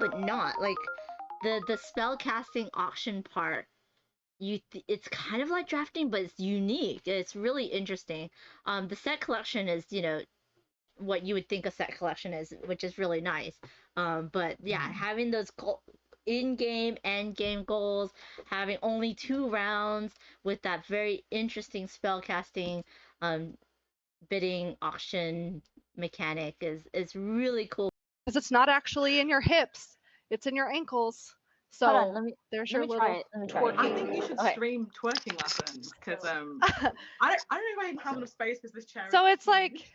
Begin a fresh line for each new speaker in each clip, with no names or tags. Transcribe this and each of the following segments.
but not. Like, the spell casting auction part, it's kind of like drafting, but it's unique. It's really interesting. The set collection is, what you would think a set collection is, which is really nice. But yeah, having those in-game, end-game goals, having only 2 rounds with that very interesting spell casting, bidding auction mechanic is really cool.
Because it's not actually in your hips, it's in your ankles. So
Hold on,
there's
let
your
me
little
try it. Let me try it.
I think you should stream twerking lessons because I don't know if I even have enough space because this chair.
So
is
it's like,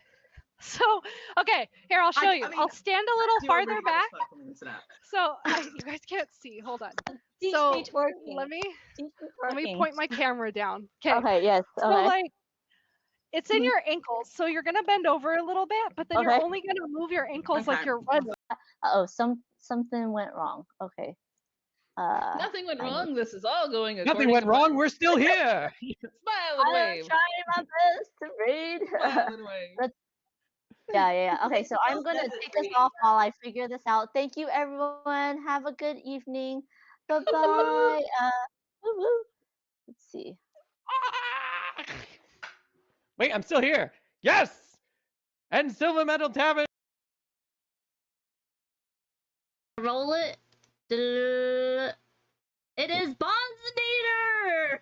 okay, here I'll show you.
I mean,
I'll stand a little farther
really
back.
Internet.
So you guys can't see. Hold on.
Teach
So
me twerking.
let me
Teach me twerking.
let me point my camera down. Okay.
Okay. Yes.
So like, it's in your ankles, so you're gonna bend over a little bit, but then you're only gonna move your ankles like you're running.
Something went wrong. Okay.
Nothing went wrong. This is all going according
Nothing went wrong. We're still here.
Smile and wave.
I'm trying my best to read.
Smile and wave.
Yeah. Okay, so I'm gonna take us off while I figure this out. Thank you, everyone. Have a good evening. Bye bye. Let's see.
Wait, I'm still here. Yes. And Silver Metal Tavern.
Roll it. It is Bonzonator!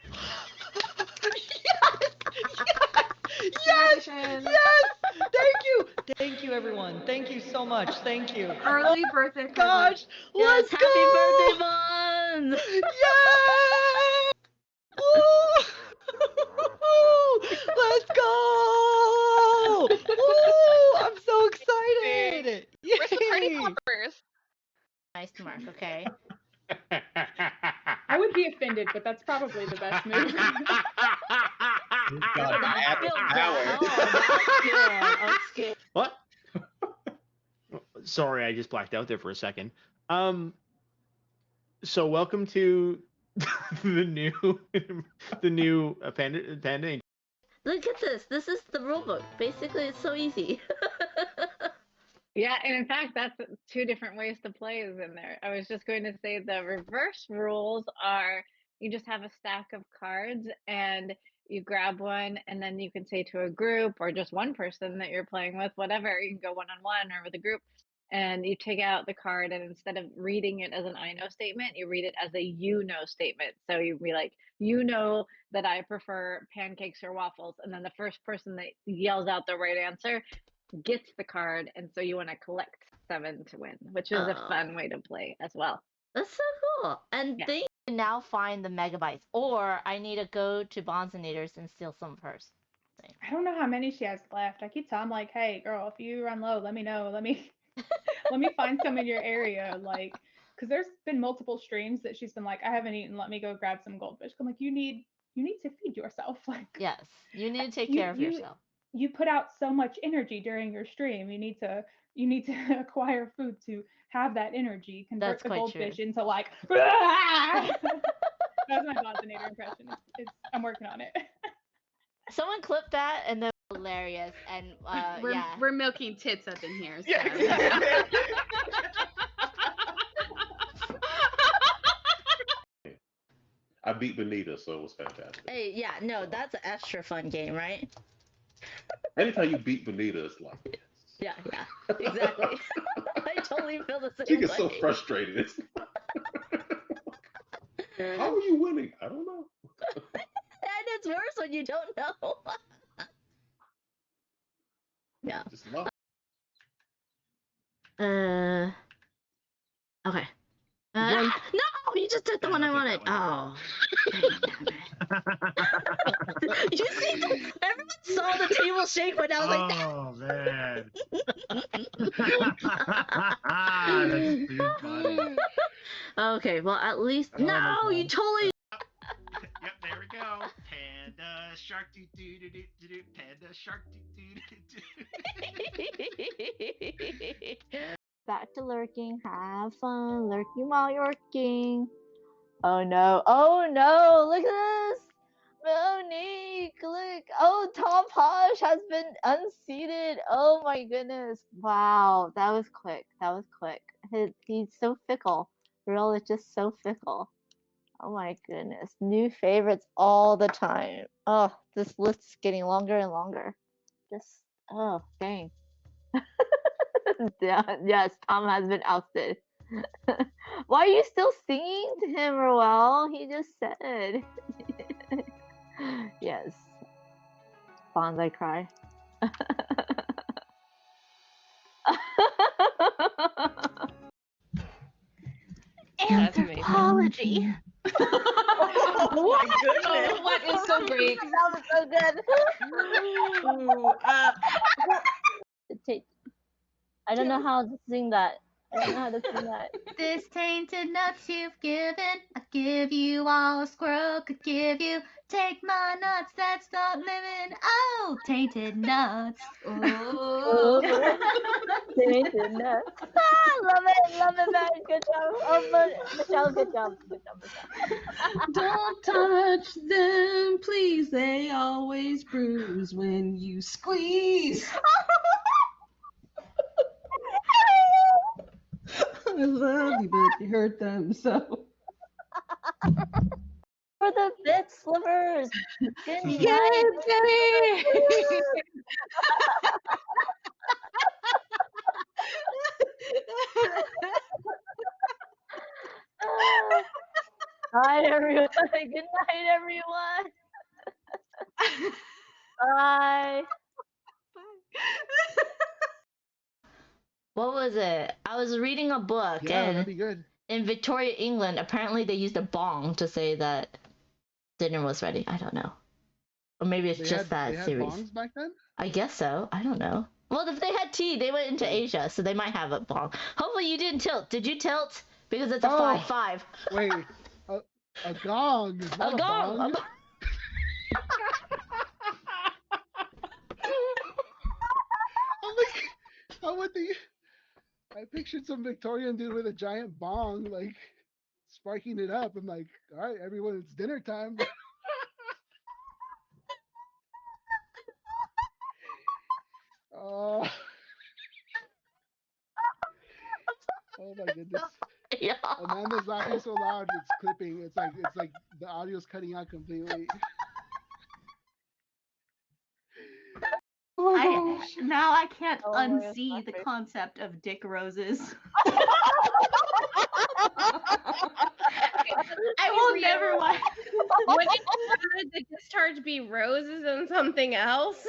Yes! Thank you, everyone. Thank you so much. Thank you.
Early birthday.
Gosh,
Yes,
let's
happy
go!
birthday, Bonz!
Yay! Woo! Let's go! Woo! I'm so excited!
Where's the party
Yay!
poppers?
Nice mark, okay.
I would be offended, but that's probably the best move.
That's good.
What? Sorry, I just blacked out there for a second. So welcome to the new Panda.
Look at this. This is the rulebook. Basically, it's so easy.
Yeah, and in fact, that's 2 different ways to play is in there. I was just going to say the reverse rules are you just have a stack of cards and you grab one and then you can say to a group or just one person that you're playing with, whatever, you can go one-on-one or with a group, and you take out the card and instead of reading it as an I know statement, you read it as a you know statement. So you'd be like, you know that I prefer pancakes or waffles, and then the first person that yells out the right answer gets the card, and so you want to collect 7 to win, which is a fun way to play as well.
That's so cool. And they can now find the megabytes, or I need to go to Bonzonators and steal some of hers.
I don't know how many she has left. I keep telling like, hey girl, if you run low, let me know. Let me find some in your area, like, because there's been multiple streams that she's been like, I haven't eaten, let me go grab some goldfish. I'm like, you need to feed yourself. Like,
yes, you need to take care of yourself.
You put out so much energy during your stream. You need to acquire food to have that energy. Convert the goldfish into like. That's my Bonzonator impression. I'm working on it.
Someone clip that and then hilarious and
we're milking tits up in here. So.
Yeah.
I beat Benita, so it was fantastic.
Hey, yeah, no, that's an extra fun game, right?
Anytime you beat Benita, it's like,
yes. Yeah, exactly. I totally feel the same.
She gets so frustrated. How are you winning? I don't know.
And it's worse when you don't know. Yeah.
Just love.
Okay. No, you just took the one I wanted. Oh. You see, everyone saw the table shake when I was like,
oh man. That's too funny.
Okay, well at least no, you totally.
Yep, there we go. Panda shark doo doo doo doo doo. Panda shark doo doo doo doo.
Back to lurking. Have fun lurking while you're working. Oh no! Oh no! Look at this! Monique, look. Oh, Tom Posh has been unseated. Oh my goodness. Wow, that was quick. That was quick. He's so fickle. Real is just so fickle. Oh my goodness. New favorites all the time. Oh, this list's getting longer and longer. Just, oh, dang. Yeah, yes, Tom has been ousted. Why are you still singing to him, Roel? He just said. Yes. Funday cry. Anthropology.
Oh my goodness.
What is so great?
That was so good. I don't know how to sing that. I don't know how to sing that.
This tainted nuts you've given, I give you all a squirrel could give you. Take my nuts, that's not living. Oh, tainted nuts.
Oh. Tainted nuts. Love it, man. Good job. Oh, Michelle, good job.
Don't touch them, please. They always bruise when you squeeze. I love you, but you hurt them so.
For the bit slivers. Good
Yay,
night. Hi, everyone. Good night, everyone. Bye. What was it? I was reading a book,
Yeah,
and
that'd be good.
in Victoria, England, apparently they used a bong to say that dinner was ready. I don't know. Or maybe it's just that
they
series.
Had bongs back then?
I guess so. I don't know. Well, if they had tea, they went into Asia, so they might have a bong. Hopefully you didn't tilt. Did you tilt? Because it's a 5-5.
Wait, a gong, not a
gong.
bong. I'm like, how would the? I pictured some Victorian dude with a giant bong, like sparking it up. I'm like, all right, everyone, it's dinner time. Oh my goodness.
Yeah.
Amanda's laughing so loud it's clipping. It's like the audio's cutting out completely.
Now I can't unsee the concept of dick roses. I will never watch.
Wouldn't the discharge be roses and something else?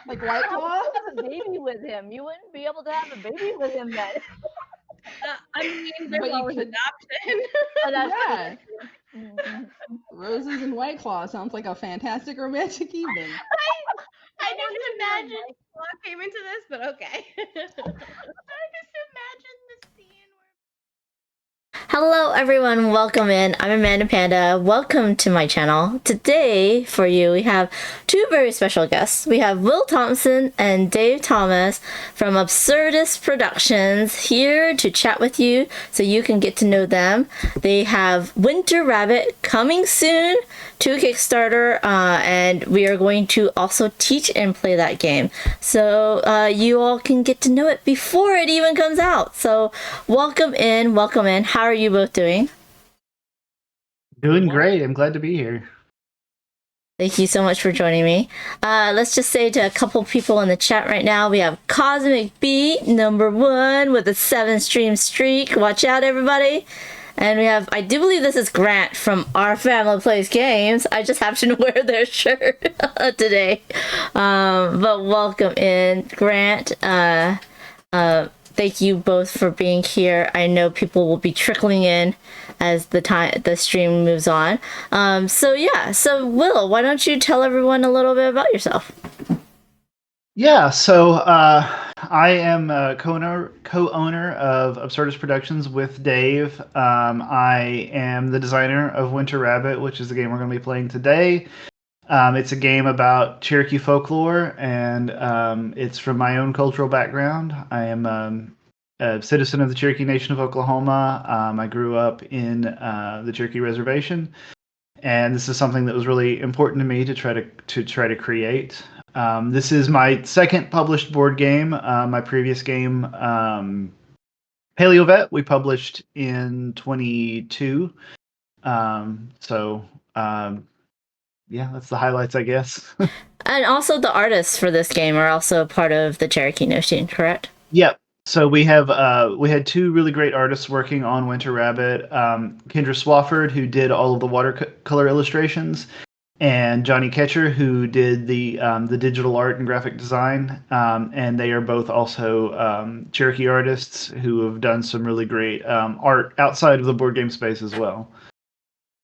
Like White Claw? Have a baby with him. You wouldn't be able to have a baby with him then.
I mean, there's
But you
always
could-
adoption.
Yeah. Roses and White Claw sounds like a fantastic romantic evening.
I didn't imagine Claw came into this, but okay. I just imagine the scene where.
Hello everyone, welcome in. I'm Amanda Panda. Welcome to my channel. Today for you we have two very special guests. We have Will Thompson and Dave Thomas from Absurdist Productions here to chat with you so you can get to know them. They have Winter Rabbit coming soon to Kickstarter, and we are going to also teach and play that game. So you all can get to know it before it even comes out. So welcome in, welcome in. How are you both doing?
Doing great. I'm glad to be here.
Thank you so much for joining me. Let's just say to a couple people in the chat right now, we have Cosmic Beat, #1 with a 7-stream streak. Watch out, everybody. And we have, I do believe this is Grant from Our Family Plays Games. I just happen to wear their shirt today. But welcome in, Grant. Thank you both for being here. I know people will be trickling in as the stream moves on. So Will, why don't you tell everyone a little bit about yourself?
Yeah, so I am a co-owner of Absurdist Productions with Dave. I am the designer of Winter Rabbit, which is the game we're going to be playing today. It's a game about Cherokee folklore, and it's from my own cultural background. I am a citizen of the Cherokee Nation of Oklahoma. I grew up in the Cherokee Reservation, and this is something that was really important to me to try to create. This is my second published board game. My previous game, Paleo Vet, we published in 22. Yeah, that's the highlights, I guess.
And also the artists for this game are also part of the Cherokee Nation, correct?
Yep. So we had two really great artists working on Winter Rabbit. Kendra Swafford, who did all of the watercolor illustrations, and Johnny Ketcher, who did the digital art and graphic design. And they are both also Cherokee artists who have done some really great art outside of the board game space as well.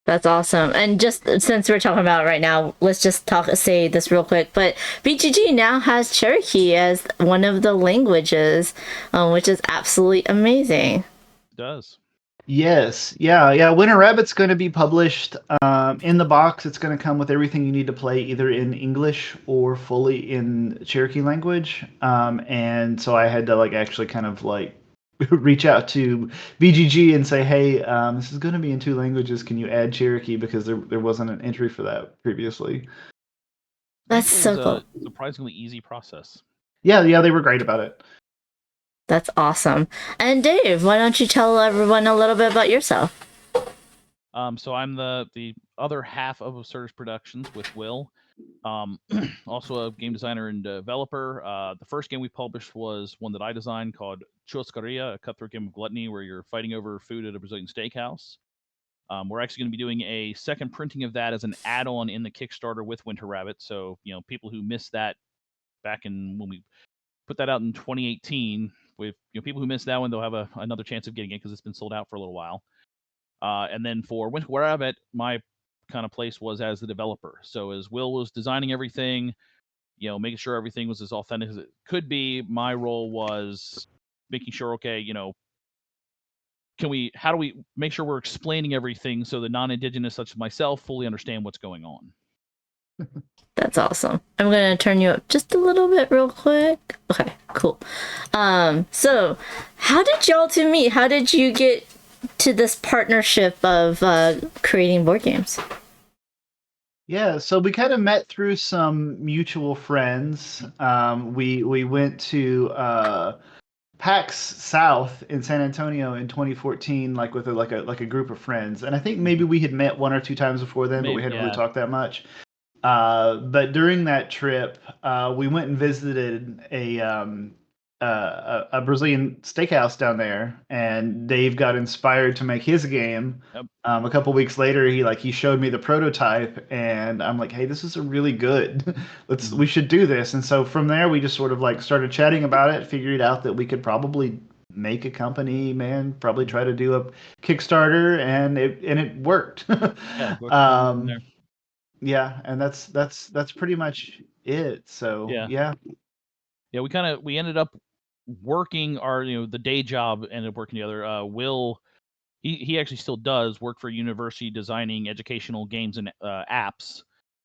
That's awesome. And just since we're talking about it right now, let's just say this real quick. But BGG now has Cherokee as one of the languages, which is absolutely amazing.
It does.
Yes. Yeah. Winter Rabbit's going to be published in the box. It's going to come with everything you need to play either in English or fully in Cherokee language. And so I had to actually kind of reach out to BGG and say, hey, this is going to be in 2 languages. Can you add Cherokee? Because there wasn't an entry for that previously.
That's so cool.
A surprisingly easy process.
Yeah, they were great about it.
That's awesome. And Dave, why don't you tell everyone a little bit about yourself?
So I'm the other half of Absurdist Productions with Will. Also a game designer and developer. The first game we published was one that I designed called Churrascaria, a cutthroat game of gluttony where you're fighting over food at a Brazilian steakhouse. We're actually going to be doing a second printing of that as an add-on in the Kickstarter with Winter Rabbit. So, people who missed that back when we put that out in 2018, with people who missed that one, they'll have another chance of getting it because it's been sold out for a little while. And then for Winter Rabbit, my kind of place was as the developer. So as Will was designing everything, making sure everything was as authentic as it could be, my role was making sure, okay, how do we make sure we're explaining everything so the non-Indigenous such as myself fully understand what's going on?
That's awesome. I'm going to turn you up just a little bit real quick. Okay, cool. So how did y'all two meet? How did you get to this partnership of creating board games?
Yeah, so we kind of met through some mutual friends. We went to PAX South in San Antonio in 2014, with a group of friends, and I think maybe we had met 1 or 2 times before then, but we hadn't really talked that much. But during that trip, we went and visited a Brazilian steakhouse down there, and Dave got inspired to make his game.
Yep.
A couple weeks later, he showed me the prototype, and I'm like, hey, this is a really good. We should do this. And so from there, we just sort of started chatting about it, figured out that we could probably make a company, probably try to do a Kickstarter, and it worked. Yeah, and that's pretty much it. So yeah.
We ended up working the day job ended up working together. Will, he actually still does work for a university designing educational games and apps.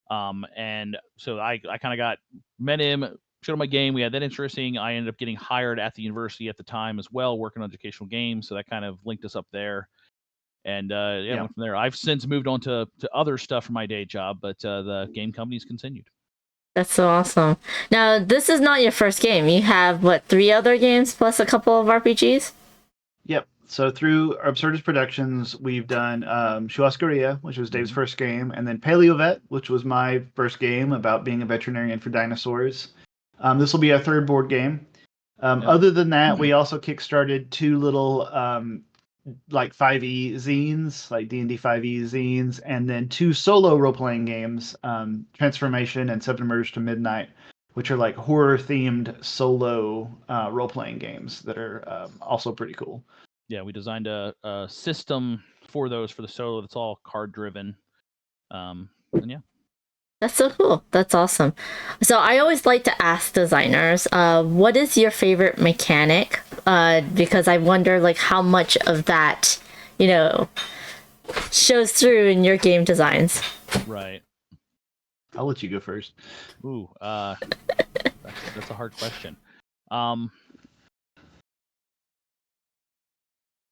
And so I kind of met him, showed him my game. We had that interesting. I ended up getting hired at the university at the time as well, working on educational games. So that kind of linked us up there. And went from there. I've since moved on to other stuff for my day job, but the game company's continued.
That's so awesome. Now, this is not your first game. You have, 3 other games plus a couple of RPGs?
Yep. So through Absurdist Productions, we've done Churrascaria, which was Dave's first game, and then Paleo Vet, which was my first game about being a veterinarian for dinosaurs. This will be our 3rd board game. Other than that, we also kickstarted 2 little 5e zines, like D&D 5e zines, and then 2 solo role-playing games, Transformation and Submerged to Midnight, which are horror themed solo role-playing games that are also pretty cool.
Yeah, we designed a system for those for the solo that's all card driven. And yeah.
That's so cool. That's awesome. So I always like to ask designers, what is your favorite mechanic? Because I wonder how much of that, shows through in your game designs.
Right.
I'll let you go first.
Ooh, that's a hard question.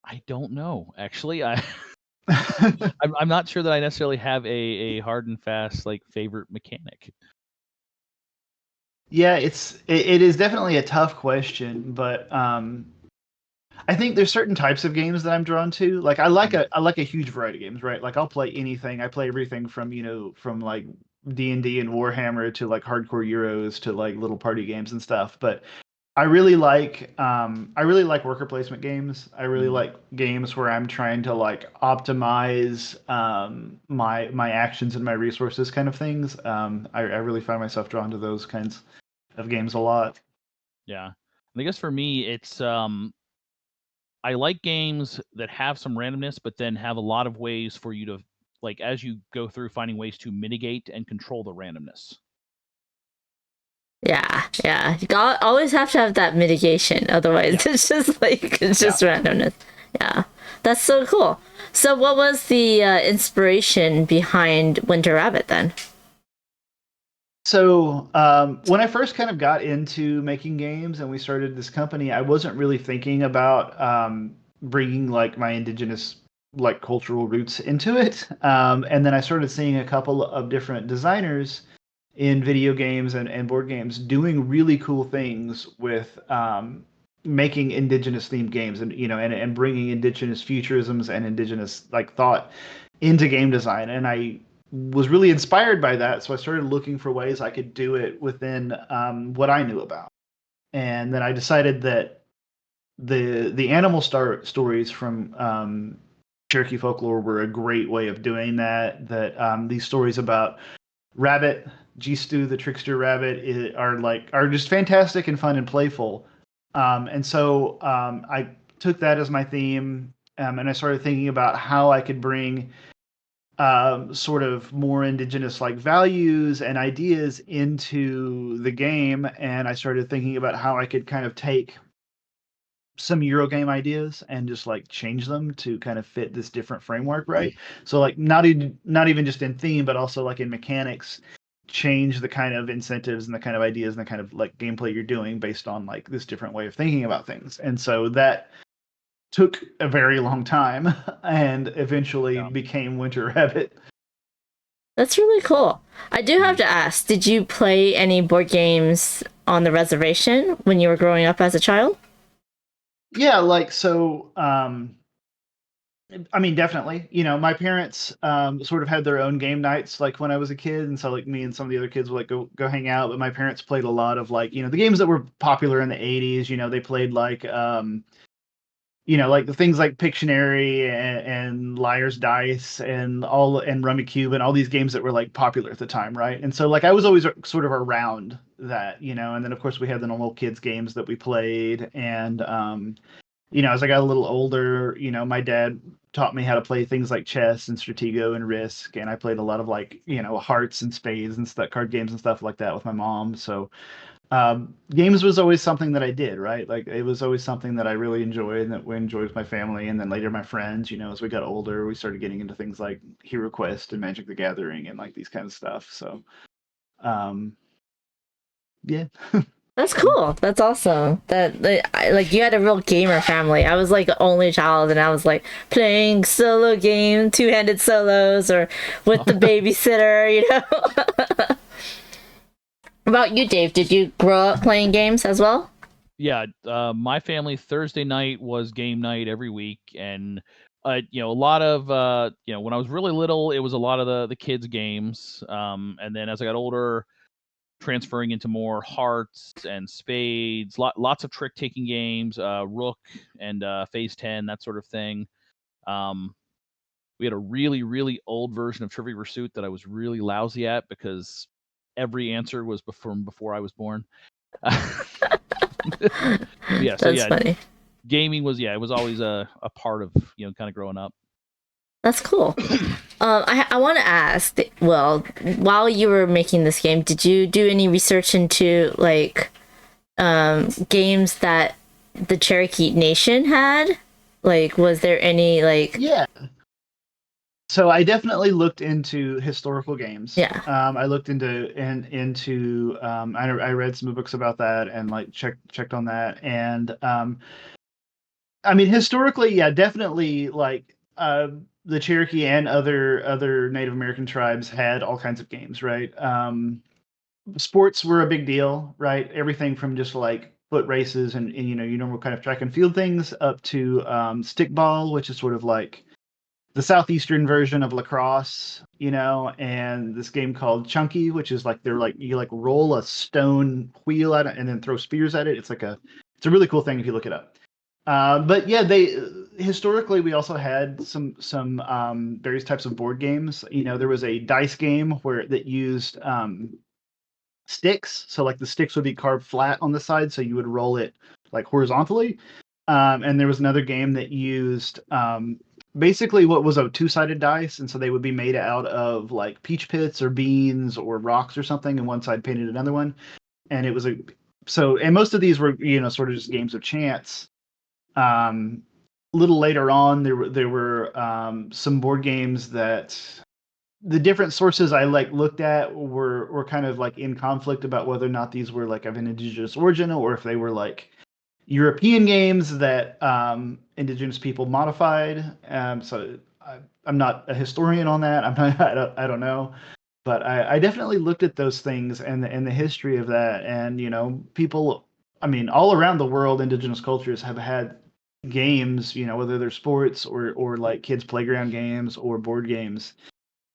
I don't know. Actually, I'm not sure that I necessarily have a hard and fast like favorite mechanic.
Yeah, it is definitely a tough question, but I think there's certain types of games that I'm drawn to. Like I like a huge variety of games, right? Like I'll play anything. I play everything from from like D&D and Warhammer to like hardcore Euros to like little party games and stuff. But I really like worker placement games. I really like games where I'm trying to like optimize my actions and my resources kind of things. I really find myself drawn to those kinds of games a lot.
Yeah. And I guess for me, it's I like games that have some randomness, but then have a lot of ways for you to, like, as you go through, finding ways to mitigate and control the randomness.
Yeah, yeah. You always have to have that mitigation. Otherwise, it's just like it's just randomness. Yeah, that's so cool. So, what was the inspiration behind Winter Rabbit then?
So when I first kind of got into making games and we started this company, I wasn't really thinking about bringing like my indigenous like cultural roots into it. And then I started seeing a couple of different designers in video games and board games doing really cool things with making indigenous themed games and and bringing indigenous futurisms and indigenous like thought into game design. And I was really inspired by that, so I started looking for ways I could do it within what I knew about. And then I decided that the animal stories from Cherokee folklore were a great way of doing that. That these stories about Rabbit, G-Stu, the trickster rabbit, are just fantastic and fun and playful. And so I took that as my theme, and I started thinking about how I could bring sort of more indigenous like values and ideas into the game. And I started thinking about how I could kind of take some Eurogame ideas and just like change them to kind of fit this different framework, right? So like not even just in theme, but also like in mechanics, change the kind of incentives and the kind of ideas and the kind of like gameplay you're doing based on like this different way of thinking about things. And so that took a very long time and eventually became Winter Rabbit.
That's really cool. I do have to ask, did you play any board games on the reservation when you were growing up as a child?
Yeah, like so I mean, definitely. My parents sort of had their own game nights like when I was a kid, and so like me and some of the other kids would like go hang out. But my parents played a lot of like the games that were popular in the '80s. They played like like the things like Pictionary and Liar's Dice and Rummy Cube and all these games that were like popular at the time, right? And so like I was always sort of around that, and then of course we had the normal kids games that we played, and as I got a little older, my dad taught me how to play things like chess and Stratego and Risk, and I played a lot of like hearts and spades and stuff, card games and stuff like that with my mom. So games was always something that I did, right? Like it was always something that I really enjoyed and that we enjoyed with my family. And then later my friends, as we got older, we started getting into things like Hero Quest and Magic the Gathering and like these kind of stuff. So, yeah.
That's cool. That's awesome. Like you had a real gamer family. I was like the only child, and I was like playing solo game, two-handed solos, or with the babysitter. About you, Dave? Did you grow up playing games as well?
Yeah, my family Thursday night was game night every week, and a lot of when I was really little, it was a lot of the kids games, and then as I got older, transferring into more hearts and spades, lots of trick taking games, Rook and Phase 10, that sort of thing. We had a really, really old version of Trivia Pursuit that I was really lousy at because every answer was before I was born. Yeah, so
That's funny.
Gaming was it was always a part of kind of growing up.
That's cool. I want to ask, well, while you were making this game, did you do any research into like games that the Cherokee Nation had? Like, was there any like?
Yeah. So I definitely looked into historical games.
Yeah.
I looked into I read some books about that and like checked on that, and I mean, historically, yeah, definitely, like the Cherokee and other Native American tribes had all kinds of games, right? Sports were a big deal, right? Everything from just like foot races and you know your normal kind of track and field things up to stickball, which is sort of like the southeastern version of lacrosse, you know, and this game called Chunky, which is like they're like you like roll a stone wheel at it and then throw spears at it. It's a really cool thing if you look it up. But yeah, they historically we also had some various types of board games. You know, there was a dice game where that used sticks. So like the sticks would be carved flat on the side, so you would roll it like horizontally. And there was another game that used basically what was a two-sided dice, and so they would be made out of like peach pits or beans or rocks or something, and one side painted another one. And it was and most of these were sort of just games of chance. A little later on, there were some board games that the different sources I like looked at were kind of like in conflict about whether or not these were like of an indigenous origin or if they were like European games that indigenous people modified. I'm not a historian on that. I don't know, but I definitely looked at those things and the history of that. And people, I mean, all around the world, indigenous cultures have had games. Whether they're sports or like kids' playground games or board games.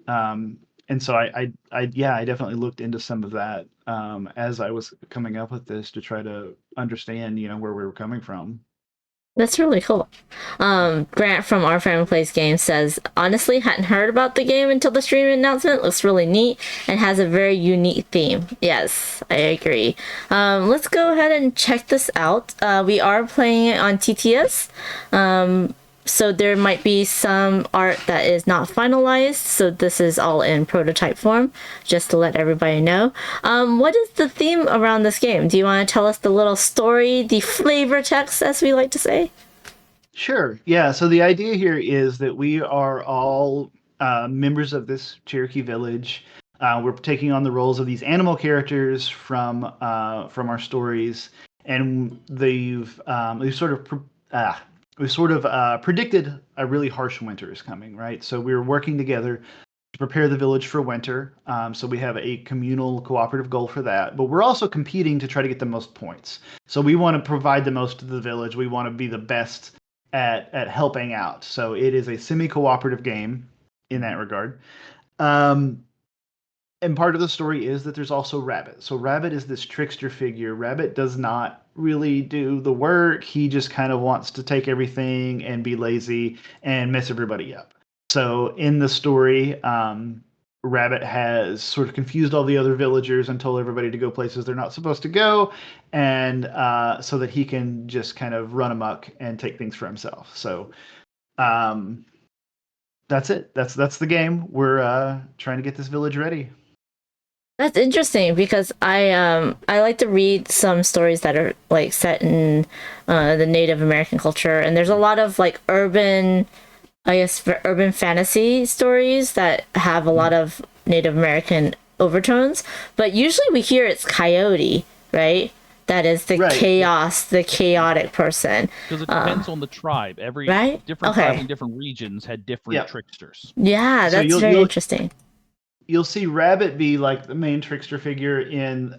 And so I definitely looked into some of that as I was coming up with this to try to understand, where we were coming from.
That's really cool. Grant from Our Family Plays Games says, honestly, hadn't heard about the game until the stream announcement. Looks really neat and has a very unique theme. Yes, I agree. Let's go ahead and check this out. We are playing it on TTS. So there might be some art that is not finalized. So this is all in prototype form, just to let everybody know. What is the theme around this game? Do you want to tell us the little story, the flavor text, as we like to say?
Sure. Yeah. So the idea here is that we are all members of this Cherokee village. We're taking on the roles of these animal characters from our stories, and we've sort of predicted a really harsh winter is coming, right? So we're working together to prepare the village for winter. So we have a communal cooperative goal for that, but we're also competing to try to get the most points. So we want to provide the most to the village. We want to be the best at helping out. So it is a semi-cooperative game in that regard. And part of the story is that there's also Rabbit. So Rabbit is this trickster figure. Rabbit does not really do the work. He just kind of wants to take everything and be lazy and mess everybody up. So in the story, Rabbit has sort of confused all the other villagers and told everybody to go places they're not supposed to go, and so that he can just kind of run amok and take things for himself. So that's it. That's the game. We're trying to get this village ready.
That's interesting because I like to read some stories that are like set in the Native American culture, and there's a lot of like urban fantasy stories that have a lot of Native American overtones, but usually we hear it's Coyote, right? That is the chaos, the chaotic person.
Because it depends on the tribe. Every different tribe in different regions had different tricksters.
Yeah, that's very interesting.
You'll see Rabbit be like the main trickster figure in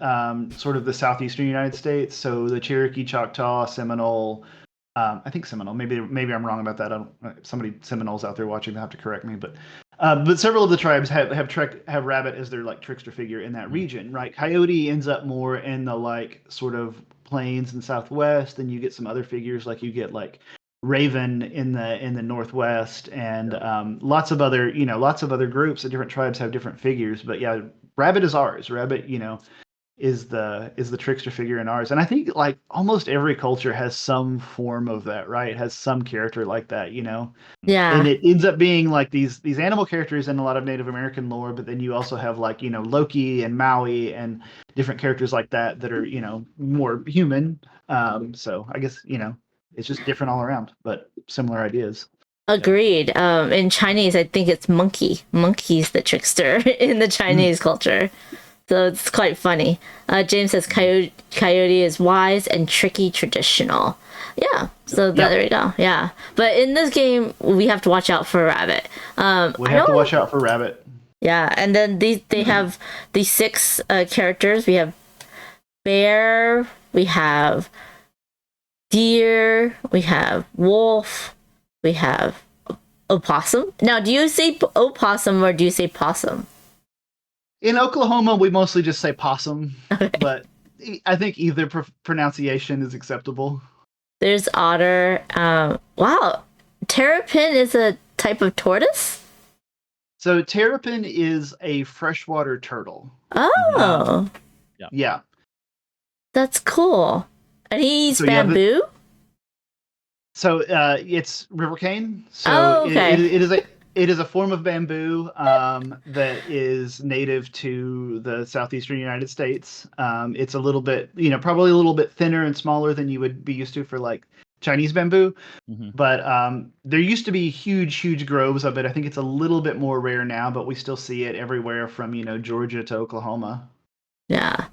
sort of the southeastern United States. So the Cherokee, Choctaw, Seminole. I think Seminole. Maybe I'm wrong about that. Somebody Seminoles out there watching, they'll have to correct me. But several of the tribes have Rabbit as their like trickster figure in that region, right? Coyote ends up more in the like sort of plains and Southwest. Then you get some other figures like you get like Raven in the Northwest, and lots of other groups of different tribes have different figures. But yeah, Rabbit is ours. Rabbit, is the trickster figure in ours, and I think like almost every culture has some form of that, right? It has some character like that,
Yeah.
And it ends up being like these animal characters in a lot of Native American lore, but then you also have like Loki and Maui and different characters like that are more human. So I guess it's just different all around, but similar ideas.
Agreed. In Chinese, I think it's monkey. Monkey's the trickster in the Chinese culture. So it's quite funny. James says Coyote is wise and tricky traditional. Yeah, so there we go. Yeah, but in this game we have to watch out for Rabbit.
We have to watch out for Rabbit.
Yeah, and then they have these 6 characters. We have bear, we have deer, we have wolf, we have opossum. Now, do you say opossum or do you say possum?
In Oklahoma, we mostly just say possum, but I think either pronunciation is acceptable.
There's otter. Wow, terrapin is a type of tortoise?
So terrapin is a freshwater turtle.
Oh.
Yeah.
That's cool. And he eats
So, yeah,
bamboo?
So it's river cane. So
Oh, okay.
it is a form of bamboo that is native to the southeastern United States. It's a little bit, probably a little bit thinner and smaller than you would be used to for like Chinese bamboo. But there used to be huge groves of it. I think it's a little bit more rare now, but we still see it everywhere from, Georgia to Oklahoma.
Yeah.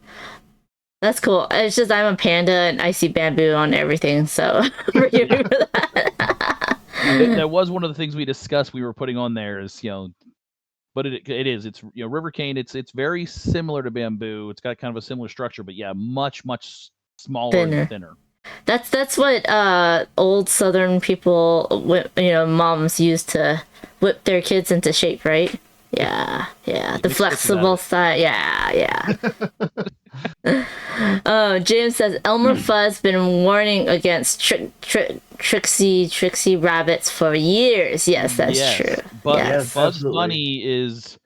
That's cool. It's just I'm a panda and I see bamboo on everything, so forgive me for that.
That was one of the things we discussed. We were putting on there is but it's river cane. It's very similar to bamboo. It's got kind of a similar structure, but yeah, much smaller and thinner.
That's what old Southern people, moms used to whip their kids into shape, right? Yeah. The flexible side. Yeah. James says Elmer Fudd's been warning against tricksy rabbits for years. Yes, that's true.
But Bugs Bunny is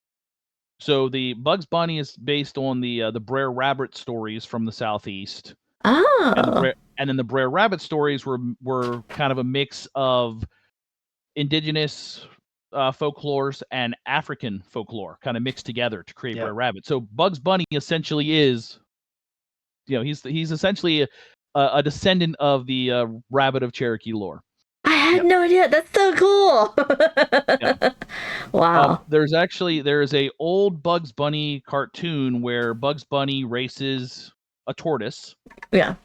the Bugs Bunny is based on the Brer Rabbit stories from the Southeast.
Oh.
And then the Brer Rabbit stories were kind of a mix of indigenous folklores and African folklore kind of mixed together to create Brer Rabbit. So Bugs Bunny essentially is, he's essentially a descendant of the Rabbit of Cherokee lore.
I had no idea. That's so cool. Wow.
There is a old Bugs Bunny cartoon where Bugs Bunny races a tortoise.
Yeah.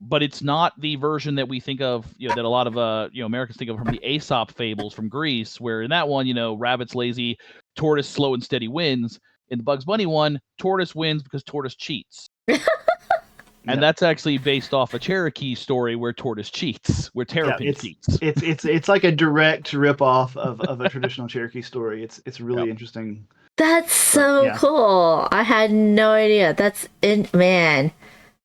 But it's not the version that we think of, that a lot of Americans think of from the Aesop fables from Greece, where in that one, rabbit's lazy, tortoise slow and steady wins. In the Bugs Bunny one, tortoise wins because tortoise cheats. And that's actually based off a Cherokee story where tortoise cheats, where terrapin cheats.
It's like a direct rip-off of a traditional Cherokee story. It's really interesting.
That's so cool. I had no idea. Man.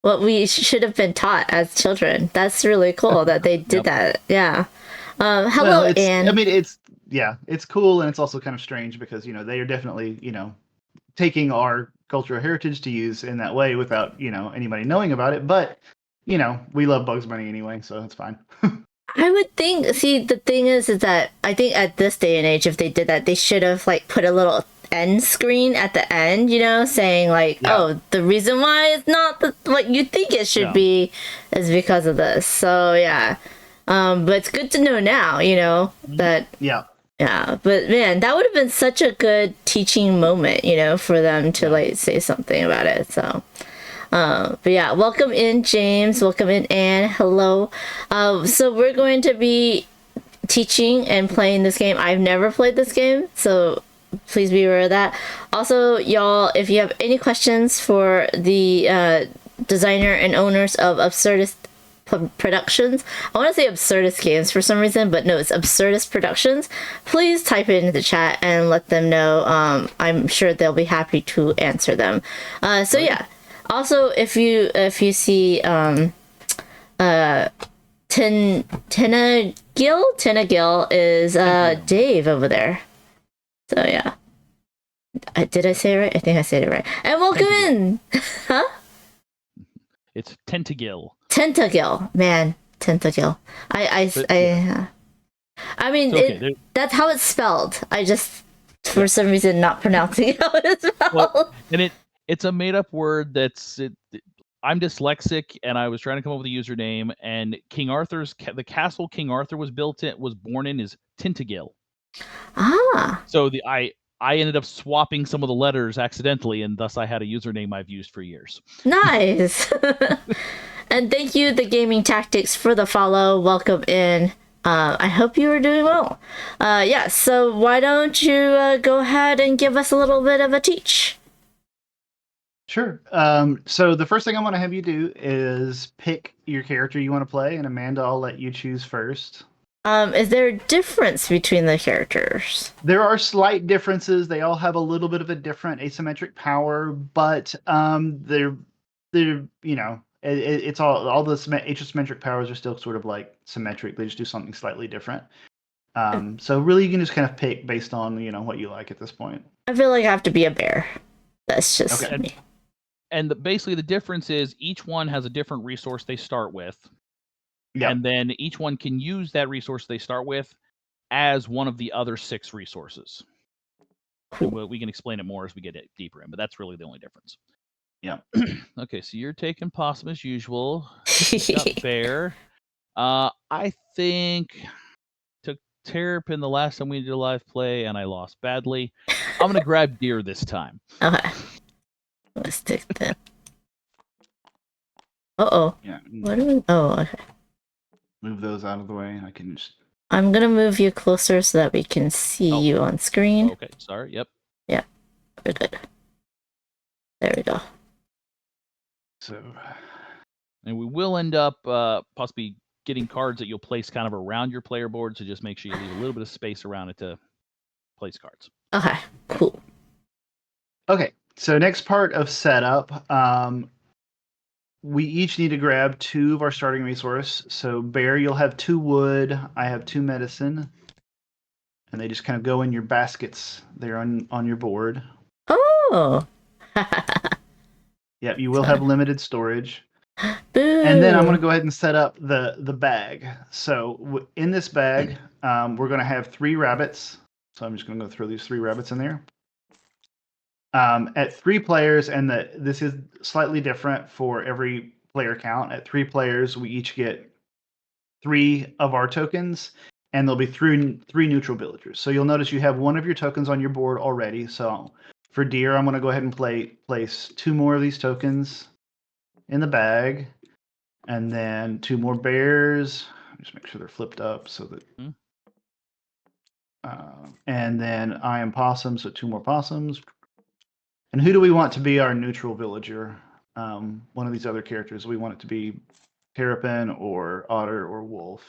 What we should have been taught as children. That's really cool that they did that. Yeah. Hello, Anne.
I mean, it's cool, and it's also kind of strange because they are definitely taking our cultural heritage to use in that way without anybody knowing about it. But we love Bugs Bunny anyway, so it's fine.
I would think. See, the thing is that I think at this day and age, if they did that, they should have put a little end screen at the end, saying oh, the reason why it's not what you think it should be is because of this. So but it's good to know now, that but man, that would have been such a good teaching moment, for them to say something about it. So but welcome in, James. Welcome in, Anne. Hello. So we're going to be teaching and playing this game. I've never played this game, so please be aware of that. Also, y'all, if you have any questions for the designer and owners of Absurdist Productions, I want to say Absurdist Games for some reason, but no, it's Absurdist Productions. Please type it into the chat and let them know. I'm sure they'll be happy to answer them. Also, if you see Tina Gill is Dave over there. So did I say it right? I think I said it right. And welcome in. Huh?
It's Tentagill.
Tentagill, man, Tentagill. I mean, that's how it's spelled. I just for some reason not pronouncing it how it's spelled.
Well, and it's a made up word I'm dyslexic, and I was trying to come up with a username. And King Arthur's the castle King Arthur was born in is Tintagel.
Ah.
So I ended up swapping some of the letters accidentally, and thus I had a username I've used for years.
Nice. And thank you, The Gaming Tactics, for the follow. Welcome in. I hope you are doing well. Yeah, so why don't you go ahead and give us a little bit of a teach?
Sure. So the first thing I want to have you do is pick your character you want to play, and Amanda, I'll let you choose first.
Is there a difference between the characters?
There are slight differences. They all have a little bit of a different asymmetric power, but they're it's all the asymmetric powers are still sort of like symmetric. They just do something slightly different. So really, you can just kind of pick based on what you like at this point.
I feel like I have to be a bear. That's just
Okay.
me.
And basically, the difference is each one has a different resource they start with.
Yeah.
And then each one can use that resource they start with as one of the other 6 resources. And we can explain it more as we get deeper in, but that's really the only difference.
Yeah.
Okay, so you're taking Possum as usual. Got Bear. I think took Terrapin the last time we did a live play, and I lost badly. I'm gonna grab Deer this time.
Okay. Let's take that. Uh-oh.
Yeah.
What do we... Oh, okay.
Move those out of the way. I can just...
I'm gonna move you closer so that we can see you on screen.
Okay, sorry. Yep.
Yeah, we're good. There we go.
So...
And we will end up possibly getting cards that you'll place kind of around your player board, so just make sure you leave a little bit of space around it to place cards.
Okay, cool.
Okay, so next part of setup, we each need to grab 2 of our starting resource. So Bear, you'll have 2 wood. I have 2 medicine, and they just kind of go in your baskets there on your board.
Oh.
Yep, you will have limited storage.
Boo.
And then I'm going to go ahead and set up the bag. So in this bag, we're going to have 3 rabbits. So I'm just going to go throw these 3 rabbits in there. At 3 players, and this is slightly different for every player count. At 3 players, we each get 3 of our tokens, and there'll be 3 neutral villagers. So you'll notice you have 1 of your tokens on your board already. So for Deer, I'm going to go ahead and place 2 more of these tokens in the bag, and then 2 more bears. Just make sure they're flipped up so that. And then I am possum, so 2 more possums. And who do we want to be our neutral villager? One of these other characters. We want it to be Terrapin or Otter or Wolf.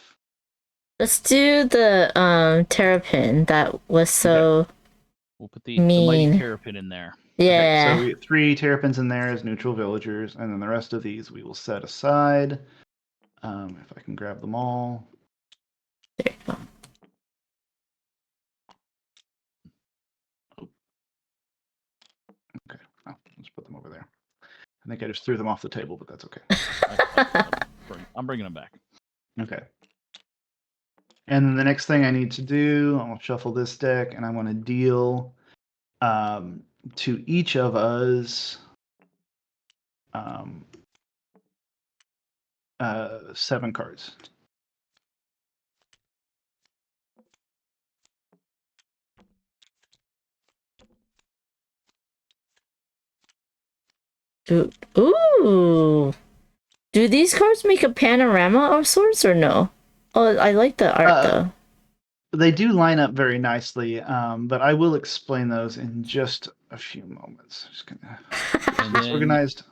Let's do the Terrapin. That was so
We'll put the
mean.
mighty Terrapin in there.
Yeah.
Okay, so we have 3 Terrapins in there as neutral villagers, and then the rest of these we will set aside. If I can grab them all.
There you go.
Okay, let's put them over there. I think I just threw them off the table, but that's okay.
I'm bringing them back.
Okay. And then the next thing I need to do, I'll shuffle this deck, and I want to deal to each of us 7 cards.
Ooh. Do these cards make a panorama of sorts or no? Oh, I like the art though.
They do line up very nicely, but I will explain those in just a few moments. Just gonna get this organized.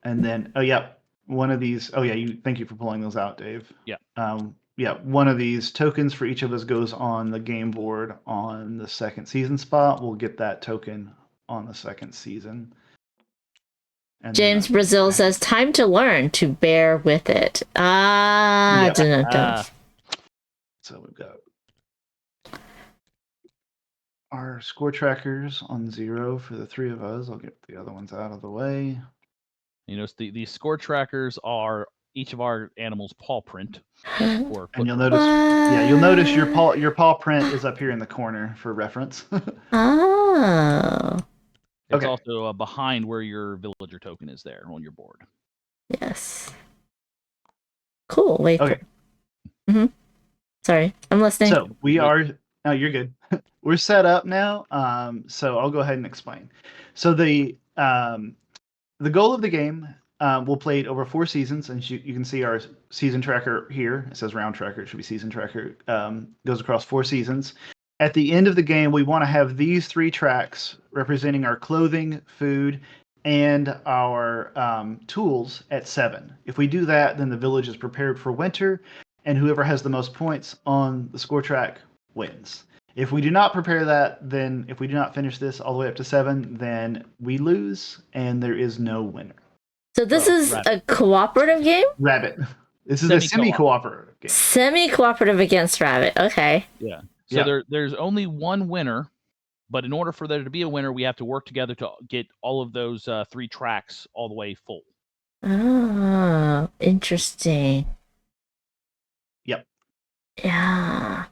And then, oh yeah, one of these. Oh yeah, thank you for pulling those out, Dave.
Yeah.
Yeah, one of these tokens for each of us goes on the game board on the 2nd season spot. We'll get that token on the 2nd season. And
James Brazil says, "Time to learn to bear with it."
So we've got our score trackers on 0 for the 3 of us. I'll get the other ones out of the way.
You know, the score trackers are each of our animals' paw print.
And you'll notice, your paw print is up here in the corner for reference.
Oh.
It's also behind where your villager token is there on your board.
Yes. Cool. Wait.
Okay.
Mm-hmm. Sorry, I'm listening.
So we are No, you're good. We're set up now, so I'll go ahead and explain. So the goal of the game, we'll play it over 4 seasons, and you can see our season tracker here. It says round tracker. It should be season tracker. Goes across 4 seasons. At the end of the game, we want to have these 3 tracks representing our clothing, food, and our tools at 7. If we do that, then the village is prepared for winter, and whoever has the most points on the score track wins. If we do not prepare that, then if we do not finish this all the way up to 7, then we lose, and there is no winner.
So this is a cooperative game?
Rabbit. This is a semi-cooperative game.
Semi-cooperative against Rabbit. Okay.
Yeah. So there's only one winner, but in order for there to be a winner, we have to work together to get all of those 3 tracks all the way full.
Oh, interesting.
Yep.
Yeah.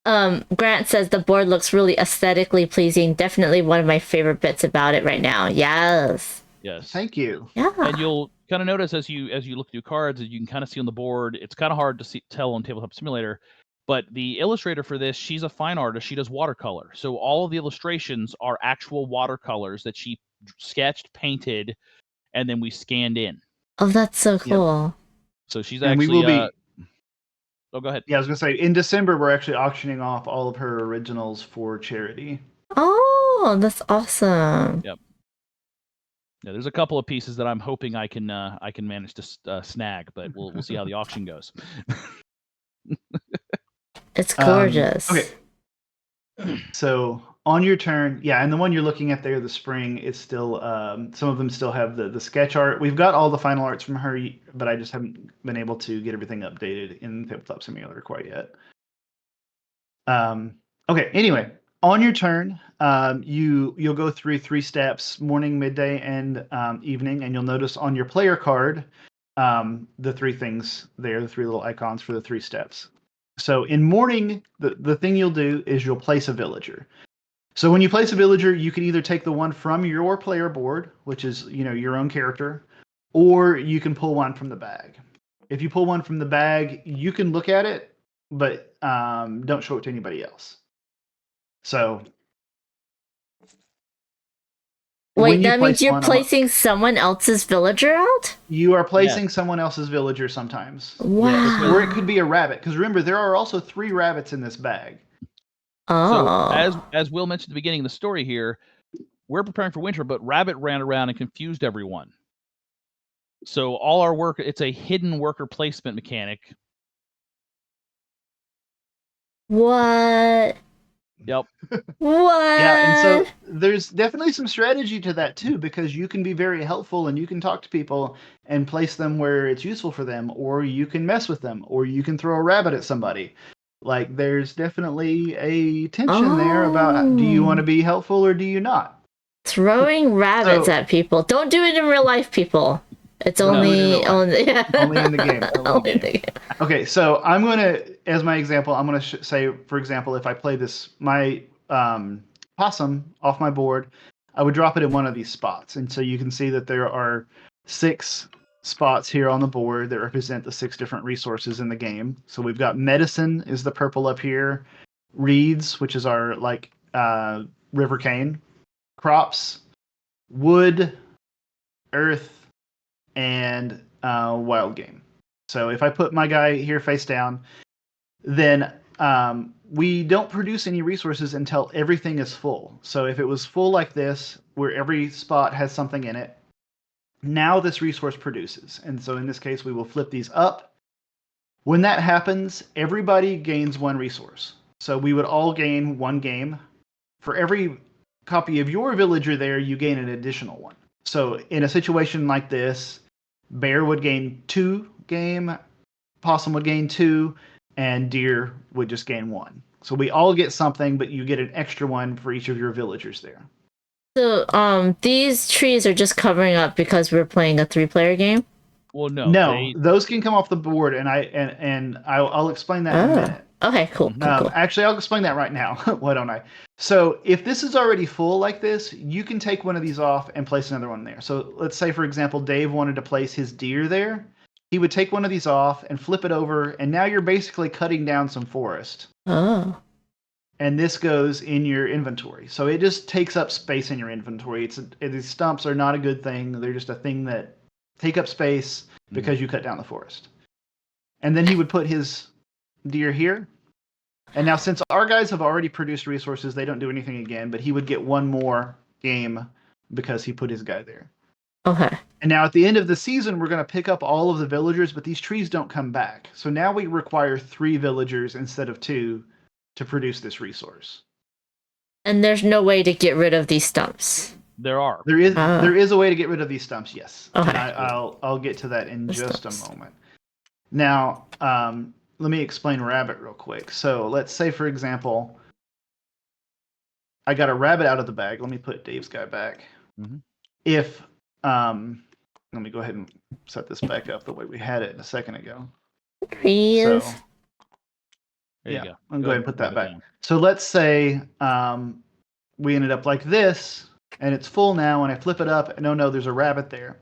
Grant says the board looks really aesthetically pleasing. Definitely one of my favorite bits about it right now. Yes.
Yes.
Thank you.
Yeah.
And you'll kind of notice as you look through cards, you can kind of see on the board. It's kind of hard to tell on Tabletop Simulator, but the illustrator for this, she's a fine artist. She does watercolor, so all of the illustrations are actual watercolors that she sketched, painted, and then we scanned in.
Oh, that's so cool.
Yep.
So she's
and
actually.
We will be.
Oh, go ahead.
Yeah, I was gonna say in December we're actually auctioning off all of her originals for charity.
Oh, that's awesome.
Yep. Yeah, there's a couple of pieces that I'm hoping I can manage to snag, but we'll see how the auction goes.
It's gorgeous.
Okay. So on your turn, and the one you're looking at there, the spring, it's still some of them still have the sketch art. We've got all the final arts from her, but I just haven't been able to get everything updated in Tabletop Simulator quite yet. Okay. Anyway, on your turn, you'll go through 3 steps: morning, midday, and evening, and you'll notice on your player card the 3 things there, the 3 little icons for the 3 steps. So in morning, the thing you'll do is you'll place a villager. So when you place a villager, you can either take the one from your player board, which is your own character, or you can pull one from the bag. If you pull one from the bag, you can look at it, but don't show it to anybody else. So
wait, that means you're placing someone else's villager out?
You are placing someone else's villager sometimes.
Wow.
Yes. Or it could be a rabbit, because remember, there are also 3 rabbits in this bag.
Oh.
So as Will mentioned at the beginning of the story here, we're preparing for winter, but Rabbit ran around and confused everyone. So all our work, it's a hidden worker placement mechanic.
What?
Yep.
What?
Yeah, and so there's definitely some strategy to that too, because you can be very helpful and you can talk to people and place them where it's useful for them, or you can mess with them, or you can throw a rabbit at somebody. Like, there's definitely a tension there about, do you want to be helpful or do you not?
Throwing rabbits at people. Don't do it in real life, people. It's only
only in the game. Only in the game. Okay, so I'm going to, as my example, I'm going to say, for example, if I play my possum off my board, I would drop it in one of these spots. And so you can see that there are 6 spots here on the board that represent the 6 different resources in the game. So we've got medicine is the purple up here, reeds, which is our river cane, crops, wood, earth, and wild game. So if I put my guy here face down, then we don't produce any resources until everything is full. So if it was full like this, where every spot has something in it, now this resource produces. And so in this case, we will flip these up. When that happens, everybody gains 1 resource. So we would all gain 1 game. For every copy of your villager there, you gain an additional 1. So in a situation like this, bear would gain 2 game, possum would gain 2, and deer would just gain 1. So we all get something, but you get an extra 1 for each of your villagers there.
So, these trees are just covering up because we're playing a 3-player game?
Well,
no. Those can come off the board, and I'll explain that in a minute.
Okay, cool.
Actually, I'll explain that right now. Why don't I? So if this is already full like this, you can take one of these off and place another one there. So let's say, for example, Dave wanted to place his deer there. He would take one of these off and flip it over, and now you're basically cutting down some forest.
Oh.
and this goes in your inventory. So it just takes up space in your inventory. These stumps are not a good thing. They're just a thing that take up space because you cut down the forest. And then he would put his deer here. And now since our guys have already produced resources, they don't do anything again, but he would get one more game because he put his guy there.
Okay.
And now at the end of the season, we're going to pick up all of the villagers, but these trees don't come back. So now we require 3 villagers instead of 2 to produce this resource.
And there's no way to get rid of these stumps.
There are.
There is a way to get rid of these stumps, yes.
Okay.
And I'll get to that in just a moment. Now, let me explain rabbit real quick. So let's say, for example, I got a rabbit out of the bag. Let me put Dave's guy back. If let me go ahead and set this back up the way we had it a second ago.
Yes.
So,
There you go.
I'm going to put that back. So let's say we ended up like this, and it's full now, and I flip it up, and oh no, there's a rabbit there.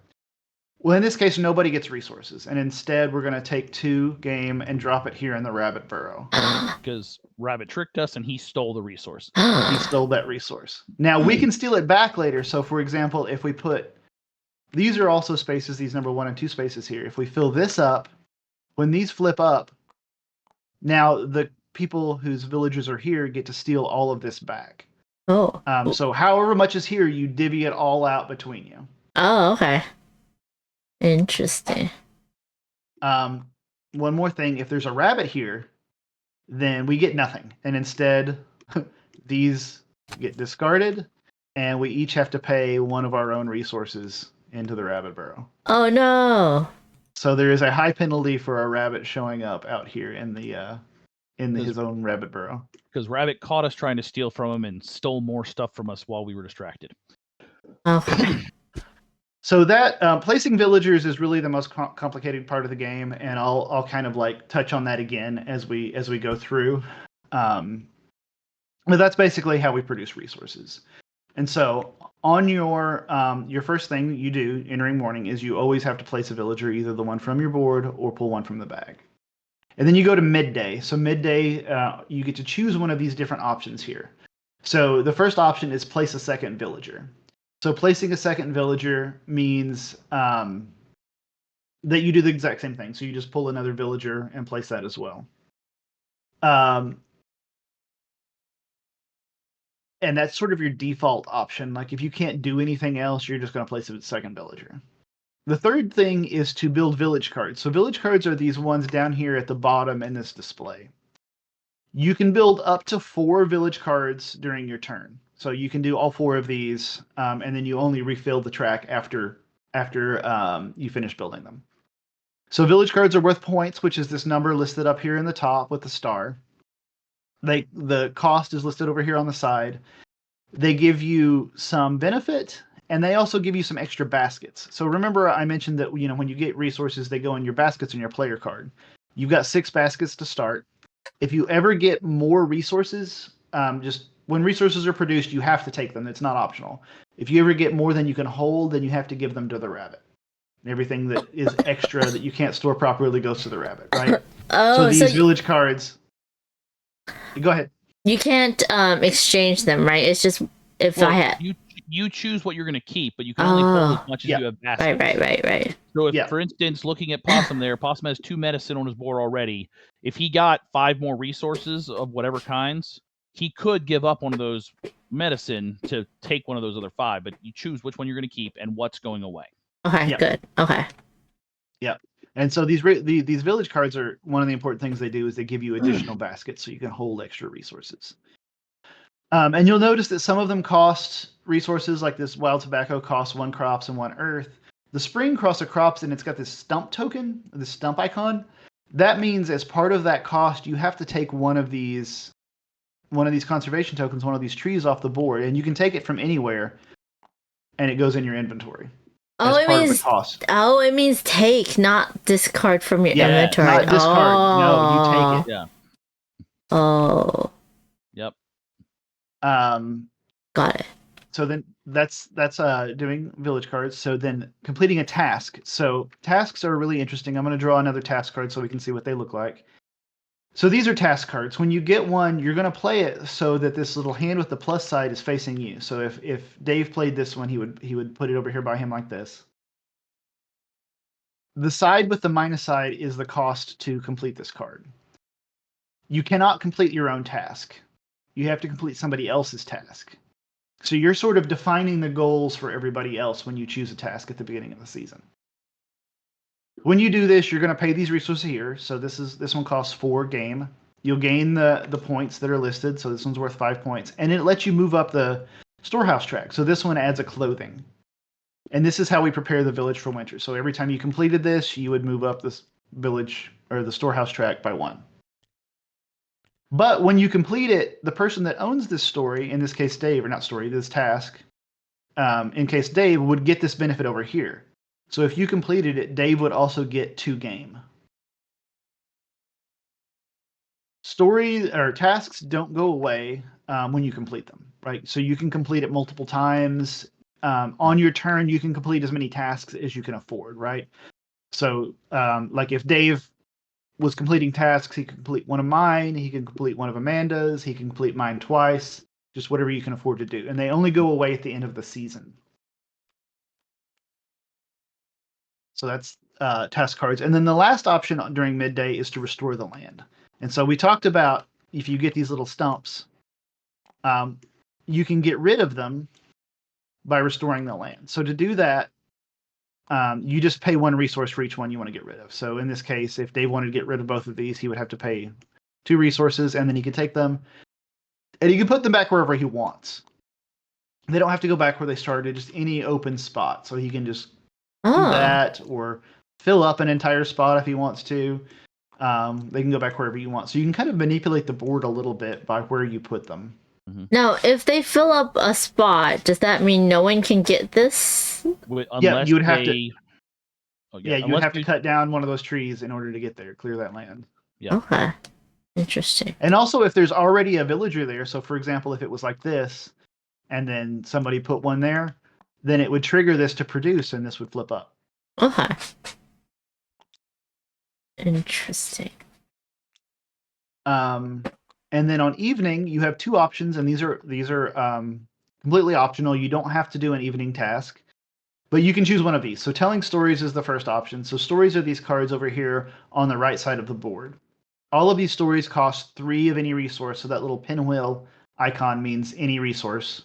Well, in this case, nobody gets resources, and instead we're going to take 2 game and drop it here in the rabbit burrow.
Because Rabbit tricked us, and he stole the resource.
He stole that resource. Now, we can steal it back later. So, for example, if we put... These are also spaces, these number 1 and 2 spaces here. If we fill this up, when these flip up, now the people whose villages are here get to steal all of this back.
Oh.
So however much is here, you divvy it all out between you.
Oh, okay. Interesting.
One more thing, if there's a rabbit here, then we get nothing. And instead, these get discarded, and we each have to pay one of our own resources into the rabbit burrow.
Oh no.
So there is a high penalty for a rabbit showing up out here in his own rabbit burrow.
Because Rabbit caught us trying to steal from him and stole more stuff from us while we were distracted.
Okay.
So that placing villagers is really the most complicated part of the game, and I'll kind of like touch on that again as we go through. But that's basically how we produce resources. And so on your first thing you do entering morning is you always have to place a villager, either the one from your board or pull one from the bag. And then you go to midday. So midday, you get to choose one of these different options here. So the first option is place a second villager. So placing a second villager means that you do the exact same thing. So you just pull another villager and place that as well. And that's sort of your default option. Like if you can't do anything else, you're just going to place a second villager. The third thing is to build village cards. So village cards are these ones down here at the bottom in this display. You can build up to 4 village cards during your turn. So you can do all 4 of these, and then you only refill the track after you finish building them. So village cards are worth points, which is this number listed up here in the top with the star. The cost is listed over here on the side. They give you some benefit, and they also give you some extra baskets. So remember I mentioned that when you get resources, they go in your baskets in your player card. You've got 6 baskets to start. If you ever get more resources, just when resources are produced, you have to take them. It's not optional. If you ever get more than you can hold, then you have to give them to the rabbit. And everything that is extra that you can't store properly goes to the rabbit, right? So these village cards... Go ahead.
You can't exchange them, right? It's just I had...
You choose what you're going to keep, but you can only hold as much as you have baskets.
Right.
So if, for instance, looking at Possum there, Possum has 2 medicine on his board already. If he got 5 more resources of whatever kinds, he could give up one of those medicine to take one of those other 5, but you choose which one you're going to keep and what's going away.
Okay, good. Okay.
Yeah. And so these village cards are one of the important things they do is they give you additional baskets so you can hold extra resources. And you'll notice that some of them cost resources, like this wild tobacco costs 1 crops and 1 earth. The spring costs a crops, and it's got this stump token, this stump icon. That means as part of that cost, you have to take one of these conservation tokens, one of these trees off the board, and you can take it from anywhere, and it goes in your inventory.
Oh, it means take, not discard from your inventory.
Not discard. No, you take it.
Yeah.
Oh.
Yep.
Got it.
So then that's doing village cards. So then completing a task. So tasks are really interesting. I'm going to draw another task card so we can see what they look like. So these are task cards. When you get one, you're going to play it so that this little hand with the plus side is facing you. So if Dave played this one, he would put it over here by him like this. The side with the minus side is the cost to complete this card. You cannot complete your own task. You have to complete somebody else's task. So you're sort of defining the goals for everybody else when you choose a task at the beginning of the season. When you do this, you're going to pay these resources here. So this one costs 4 game. You'll gain the points that are listed. So this one's worth 5 points. And it lets you move up the storehouse track. So this one adds a clothing. And this is how we prepare the village for winter. So every time you completed this, you would move up this village or the storehouse track by 1. But when you complete it, the person that owns this story, in this case Dave, or not story, this task, in case Dave, would get this benefit over here. So if you completed it, Dave would also get 2 game. Story or tasks don't go away when you complete them, right? So you can complete it multiple times. On your turn, you can complete as many tasks as you can afford, right? So like if Dave was completing tasks, he could complete one of mine, he can complete one of Amanda's, he can complete mine twice, just whatever you can afford to do. And they only go away at the end of the season. So that's task cards. And then the last option during midday is to restore the land. And so we talked about if you get these little stumps, you can get rid of them by restoring the land. So to do that, you just pay 1 resource for each one you want to get rid of. So in this case, if Dave wanted to get rid of both of these, he would have to pay 2 resources, and then he could take them, and he can put them back wherever he wants. They don't have to go back where they started, just any open spot. So he can just do that, or fill up an entire spot if he wants to. They can go back wherever you want. So you can kind of manipulate the board a little bit by where you put them.
Now, if they fill up a spot, does that mean no one can get this?
Yeah, you would have to.
Oh,
Yeah, you would have to cut down one of those trees in order to get there, clear that land.
Yeah.
Okay. Interesting.
And also, if there's already a villager there, so for example, if it was like this, and then somebody put one there, then it would trigger this to produce, and this would flip up.
Okay. Interesting.
And then on evening, you have 2 options, and these are completely optional. You don't have to do an evening task, but you can choose one of these. So telling stories is the first option. So stories are these cards over here on the right side of the board. All of these stories cost 3 of any resource. So that little pinwheel icon means any resource.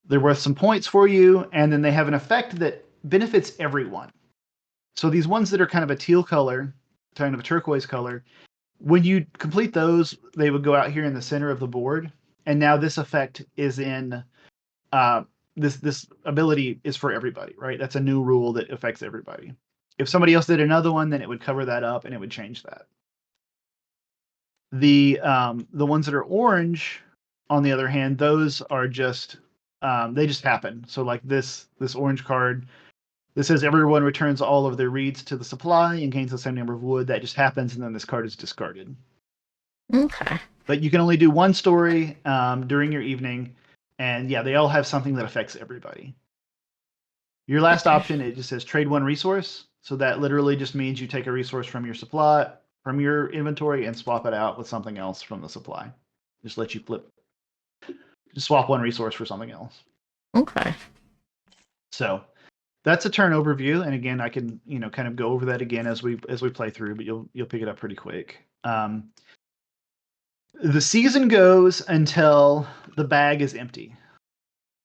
They're worth some points for you, and then they have an effect that benefits everyone. So these ones that are kind of a teal color, kind of a turquoise color, when you complete those, they would go out here in the center of the board. And now this effect is in, this ability is for everybody, right? That's a new rule that affects everybody. If somebody else did another one, then it would cover that up and it would change that. The ones that are orange, on the other hand, those are just, they just happen. So like this orange card, this says everyone returns all of their reeds to the supply and gains the same number of wood. That just happens, and then this card is discarded.
Okay.
But you can only do 1 story during your evening, and yeah, they all have something that affects everybody. Your last option, it just says trade 1 resource. So that literally just means you take a resource from your supply, from your inventory, and swap it out with something else from the supply. Just let you flip. Just swap 1 resource for something else.
Okay.
So that's a turn overview, and again, I can kind of go over that again as we play through, but you'll pick it up pretty quick. The season goes until the bag is empty.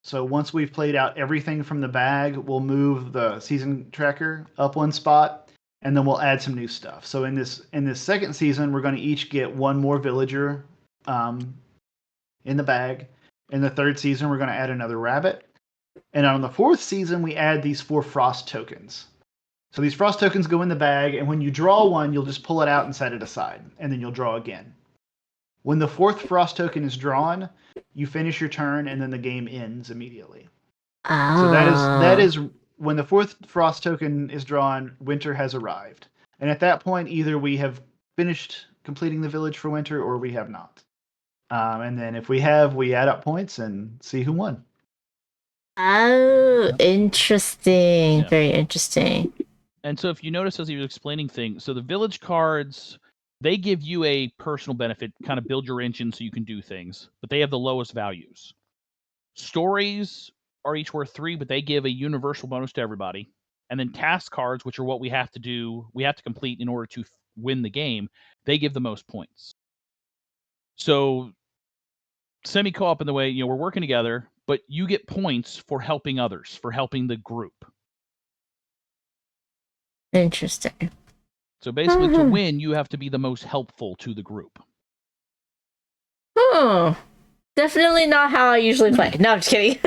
So once we've played out everything from the bag, we'll move the season tracker up 1 spot, and then we'll add some new stuff. So in this second season, we're going to each get 1 more villager in the bag. In the 3rd season, we're going to add another rabbit. And on the 4th season, we add these 4 frost tokens. So these frost tokens go in the bag, and when you draw one, you'll just pull it out and set it aside, and then you'll draw again. When the 4th frost token is drawn, you finish your turn, and then the game ends immediately. So that is when the 4th frost token is drawn, winter has arrived. And at that point, either we have finished completing the village for winter, or we have not. And then if we have, we add up points and see who won.
Oh, interesting. Yeah. Very interesting.
And so if you notice as he was explaining things, so the village cards they give you a personal benefit, kind of build your engine so you can do things, but they have the lowest values. Stories are each worth 3, but they give a universal bonus to everybody. And then task cards, which are what we have to complete in order to win the game, they give the most points. So semi-co-op in the way, we're working together, but you get points for helping others, for helping the group.
Interesting.
So basically, to win, you have to be the most helpful to the group.
Oh, definitely not how I usually play. No, I'm just kidding.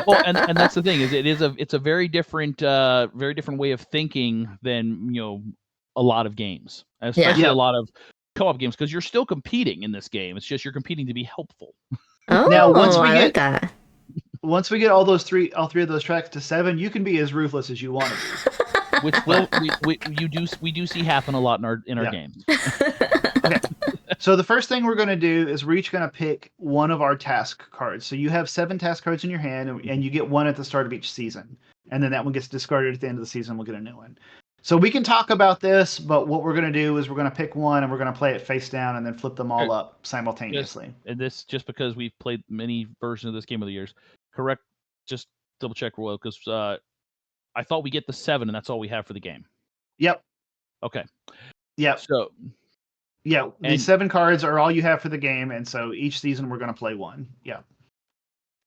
Well, and that's the thing, is it's a very different way of thinking than a lot of games, especially a lot of co-op games, because you're still competing in this game. It's just you're competing to be helpful.
Oh,
Now, once we
I
get
like that.
Once we get all three of those tracks to 7, you can be as ruthless as you want to be.
Which we do see happen a lot in our games.
Okay. So the first thing we're going to do is we're each going to pick one of our task cards. So you have 7 task cards in your hand, and you get one at the start of each season. And then that one gets discarded at the end of the season. We'll get a new one. So we can talk about this, but what we're going to do is we're going to pick one, and we're going to play it face down and then flip them all up simultaneously.
And this just because we've played many versions of this game over the years. Correct? Just double check, Royal, because I thought we get the 7, and that's all we have for the game.
Yep.
Okay.
Yep.
So.
Yeah, these 7 cards are all you have for the game, and so each season we're going to play one. Yeah.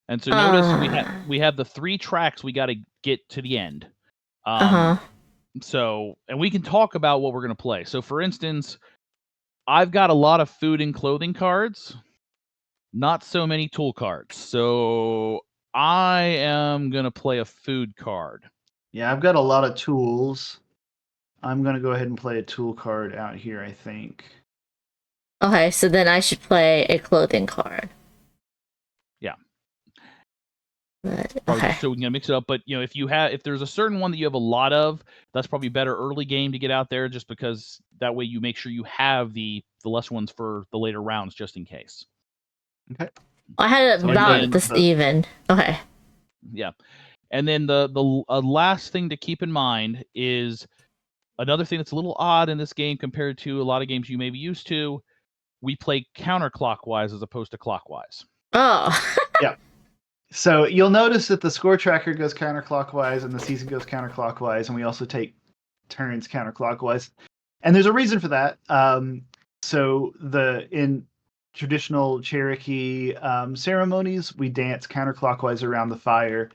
And so notice we have the 3 tracks we got to get to the end. So, and we can talk about what we're going to play. So, for instance, I've got a lot of food and clothing cards, not so many tool cards. So, I am going to play a food card.
Yeah, I've got a lot of tools. I'm going to go ahead and play a tool card out here, I think.
Okay, so then I should play a clothing card.
Yeah.
Okay.
So we can mix it up, but if there's a certain one that you have a lot of, that's probably better early game to get out there, just because that way you make sure you have the lesser ones for the later rounds, just in case.
Okay.
I had it about this even. Okay.
Yeah, and then the last thing to keep in mind is another thing that's a little odd in this game compared to a lot of games you may be used to. We play counterclockwise as opposed to clockwise.
Oh.
Yeah. So you'll notice that the score tracker goes counterclockwise and the season goes counterclockwise, and we also take turns counterclockwise. And there's a reason for that. So in traditional Cherokee ceremonies, we dance counterclockwise around the fire.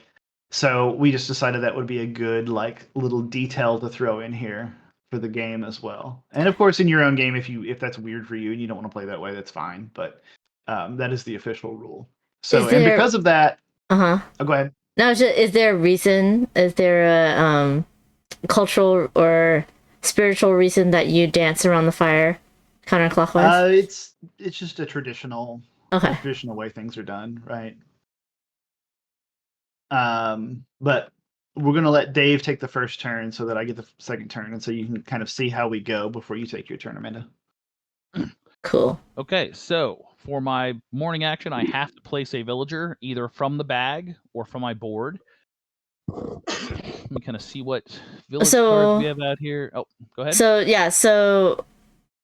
So we just decided that would be a good little detail to throw in here for the game as well. And of course, in your own game, if that's weird for you and you don't want to play that way, that's fine. But that is the official rule. So and because of that, oh, go ahead.
No, is there a reason? Is there a cultural or spiritual reason that you dance around the fire counterclockwise?
It's just a traditional way things are done, right? But we're going to let Dave take the first turn so that I get the second turn, and so you can kind of see how we go before you take your turn, Amanda.
Cool.
Okay, so for my morning action, I have to place a villager either from the bag or from my board. Let me kind of see what village cards we have out here. Oh, go ahead.
So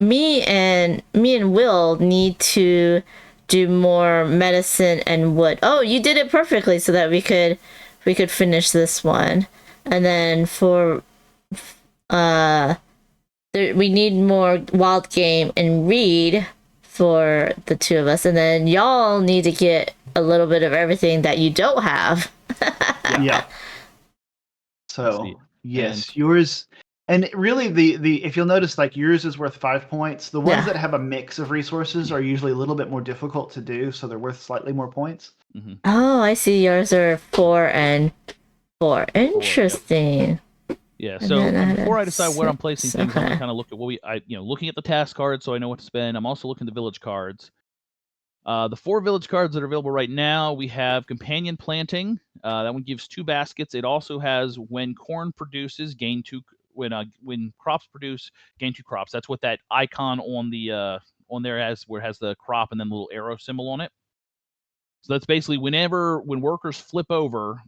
me and Will need to do more medicine and wood. Oh, you did it perfectly so that we could finish this one. And then for we need more wild game and read for the 2 of us, and then y'all need to get a little bit of everything that you don't have.
Yeah. So yes, yours, and really the if you'll notice, yours is worth 5 points. The ones that have a mix of resources are usually a little bit more difficult to do, so they're worth slightly more points.
Mm-hmm.
Oh, I see. Yours are 4 and 4. Interesting.
Yeah. So before I decide where I'm placing things, I'm gonna kind of look at looking at the task cards, so I know what to spend. I'm also looking at the village cards. The 4 village cards that are available right now, we have Companion Planting. That one gives 2 baskets. It also has when corn produces, gain 2. When crops produce, gain 2 crops. That's what that icon on the on there has, where it has the crop and then the little arrow symbol on it. So that's basically when villagers flip over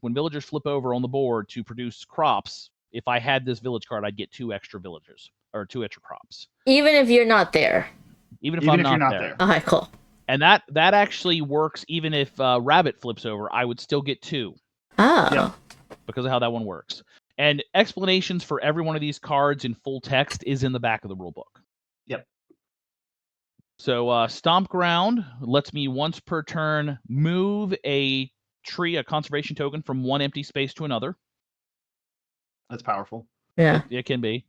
on the board to produce crops. If I had this village card, I'd get 2 extra villagers. or 2 extra crops.
Even if you're not there.
Even if
Even
I'm
if you're
not
not
there.
Okay, cool.
And that actually works even if Rabbit flips over. I would still get 2.
Oh.
Yep.
Because of how that one works. And explanations for every one of these cards in full text is in the back of the rulebook.
Yep.
So Stomp Ground lets me once per turn move a tree, a conservation token, from one empty space to another.
That's powerful.
Yeah.
It can be.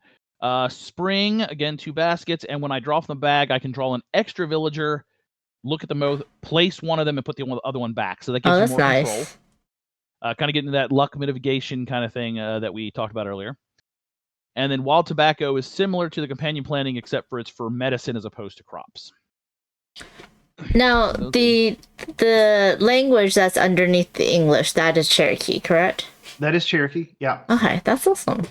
Spring, again, 2 baskets, and when I draw from the bag, I can draw an extra villager, look at the place one of them, and put the other one back. So that gives you more control. Kind of getting that luck mitigation kind of thing that we talked about earlier. And then Wild Tobacco is similar to the Companion Planting, except for it's for medicine as opposed to crops.
Now, the language that's underneath the English, that is Cherokee, correct?
That is Cherokee, yeah.
Okay, that's awesome.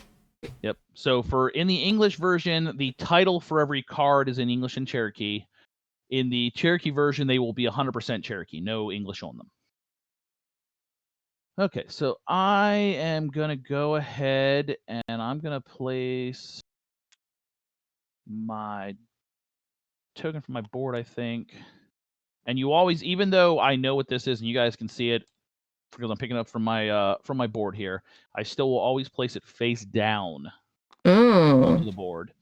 Yep. So in the English version, the title for every card is in English and Cherokee. In the Cherokee version, they will be 100% Cherokee, no English on them. Okay, so I am going to go ahead and I'm going to place my token from my board, I think. And you always, even though I know what this is and you guys can see it because I'm picking up from my board here, I still will always place it face down onto the board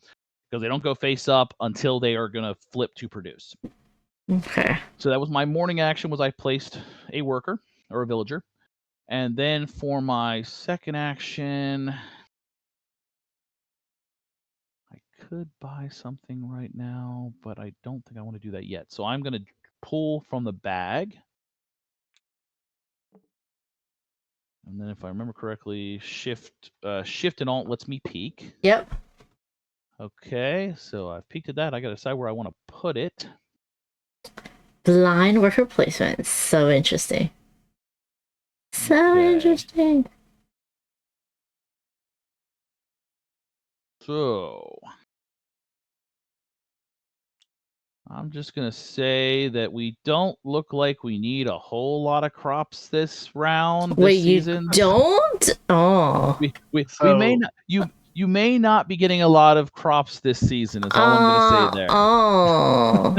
because they don't go face up until they are going to flip to produce.
Okay.
So that was my morning action, was I placed a worker or a villager. And then for my second action, I could buy something right now, but I don't think I want to do that yet. So I'm going to pull from the bag. And then if I remember correctly, shift and alt lets me peek.
Yep.
Okay, so I've peeked at that. I got to decide where I want to put it.
Blind worker placement. So interesting. So interesting.
So I'm just going to say that we don't look like we need a whole lot of crops this round, this season.
You don't? Oh.
We may not, you may not be getting a lot of crops this season, is all I'm going to say there.
Oh.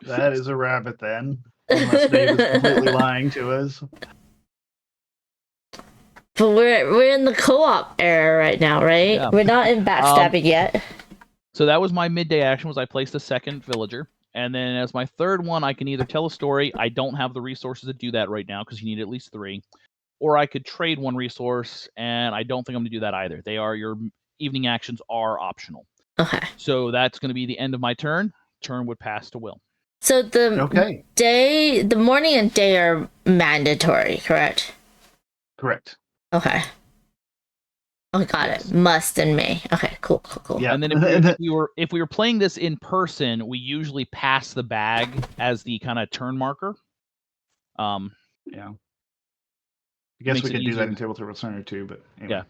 That is a rabbit then. Unless Dave is completely lying to us.
But we're in the co-op era right now, right?
Yeah.
We're not in backstabbing yet.
So that was my midday action, was I placed a second villager. And then as my third one, I can either tell a story. I don't have the resources to do that right now because you need at least 3. Or I could trade 1 resource, and I don't think I'm going to do that either. Your evening actions are optional.
Okay.
So that's going to be the end of my turn. Turn would pass to Will.
So the morning and day are mandatory, correct?
Correct.
Okay. Oh, got it. Must and may. Okay, cool.
Yeah. And then if we were playing this in person, we usually pass the bag as the kind of turn marker.
Yeah. I guess we could do that in Tabletop Returner too, but anyway.
Yeah.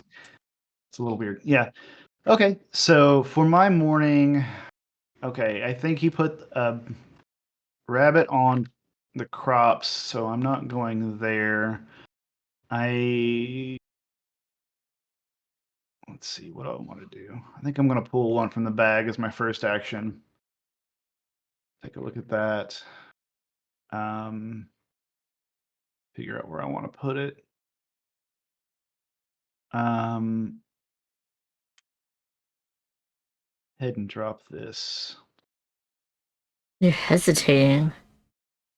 It's a little weird. Yeah. Okay, so for my morning, I think he put a rabbit on the crops, so I'm not going there. Let's see what I want to do. I think I'm going to pull 1 from the bag as my first action. Take a look at that. Figure out where I want to put it. Head and drop this.
You're hesitating.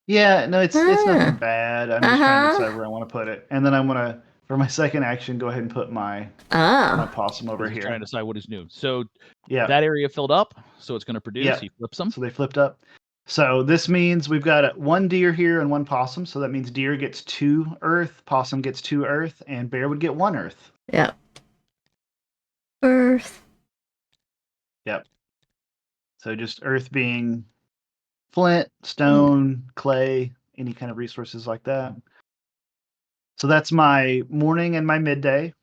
Yeah, no, it's nothing bad. I'm just trying to decide where I want to put it. And then I'm going to, for my second action, go ahead and put my possum over here.
Trying to decide what is new. So
yeah,
that area filled up, so it's going to produce.
Yeah.
He flips them.
So they flipped up. So this means we've got 1 deer here and 1 possum. So that means deer gets 2 earth, possum gets 2 earth, and bear would get 1 earth.
Yep. Earth.
Yep. So just earth being flint, stone, clay, any kind of resources like that. So that's my morning and my midday.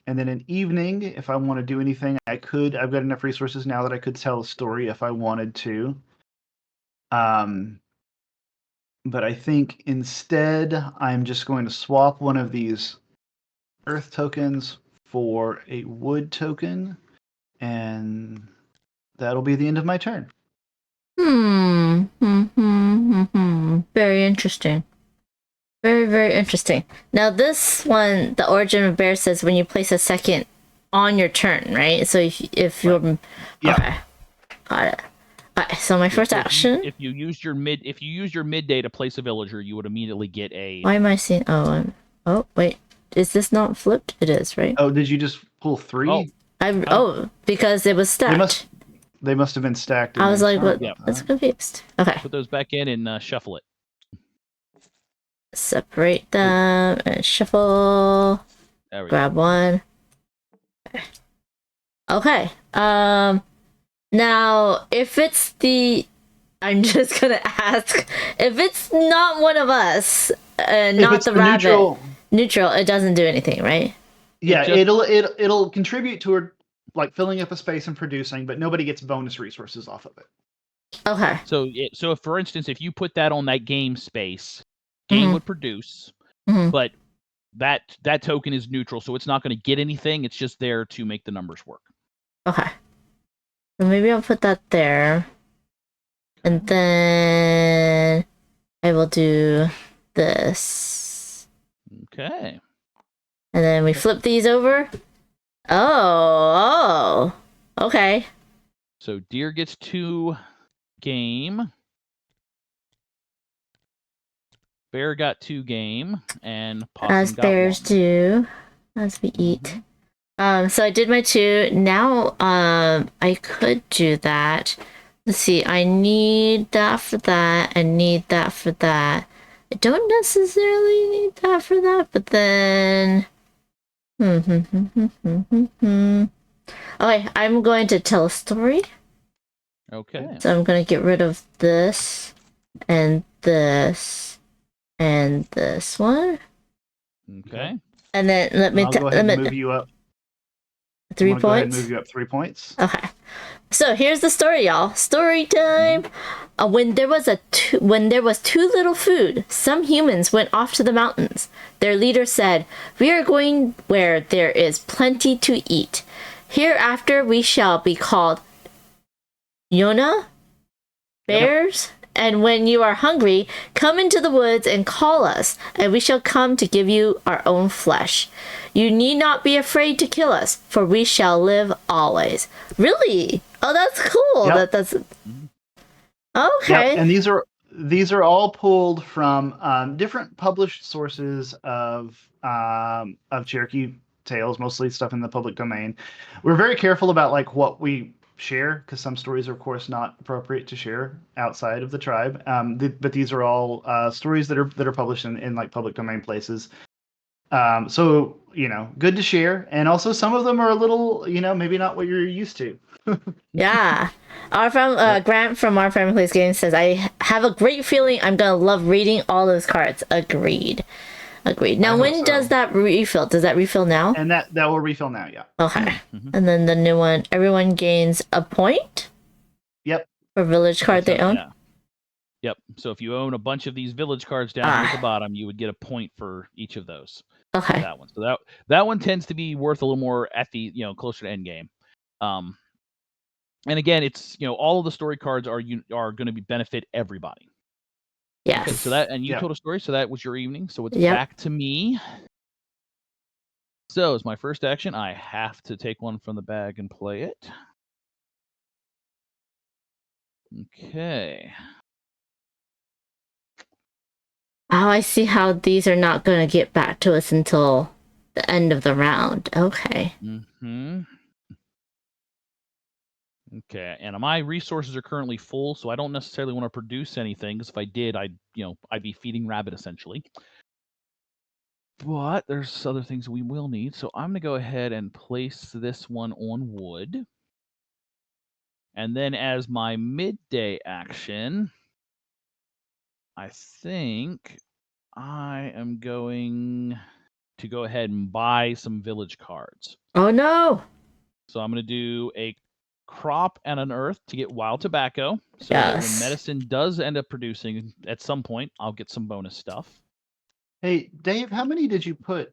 And then an evening, if I want to do anything, I could. I've got enough resources now that I could tell a story if I wanted to. But I think instead I'm just going to swap one of these earth tokens for a wood token. And that'll be the end of my turn.
Very interesting. Very, very interesting. Now this one, the origin of bear says when you place a second on your turn, right? So if you're okay, got it. Alright, so my first action.
If you used your midday to place a villager, you would immediately get a.
Why am I seeing? Oh wait, is this not flipped? It is, right?
Oh, did you just pull 3?
Because it was stacked.
They must have been stacked.
I was like, what?
Yeah.
That's confused. Okay.
Put those back in and shuffle it.
Separate them and shuffle.
There we
Grab
go.
one. Okay. Now, if it's I'm just gonna ask if it's not one of us, not the rabbit. Neutral. It doesn't do anything, right?
Yeah, it'll contribute toward like filling up a space and producing, but nobody gets bonus resources off of it.
Okay.
So if, for instance, if you put that on that game space, game would produce, but that token is neutral, so it's not going to get anything. It's just there to make the numbers work.
Okay. So maybe I'll put that there. And then I will do this.
Okay.
And then we flip these over. Oh, okay.
So deer gets 2 game. Bear got 2 game, and possum
As
got
bears
1.
do, as we eat. So I did my 2. Now, I could do that. Let's see. I need that for that. I need that for that. I don't necessarily need that for that, but then. Okay, I'm going to tell a story.
Okay.
So I'm going to get rid of this and this and this one.
Okay.
And then let me
I'll go ahead and move you up.
3
I'm gonna go ahead and
points.
move you up 3 points.
Okay. So here's the story, y'all. Story time. When there was too little food, some humans went off to the mountains. Their leader said, "We are going where there is plenty to eat. Hereafter we shall be called Yona, bears. And when you are hungry, come into the woods and call us, and we shall come to give you our own flesh. You need not be afraid to kill us, for we shall live always." Really? Oh, that's cool.
Yep.
That's okay.
Yep. And these are all pulled from different published sources of Cherokee tales, mostly stuff in the public domain. We're very careful about like what we share, because some stories are of course not appropriate to share outside of the tribe. But these are all stories that are published in like public domain places. So good to share, and also some of them are a little maybe not what you're used to.
Yeah. Our Grant from Our Family Plays Games says, "I have a great feeling I'm gonna love reading all those cards." Agreed. Now, when does that refill? Does that refill now?
And that will refill now, yeah.
Okay. And then the new one, everyone gains a point?
Yep.
For village card they own?
Yeah. Yep. So if you own a bunch of these village cards down here at the bottom, you would get a point for each of those.
Okay.
That one. So that one tends to be worth a little more at the closer to end game. And again, it's all of the story cards are going to benefit everybody.
Yes.
Okay, so that, and you told a story, so that was your evening. So it's
Yep.
back to me. So as my first action, I have to take one from the bag and play it. Okay.
Oh, I see how these are not going to get back to us until the end of the round. Okay.
Okay, and my resources are currently full, so I don't necessarily want to produce anything, because if I did, I'd be feeding rabbit essentially. But there's other things we will need, so I'm gonna go ahead and place this one on wood. And then as my midday action, I think I am going to go ahead and buy some village cards.
Oh no!
So I'm gonna do a crop and an earth to get wild tobacco, so
Yes.
that when medicine does end up producing at some point, I'll get some bonus stuff.
Hey, Dave, how many did you put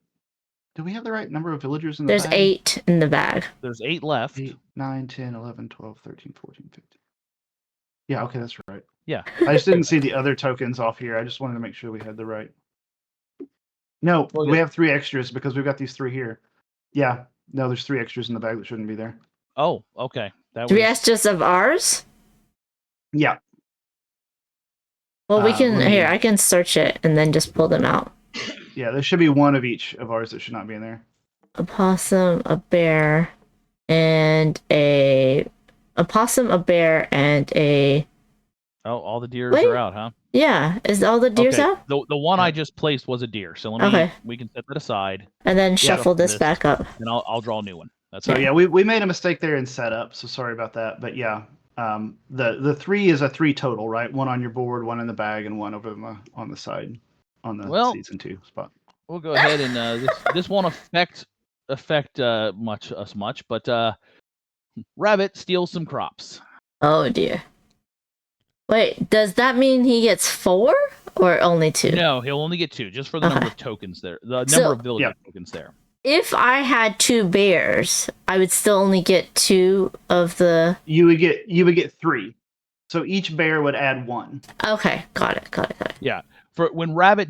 Do we have the right number of villagers in the
There's
bag?
8 in the bag.
There's 8 left.
8, 9, 10, 11, 12, 13, 14, 15. Yeah, okay, that's right.
Yeah.
I just didn't see the other tokens off here. I just wanted to make sure we had the right. No,
Well,
we have 3 extras because we've got these 3 here. Yeah, no, there's 3 extras in the bag that shouldn't be there.
Oh, okay. That
3
was
extras of ours?
Yeah.
Well, we can
let me-
here. I can search it and then just pull them out.
Yeah, there should be 1 of each of ours that should not be in there.
A possum, a bear, and a possum, a bear, and a.
Oh, all the deers
Wait.
are out, huh?
Yeah, is all the deers
Okay.
out?
The one I just placed was a deer, so
Okay.
we can set that aside.
And then shuffle this back up.
And I'll draw a new one. That's
So
it.
yeah, we made a mistake there in setup, so sorry about that. But yeah, the 3 is a 3 total, right? 1 on your board, 1 in the bag, and 1 over on the side on the
Well,
season 2 spot.
We'll go ahead and this won't affect much, but Rabbit steals some crops.
Oh dear. Wait, does that mean he gets 4 or only 2?
No, he'll only get 2, just for the number of tokens there. The
So-
number of villager tokens there.
If I had 2 bears, I would still only get 2 of the.
You would get 3. So each bear would add 1.
Okay, got it.
Yeah. For when Rabbit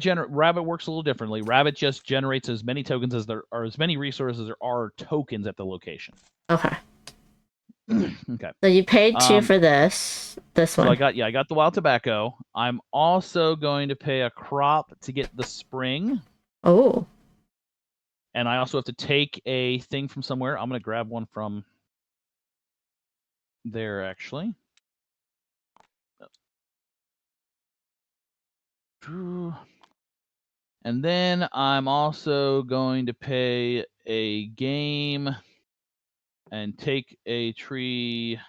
works a little differently. Rabbit just generates as many tokens as there are, as many resources as there are tokens at the location.
Okay.
Okay.
So you paid 2 for this one.
So I got the wild tobacco. I'm also going to pay a crop to get the spring.
Oh.
And I also have to take a thing from somewhere. I'm going to grab one from there, actually. And then I'm also going to pay a game and take a tree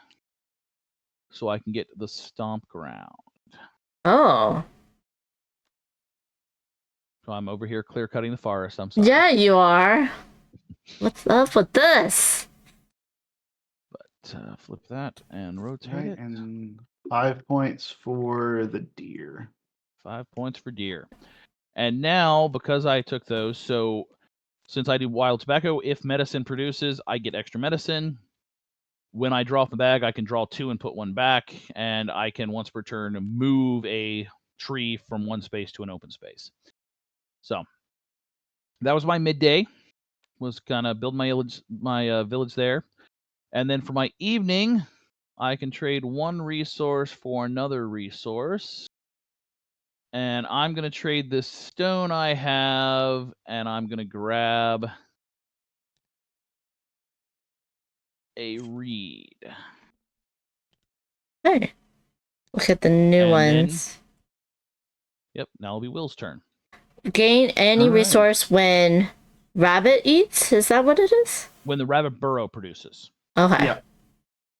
so I can get the stomp ground.
Oh.
So I'm over here clear cutting the forest. I'm sorry.
Yeah, you are. What's up with this?
But flip that and rotate
Right,
it.
and 5 points for the deer.
5 points for deer. And now, because I took those, so since I do wild tobacco, if medicine produces, I get extra medicine. When I draw from the bag, I can draw 2 and put 1 back, and I can once per turn move a tree from one space to an open space. So that was my midday. Was kind of build my village there, and then for my evening, I can trade 1 resource for another resource. And I'm going to trade this stone I have, and I'm going to grab a reed.
Hey. Look at the new
And then-
ones.
Yep, now it'll be Will's turn.
Gain any
All right.
resource when rabbit eats? Is that what it is?
When the rabbit burrow produces.
Okay.
Yeah.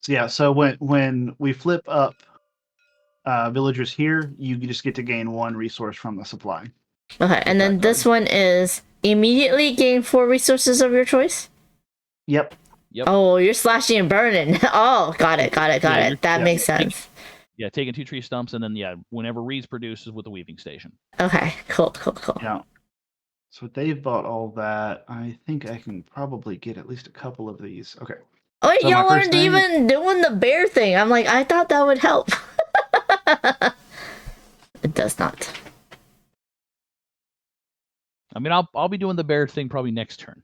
So yeah, so when we flip up villagers here, you just get to gain 1 resource from the supply.
Okay, and then this one is immediately gain 4 resources of your choice?
Yep.
Oh, you're slashing and burning. Oh, got it. That makes sense.
Yeah, taking 2 tree stumps, and then whenever reeds produces with the weaving station.
Okay, cool.
Yeah. So they've bought all that. I think I can probably get at least a couple of these. Okay.
Oh, wait,
So my
y'all
first
aren't
thing-
even doing the bear thing. I'm like, I thought that would help. It does not.
I mean, I'll be doing the bear thing probably next turn.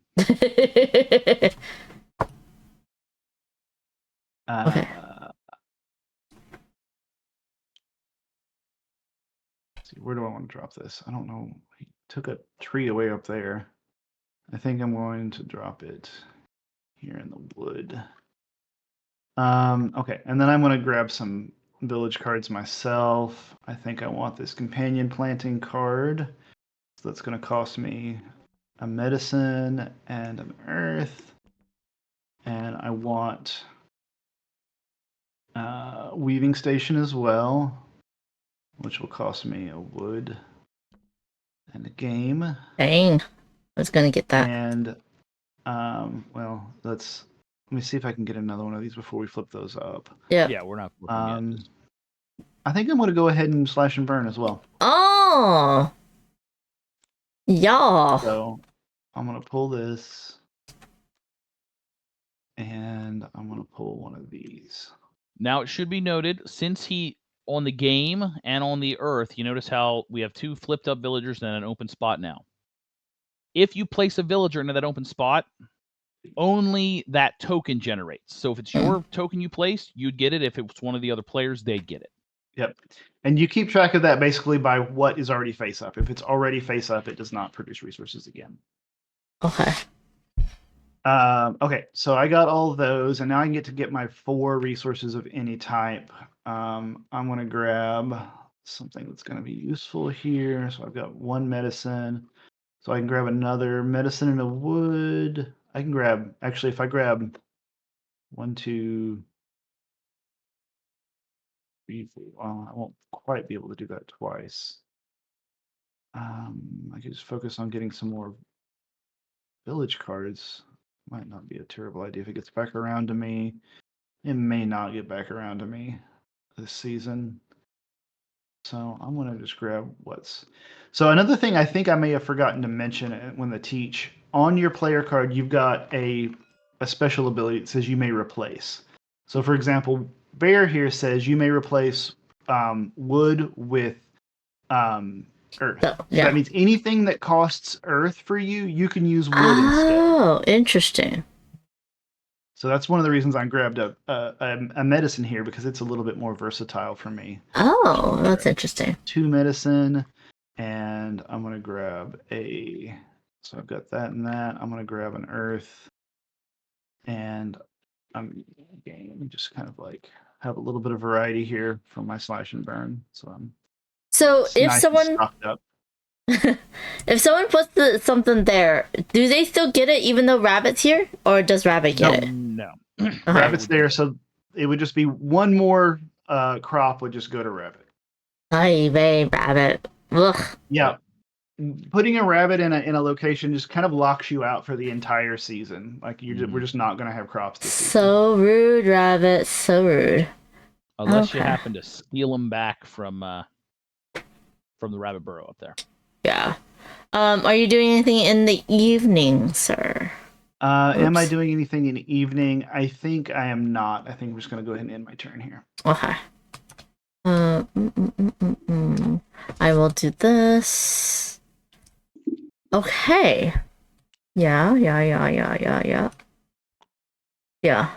Okay.
Let's see, where do I want to drop this? I don't know. He took a tree away up there. I think I'm going to drop it here in the wood. Okay, and then I'm going to grab some village cards myself. I think I want this companion planting card. So that's going to cost me a medicine and an earth. And I want weaving station as well, which will cost me a wood and a game.
Dang. I was going to get that.
And well, let me see if I can get another one of these before we flip those up.
Yeah.
Yeah, we're not flipping yet.
I think I'm going to go ahead and slash and burn as well.
Oh. Y'all.
So I'm gonna pull this, and I'm gonna pull one of these.
Now it should be noted, since he on the game and on the Earth, you notice how we have 2 flipped up villagers and an open spot now. If you place a villager into that open spot, only that token generates. So if it's your token you place, you'd get it. If it was one of the other players, they'd get it.
Yep. And you keep track of that basically by what is already face up. If it's already face up, it does not produce resources again.
Okay.
Okay, so I got all those, and now I get to get my 4 resources of any type. I'm going to grab something that's going to be useful here. So I've got 1 medicine. So I can grab another medicine and a wood. I can grab, actually, if I grab 1, 2, 3, 4, well, I won't quite be able to do that twice. I could just focus on getting some more village cards. Might not be a terrible idea if it gets back around to me. It may not get back around to me this season. So I'm going to just grab what's... So another thing I think I may have forgotten to mention when the teach, on your player card, you've got a special ability that says you may replace. So for example, Bear here says you may replace wood with earth.
Yeah.
So that means anything that costs earth for you, you can use wood instead.
Oh, interesting.
So that's one of the reasons I grabbed a medicine here, because it's a little bit more versatile for me.
Oh, that's interesting.
2 medicine, and I'm going to grab a... So I've got that and that. I'm going to grab an earth, and I'm just kind of like have a little bit of variety here from my slash and burn. So I'm
if
nice
someone
and stocked up.
if someone puts something there, do they still get it even though Rabbit's here, or does Rabbit get it?
No.
Rabbit's there, so it would just be one more crop would just go to Rabbit.
Ay vey, Rabbit. Ugh.
Yeah. Putting a rabbit in a location just kind of locks you out for the entire season. Like we're just not going to have crops this season.
So rude, Rabbit. So rude.
Unless you happen to steal them back from the rabbit burrow up there.
Yeah. Are you doing anything in the evening, sir?
Am I doing anything in the evening? I think I am not. I think I'm just going to go ahead and end my turn here.
Okay. I will do this. Okay. Yeah. Yeah.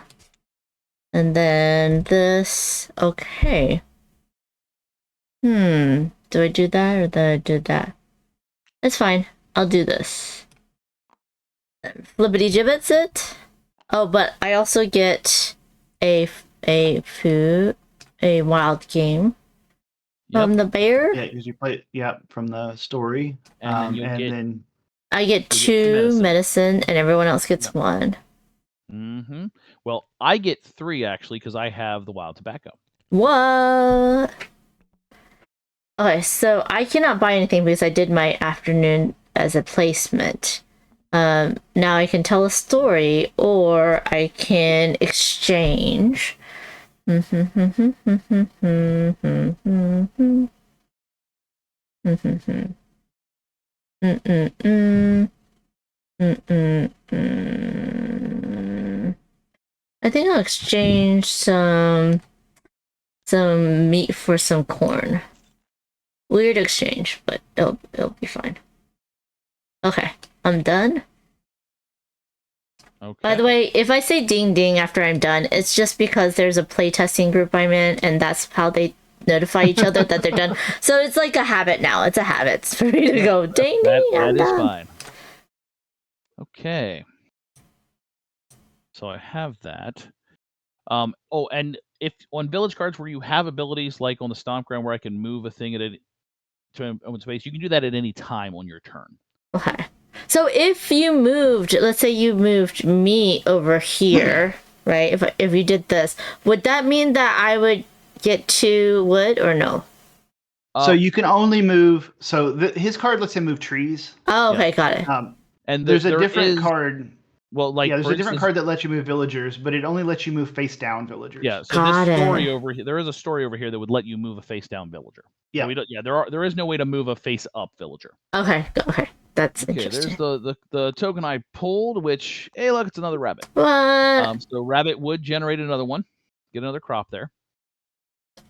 And then this. Okay. Do I do that or do I do that? It's fine. I'll do this. Flippity gibbets it. Oh, but I also get a wild game from the bear.
Yeah, because you play it. Yeah, from the story.
And
then
I get 2 medicine, and everyone else gets 1.
Mm-hmm. Well, I get 3 actually because I have the wild tobacco.
What? Okay, so I cannot buy anything because I did my afternoon as a placement. Now I can tell a story, or I can exchange. I think I'll exchange some meat for some corn. Weird exchange, but it'll be fine. Okay, I'm done.
Okay.
By the way, if I say ding ding after I'm done, it's just because there's a playtesting group I'm in, and that's how they notify each other that they're done. So it's like a habit now. It's a habit for me to go ding ding.
That is
done.
fine. Okay. So I have that. Oh, and if on village cards where you have abilities like on the Stomp Ground where I can move a thing to open space, you can do that at any time on your turn.
Okay. So if you moved, let's say you moved me over here, right? If you did this, would that mean that I would get 2 wood or no?
So you can only move. So his card lets him move trees.
Oh, okay, got it.
And
there's a different card.
Well, like
there's
for
a different
instance,
card that lets you move villagers, but it only lets you move face down villagers.
Yeah, so
Got
this story
it.
over here, there is a story over here that would let you move a face down villager.
Yeah.
There is no way to move a face up villager.
Okay. That's
Okay,
interesting.
there's the token I pulled, which, hey, look, it's another rabbit.
What?
So rabbit would generate another one, get another crop there.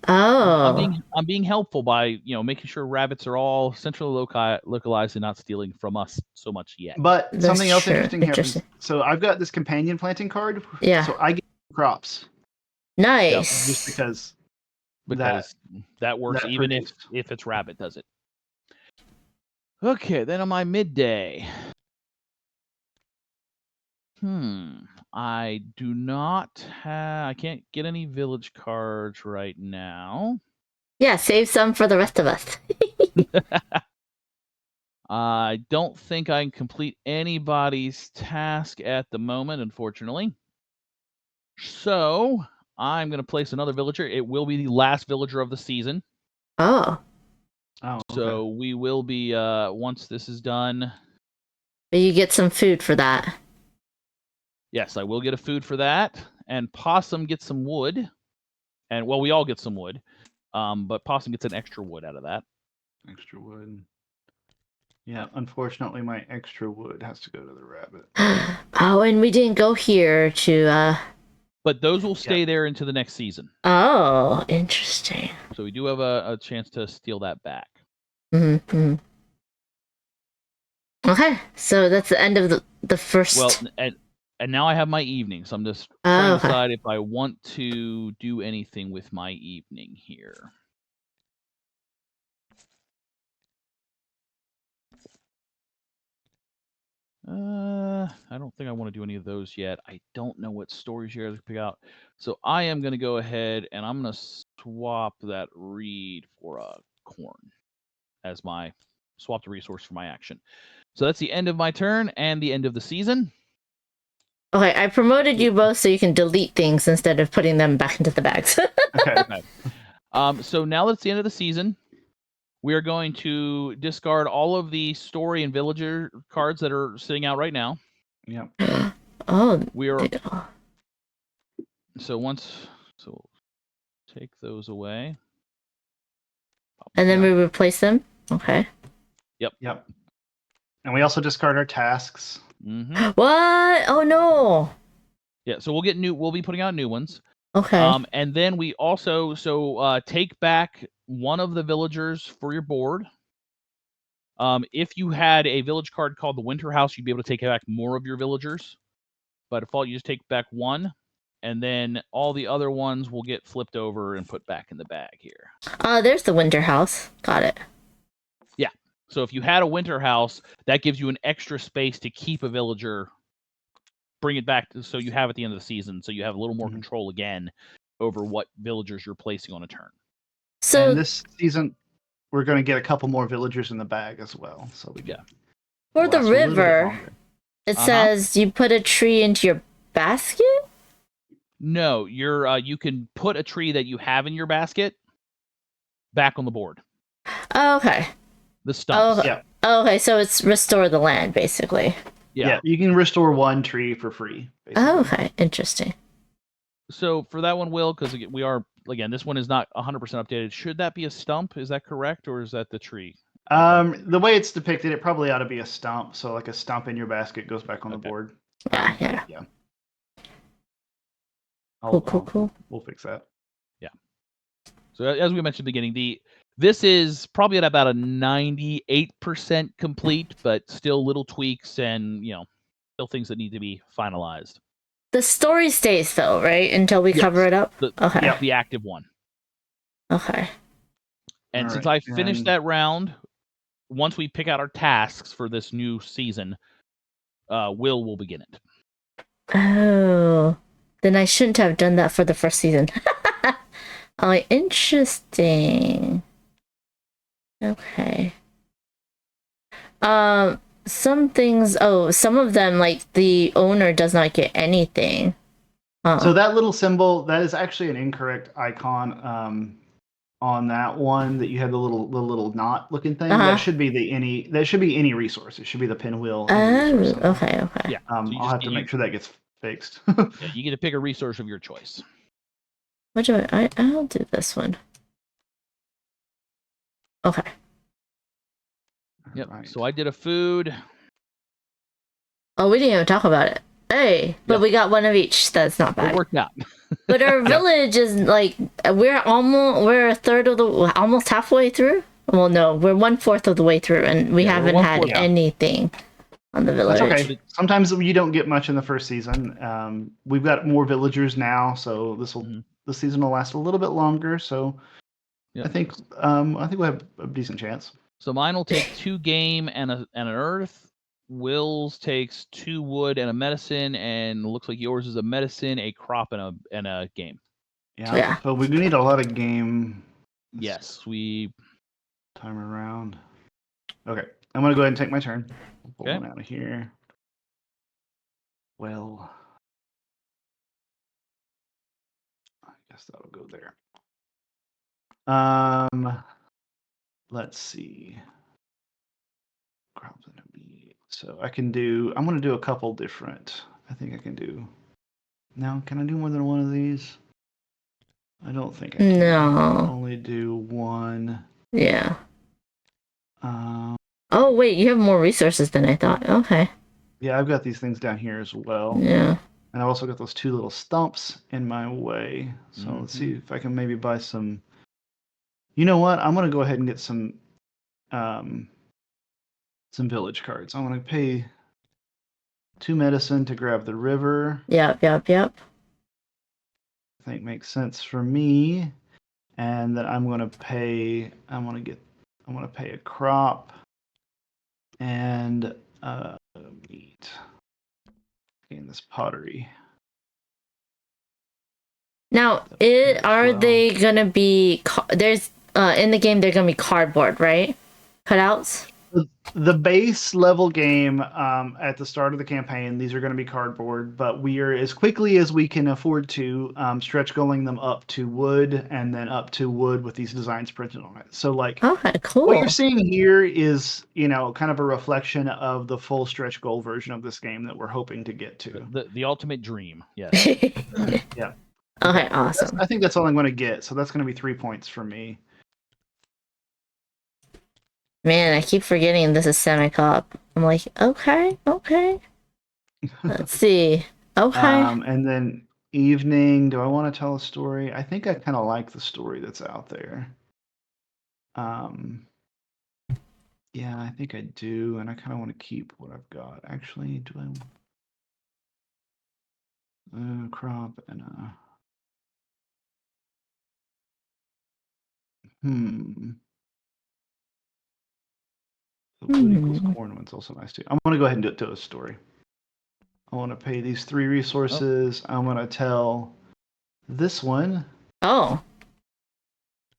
Oh.
I'm being helpful by making sure rabbits are all centrally localized and not stealing from us so much yet.
But
That's
something else
true.
interesting happens. So I've got this companion planting card.
Yeah.
So I get crops.
Nice.
Just because
that works
that
even
produced.
if it's rabbit does it. Okay, then on my midday. I do not have. I can't get any village cards right now.
Yeah, save some for the rest of us.
I don't think I can complete anybody's task at the moment, unfortunately. So I'm going to place another villager. It will be the last villager of the season.
Oh.
Okay.
So we will be once this is done.
But you get some food for that.
Yes, I will get a food for that, and Possum gets some wood, and well, we all get some wood, but Possum gets an extra wood out of that.
Extra wood. Yeah, unfortunately, my extra wood has to go to the rabbit.
Oh, and we didn't go here to.
But those will stay there into the next season.
Oh, interesting.
So we do have a chance to steal that back.
Mm-hmm. Okay, so that's the end of the first.
Well, and now I have my evening, so I'm just trying to decide if I want to do anything with my evening here. I don't think I want to do any of those yet. I don't know what stories you guys pick out. So I am going to go ahead and I'm going to swap that reed for a corn as my swap the resource for my action. So that's the end of my turn and the end of the season.
Okay, I promoted you both so you can delete things instead of putting them back into the bags.
Okay. So now that it's the end of the season, we are going to discard all of the story and villager cards that are sitting out right now.
Yeah.
Oh.
We are. So take those away.
And then we replace them. Okay.
Yep.
And we also discard our tasks.
Mm-hmm.
What? Oh no.
Yeah. So we'll be putting out new ones.
Okay.
And then we also take back one of the villagers for your board. If you had a village card called the Winter House, you'd be able to take back more of your villagers. By default, you just take back one, and then all the other ones will get flipped over and put back in the bag here.
There's the Winter House. Got it.
Yeah. So if you had a Winter House, that gives you an extra space to keep a villager, bring it back so you have at the end of the season, so you have a little more control again over what villagers you're placing on a turn.
So
and this season, we're going to get a couple more villagers in the bag as well. So we
for the river, it says you put a tree into your basket?
No, you can put a tree that you have in your basket back on the board.
Oh, okay.
The stumps.
Okay, so it's restore the land, basically.
Yeah, you can restore one tree for free.
Oh, okay. Interesting.
So for that one, Will, because we are, again, this one is not 100% updated. Should that be a stump? Is that correct? Or is that the tree?
The way it's depicted, it probably ought to be a stump. So like a stump in your basket goes back on the board.
Yeah. Cool.
We'll fix that.
Yeah. So as we mentioned at the beginning, this is probably at about a 98% complete, but still little tweaks and, still things that need to be finalized.
The story stays though, right? Until we cover it up? Okay.
The active one.
Okay.
And since I finished that round, once we pick out our tasks for this new season, will begin it.
Oh. Then I shouldn't have done that for the first season. Oh, interesting. Okay. Some things. Some of them, like the owner does not get anything.
So that little symbol, that is actually an incorrect icon. on that one that you had the little knot looking thing.
Uh-huh.
That should be any resource. It should be the pinwheel.
Oh, okay.
Yeah. So you
I'll
just
have to make sure that gets fixed.
Yeah, you get to pick a resource of your choice.
What do I'll do this one. Okay.
Yep. So I did a food.
Oh, we didn't even talk about it. Hey, but we got one of each. That's not bad.
It worked out.
But our village is like we're a third of the almost halfway through. Well, no, we're 1/4 of the way through, and we haven't had anything on the village.
That's okay. Sometimes you don't get much in the first season. We've got more villagers now, so the season will last a little bit longer. So I think we'll have a decent chance.
So mine will take 2 game and an earth. Will's takes 2 wood and a medicine, and it looks like yours is a medicine, a crop, and a game.
Yeah. So we need a lot of game.
Yes, we
time around. Okay, I'm gonna go ahead and take my turn. Pull one out of here. Well, I guess that'll go there. Let's see. Crops and immediate. So I'm gonna do a couple different. I think I can do. Now, can I do more than one of these? I don't think I can.
No.
Only do one.
Yeah. Oh wait, you have more resources than I thought. Okay.
Yeah, I've got these things down here as well.
Yeah.
And I've also got those 2 little stumps in my way. So let's see if I can maybe buy some. You know what? I'm gonna go ahead and get some village cards. I'm gonna pay 2 medicine to grab the river.
Yep.
I think makes sense for me. And then I'm gonna pay a crop and meat. In this pottery.
Now, are they gonna be? There's in the game they're gonna be cardboard, right? Cutouts.
The base level game at the start of the campaign, these are going to be cardboard, but we are as quickly as we can afford to stretch goaling them up to wood and then up to wood with these designs printed on it. So like,
okay, cool.
What you're seeing here is kind of a reflection of the full stretch goal version of this game that we're hoping to get to.
The ultimate dream. Yes.
Yeah.
Okay, awesome.
I think that's all I'm going to get. So that's going to be 3 points for me.
Man, I keep forgetting this is semi-co-op. I'm like, okay. Let's see. Okay.
And then evening, do I want to tell a story? I think I kind of like the story that's out there. Yeah, I think I do, and I kind of want to keep what I've got. Actually, do I crop and So wood equals corn one's also nice too. I'm gonna go ahead and do a story. I want to pay these 3 resources. I'm gonna tell this one.
Oh.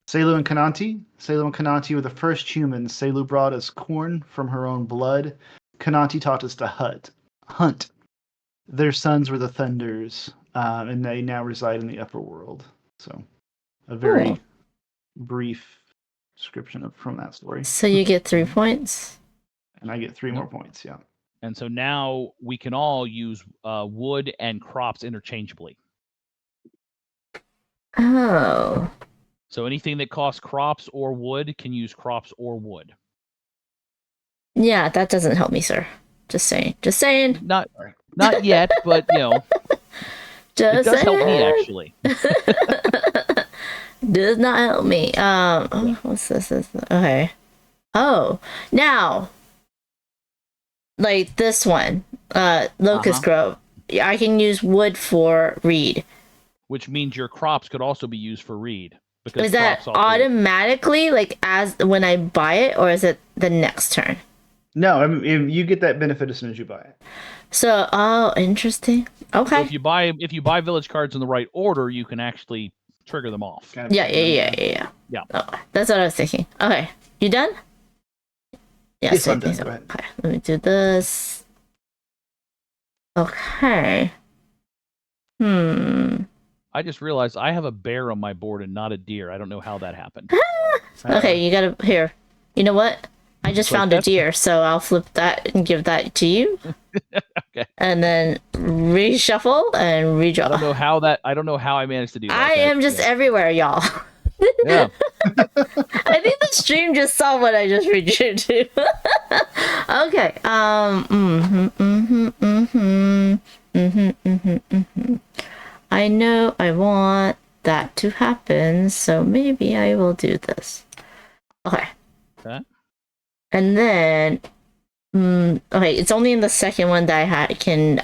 Selu and Kananti. Selu and Kananti were the first humans. Selu brought us corn from her own blood. Kananti taught us to hunt. Their sons were the Thunders, and they now reside in the upper world. So, a very brief description from that story.
So you get 3 points?
And I get 3 more points, yeah.
And so now we can all use wood and crops interchangeably.
Oh.
So anything that costs crops or wood can use crops or wood.
Yeah, that doesn't help me, sir. Just saying.
Not yet, but it does help me actually.
Does not help me. What's this? Okay. Oh, now, like this one, Locust Grove. I can use wood for reed.
Which means your crops could also be used for reed. Because
Is that automatically, like, as when I buy it, or is it the next turn?
No, I mean, you get that benefit as soon as you buy it.
So, oh, interesting. Okay.
So if you buy village cards in the right order, you can actually trigger them off.
Yeah. Oh, that's what I was thinking. Okay, you done?
Yes, I'm done.
So.
Go ahead.
Okay, let me do this. Okay.
I I just realized I have a bear on my board and not a deer. I don't know how that happened.
Okay, you gotta here. You know what? I just
Like
found a
that?
deer, so I'll flip that and give that to you.
Okay.
And then reshuffle and redraw.
I don't know how I managed to do that.
I am just everywhere, y'all.
Yeah.
I think the stream just saw what I just redrew too. Okay. I know I want that to happen, so maybe I will do this. Okay.
Okay.
And then, okay, it's only in the second one that I can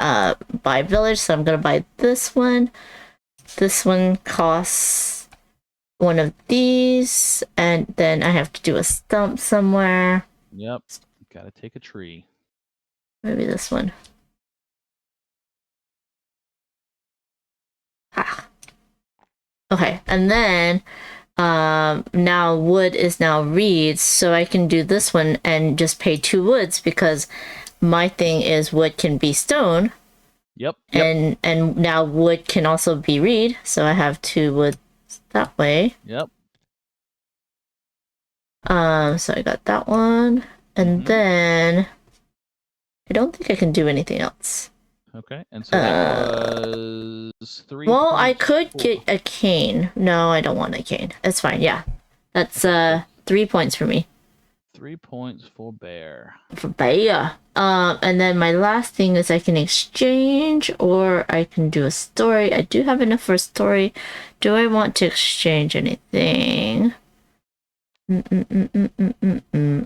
buy village, so I'm gonna buy this one. This one costs one of these, and then I have to do a stump somewhere.
Yep. Gotta take a tree.
Maybe this one. Okay, and then now wood is now reeds, so I can do this one and just pay 2 woods because my thing is wood can be stone.
Yep.
And now wood can also be reed, so I have 2 woods that way.
Yep.
So I got that one, and then I don't think I can do anything else.
Okay, and so that was 3.
Well, I could get a cane. No, I don't want a cane. It's fine. Yeah, that's 3 points for me.
3 points for bear.
For bear. And then my last thing is I can exchange or I can do a story. I do have enough for a story. Do I want to exchange anything?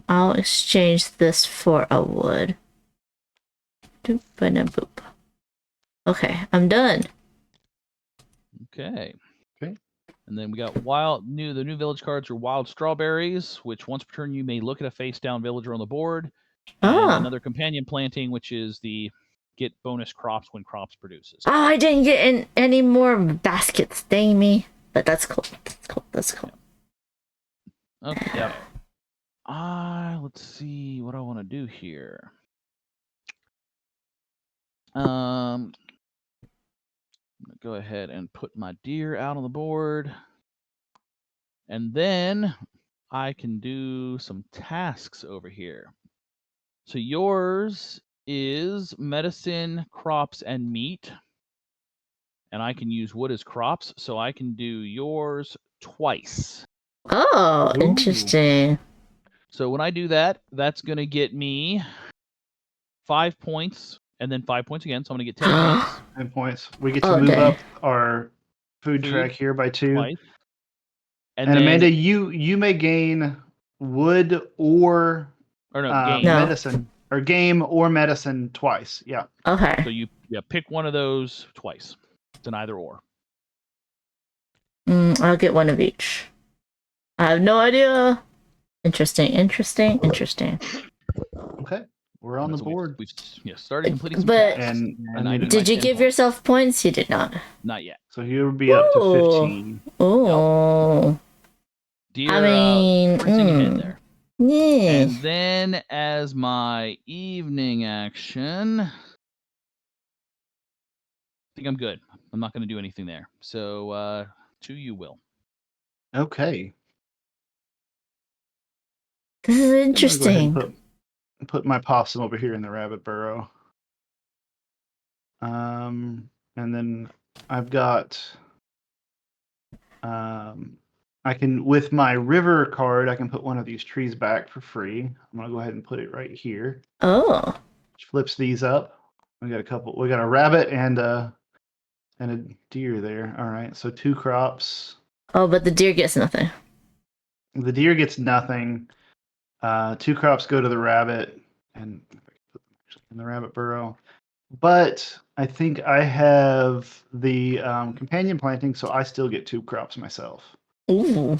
I'll exchange this for a wood. Doop and a boop. Okay, I'm done.
Okay. And then we got the new village cards are wild strawberries, which once per turn you may look at a face down villager on the board. And another companion planting, which is the get bonus crops when crops produces.
Oh, I didn't get any more baskets. Dang me. But that's cool. That's cool.
Okay. Yep. Let's see what I want to do here. I'm gonna go ahead and put my deer out on the board. And then I can do some tasks over here. So yours is medicine, crops, and meat. And I can use wood as crops, so I can do yours twice.
Oh, interesting.
So when I do that, that's going to get me 5 points, and then 5 points again, so I'm going to get 10 points.
10 points. We get to move up our food track here by 2.
Twice.
And then, Amanda, you may gain wood or medicine, or game or medicine twice. Yeah.
Okay.
So you pick one of those twice. It's an either or.
I'll get one of each. I have no idea. Interesting.
Okay, we're on the board.
We've started completing some
but
tasks.
And
did you give yourself points? You did not.
Not yet.
So you'll be up to 15.
Oh.
Deer,
I mean,
printing ahead there.
Yeah.
And then as my evening action, I think I'm good. I'm not going to do anything there. So to you, Will.
Okay.
This is interesting.
Go ahead and put my possum over here in the rabbit burrow. And then I've got I can, with my river card, I can put one of these trees back for free. I'm gonna go ahead and put it right here.
Oh.
Which flips these up. We got a couple. We got a rabbit and a deer there. All right, so 2 crops.
Oh, but the deer gets nothing.
The deer gets nothing. 2 crops go to the rabbit, and in the rabbit burrow. But I think I have the companion planting, so I still get 2 crops myself.
Ooh.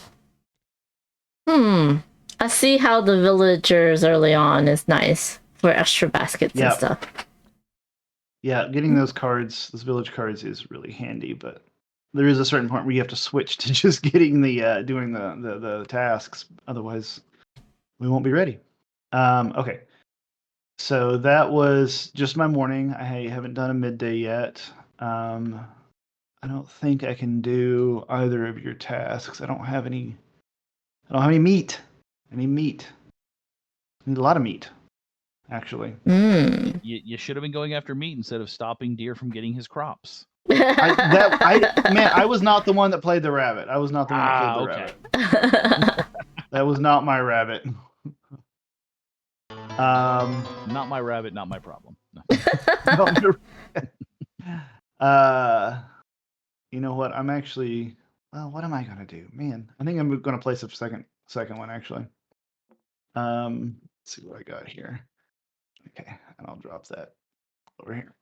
I see how the villagers early on is nice for extra baskets and stuff.
Yeah, getting those cards, those village cards, is really handy. But there is a certain point where you have to switch to just getting the doing the tasks. Otherwise, we won't be ready. Okay. So that was just my morning. I haven't done a midday yet. I don't think I can do either of your tasks. I don't have any meat. I need meat. I need a lot of meat, actually.
You should have been going after meat instead of stopping Deer from getting his crops.
I was not the one that played the rabbit. I was not the one that played the rabbit. That was not my rabbit.
Not my rabbit, not my problem.
You know what? I'm actually. Well, what am I gonna do, man? I think I'm gonna place a second one actually. Let's see what I got here. Okay, and I'll drop that over here.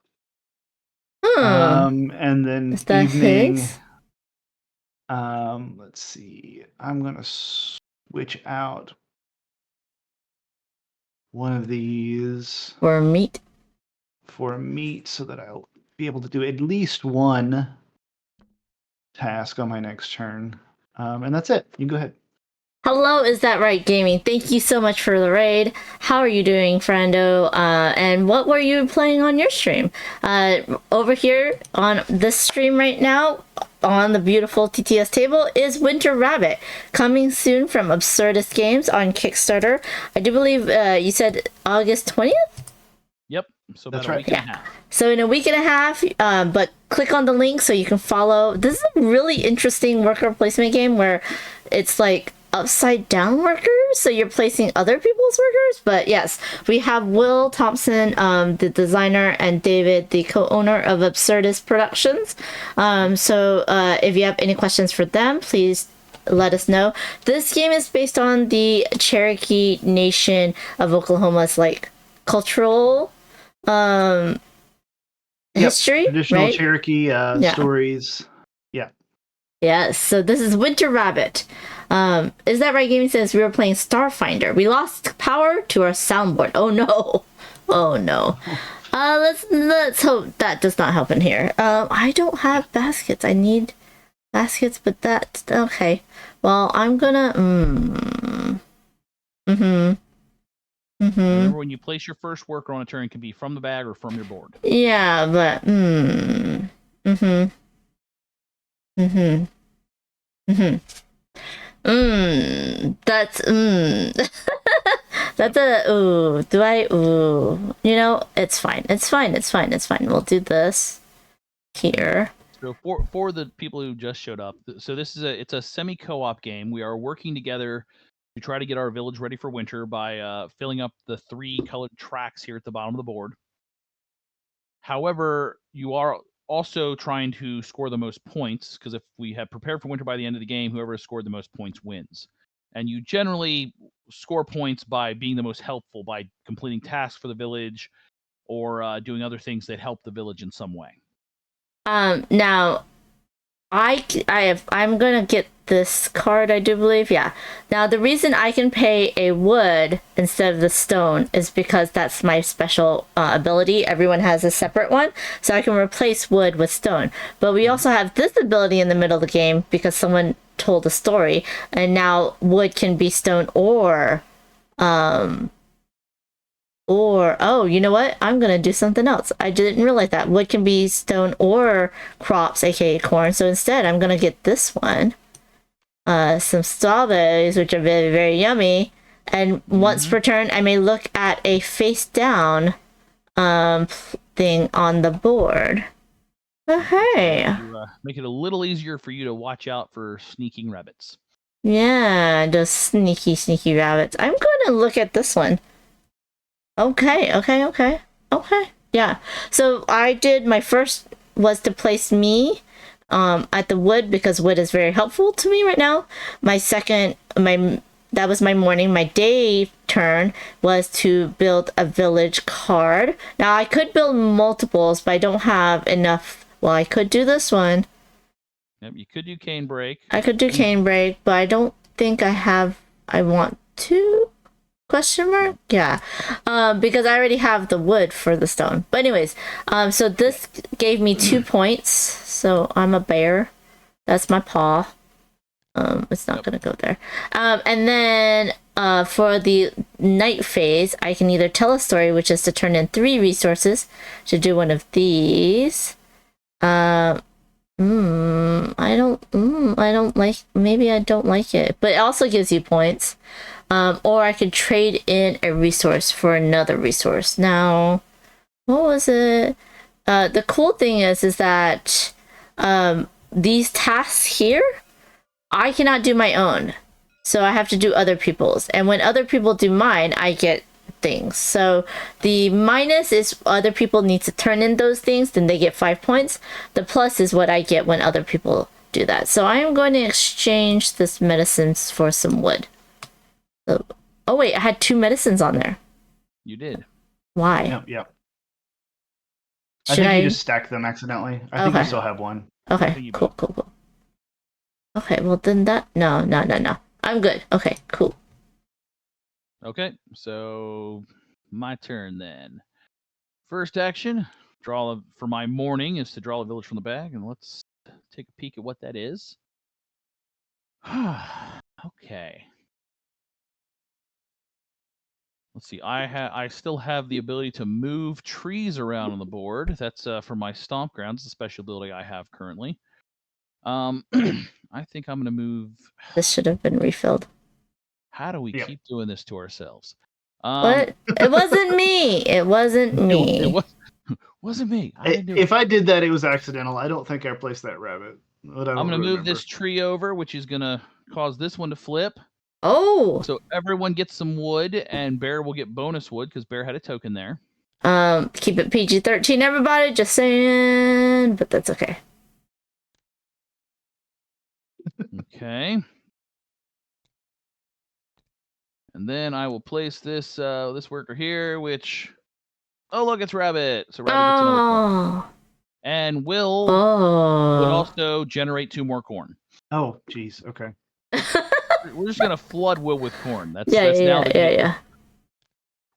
And then
Is that
evening.
his?
Let's see. I'm gonna switch out one of these
For meat.
For meat, so that I'll be able to do at least one task on my next turn. And that's it. You go ahead.
Hello, Is That Right Gaming? Thank you so much for the raid. How are you doing, friendo? And what were you playing on your stream? Over here on this stream right now, on the beautiful TTS table, is Winter Rabbit, coming soon from Absurdist Games on Kickstarter. I do believe you said August 20th?
Yep. So
that's
about
right.
a week and a half.
So in a week and a half, but click on the link so you can follow. This is a really interesting worker placement game where it's like upside down workers, so you're placing other people's workers. But yes, we have Will Thompson, the designer, and David, the co-owner of Absurdist Productions. So if you have any questions for them, please let us know. This game is based on the Cherokee Nation of Oklahoma's like cultural history,
traditional
right?
Cherokee stories. Yeah.
Yes, so this is Winter Rabbit. Is That Right Gaming says we were playing Starfinder. We lost power to our soundboard. Oh no. Oh no. Let's hope that does not help in here. I don't have baskets. I need baskets, but that's okay. Well, I'm gonna
Remember, when you place your first worker on a turn, it can be from the bag or from your board.
Yeah, but that's that's a do I you know, it's fine. It's fine. It's fine. It's fine. We'll do this here.
So for the people who just showed up, so this is it's a semi co-op game. We are working together to try to get our village ready for winter by filling up the 3 colored tracks here at the bottom of the board. However, you are also trying to score the most points, because if we have prepared for winter by the end of the game, whoever has scored the most points wins. And you generally score points by being the most helpful, by completing tasks for the village or doing other things that help the village in some way.
Now I'm gonna get this card, I do believe. Yeah. Now the reason I can pay a wood instead of the stone is because that's my special ability. Everyone has a separate one, so I can replace wood with stone. But we also have this ability in the middle of the game because someone told a story, and now wood can be stone or oh, you know what? I'm gonna do something else. I didn't realize that wood can be stone or crops, aka corn. So instead, I'm gonna get this one, some strawberries, which are very, very yummy. And once per turn, I may look at a face down thing on the board. Okay.
Make it a little easier for you to watch out for sneaking rabbits.
Yeah, those sneaky rabbits. I'm gonna look at this one. Okay. Yeah. So I did, my first was to place me at the wood because wood is very helpful to me right now. My second, that was my morning. My day turn was to build a village card. Now I could build multiples, but I don't have enough. Well, I could do this one.
Yep, you could do cane break.
I could do cane break, but I don't think I want to. Question mark? Yeah. Because I already have the wood for the stone. But anyways, so this gave me 2 points. So I'm a bear. That's my paw. It's not gonna go there. And then for the night phase, I can either tell a story, which is to turn in 3 resources to do one of these. I don't like. Maybe I don't like it, but it also gives you points. Or I could trade in a resource for another resource. Now, what was it? The cool thing is that these tasks here, I cannot do my own, so I have to do other people's. And when other people do mine, I get things. So the minus is other people need to turn in those things, then they get 5 points. The plus is what I get when other people do that. So I am going to exchange this medicines for some wood. So, oh wait, I had 2 medicines on there.
You did.
Why?
Yep.
Should
I think you just stacked them accidentally. I think you still have one.
Okay, cool. Okay, well then no. I'm good. Okay, cool.
Okay, so my turn then. First action, for my morning is to draw a village from the bag, and let's take a peek at what that is. Okay. Let's see. I still have the ability to move trees around on the board. That's for my stomp grounds, the special ability I have currently. I think I'm gonna move.
This should have been refilled.
How do we keep doing this to ourselves?
What? It wasn't me. It wasn't me.
It wasn't me. I didn't do
If I did that, it was accidental. I don't think I placed that rabbit. But
I'm gonna move this tree over, which is gonna cause this one to flip.
Oh.
So everyone gets some wood, and Bear will get bonus wood because Bear had a token there.
Keep it PG-13, everybody. Just saying, but that's okay.
Okay. And then I will place this this worker here, which look, it's Rabbit. So Rabbit gets another corn. And Will would also generate 2 more corn.
Oh, jeez. Okay.
We're just gonna flood Will with corn. That's
yeah.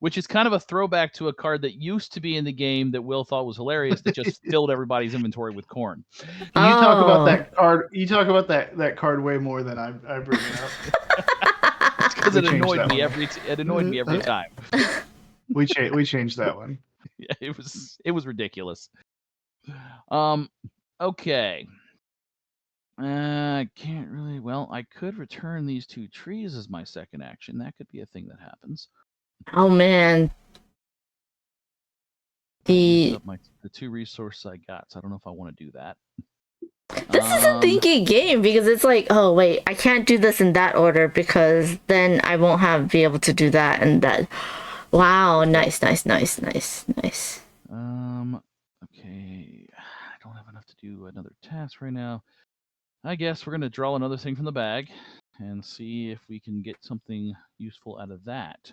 Which is kind of a throwback to a card that used to be in the game that Will thought was hilarious that just filled everybody's inventory with corn.
You talk about that card. You talk about that card way more than I bring it up.
Because it annoyed me every time.
We changed that one.
Yeah, it was ridiculous. Okay. I can't really. Well, I could return these 2 trees as my second action. That could be a thing that happens.
Oh man.
The 2 resources I got, so I don't know if I want to do that.
This is a thinky game because it's like, oh wait, I can't do this in that order because then I won't be able to do that and that. Wow, nice. Okay,
I don't have enough to do another task right now. I guess we're gonna draw another thing from the bag and see if we can get something useful out of that.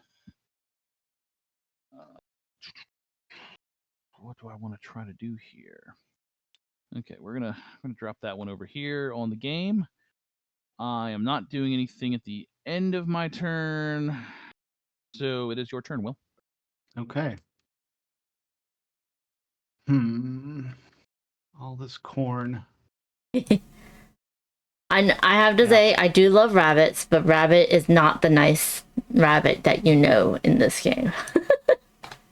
What do I want to try to do here? Okay, I'm gonna drop that one over here on the game. I am not doing anything at the end of my turn, so it is your turn, Will.
Okay. All this corn.
I have to say I do love rabbits, but Rabbit is not the nice rabbit that you know in this game.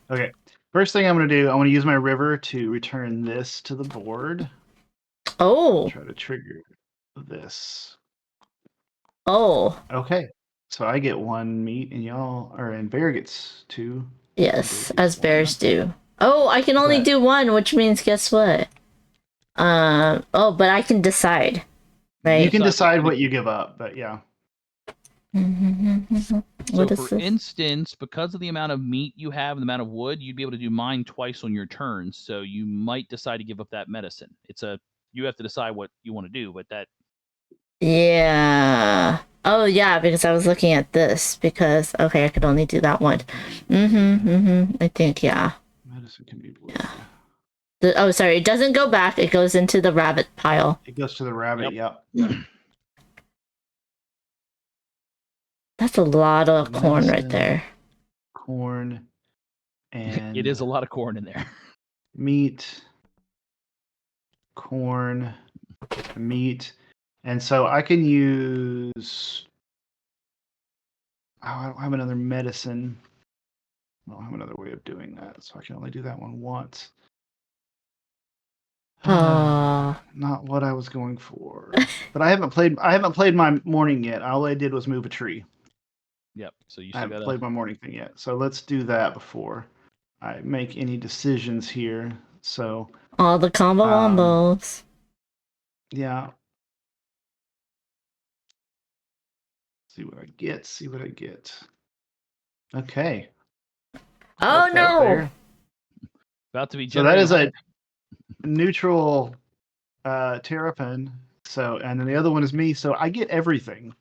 Okay. First thing I'm going to do, I want to use my river to return this to the board.
Oh.
Try to trigger this.
Oh.
Okay. So I get 1 meat and Bear gets 2.
Yes, as bears do. Oh, I can only do 1, which means guess what? But I can decide. Right?
You can decide what you give up, but yeah.
So for instance, because of the amount of meat you have and the amount of wood, you'd be able to do mine twice on your turn. So you might decide to give up that medicine. You have to decide what you want to do, but that.
Yeah. Oh yeah, because I was looking at this because I could only do that one. I think
Medicine can be blue.
Yeah. Sorry, it doesn't go back. It goes into the rabbit pile.
It goes to the rabbit. Yep.
That's a lot of corn right there.
Corn, and
it is a lot of corn in there.
Meat, corn, meat, and so I can use. I don't have another medicine. I don't have another way of doing that, so I can only do that one once. Not what I was going for. But I haven't played my morning yet. All I did was move a tree.
Yep. So you
I
still
haven't
gotta.
played my morning thing yet. So let's do that before I make any decisions here. So
All the combo wombos.
yeah. See what I get. See what I get. Okay.
Oh
Okay,
no!
there.
About to be
So that
generated.
is a neutral Terrapin. So and then the other one is me. So I get everything.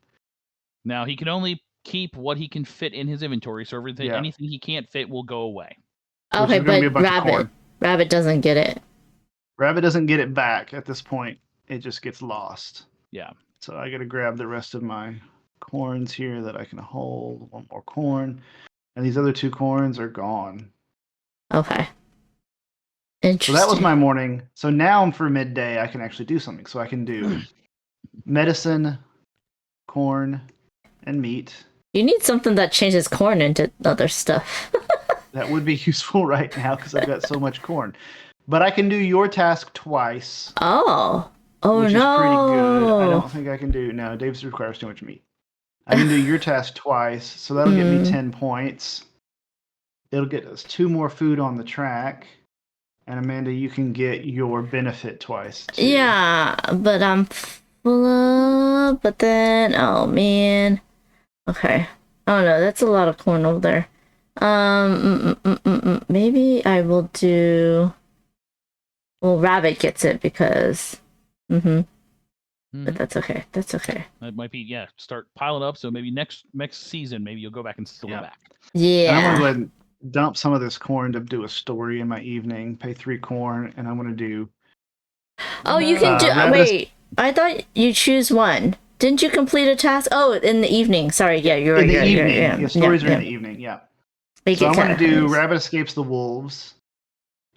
Now he can only keep what he can fit in his inventory. So everything,
Yeah.
anything he can't fit will go away.
Okay,
is gonna be a
but
bunch of corn.
Rabbit doesn't get it.
Rabbit doesn't get it back at this point. It just gets lost.
Yeah.
So I got to grab the rest of my corns here that I can hold. One more corn. And these other 2 corns are gone.
Okay.
So
Interesting.
that was my morning. So now for midday, I can actually do something. So I can do medicine, corn, and meat.
You need something that changes corn into other stuff.
That would be useful right now because I've got so much corn. But I can do your task twice.
Oh. Oh
which
no.
is pretty good. I don't think I can do. No, Dave's requires too much meat. I can do your task twice, so that'll get me 10 points. It'll get us 2 more food on the track. And Amanda, you can get your benefit twice too.
Yeah, but I'm full of. But then, oh man. Okay. Oh no, that's a lot of corn over there. Maybe I will do. Well, Rabbit gets it because. But that's okay. That's okay.
That might be start piling up. So maybe next season, maybe you'll go back and steal it back.
Yeah.
And I'm gonna go ahead and dump some of this corn to do a story in my evening. Pay 3 corn, and I'm gonna do.
Oh, you can do. Wait, I thought you choose one. Didn't you complete a task? Oh, in the evening. Sorry. Yeah, you're right.
In the evening.
Yeah,
stories are in the evening. Yeah. So I'm gonna do Rabbit escapes the wolves.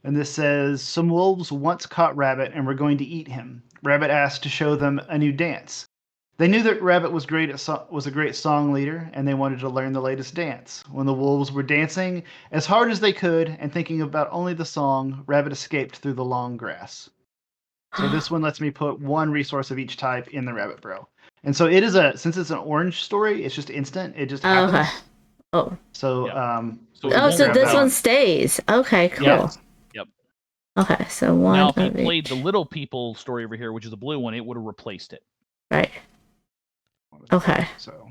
And this says, some wolves once caught Rabbit and were going to eat him. Rabbit asked to show them a new dance. They knew that Rabbit was a great song leader, and they wanted to learn the latest dance. When the wolves were dancing as hard as they could and thinking about only the song, Rabbit escaped through the long grass. So this one lets me put 1 resource of each type in the Rabbit Bro. And so it is since it's an orange story, it's just instant. It just happens.
Okay. Oh.
So
so this one stays. Okay, cool.
Yep.
Okay, so 1
Now, if you
of
played
each.
the little people story over here, which is the blue one, it would have replaced it.
Right. Okay.
So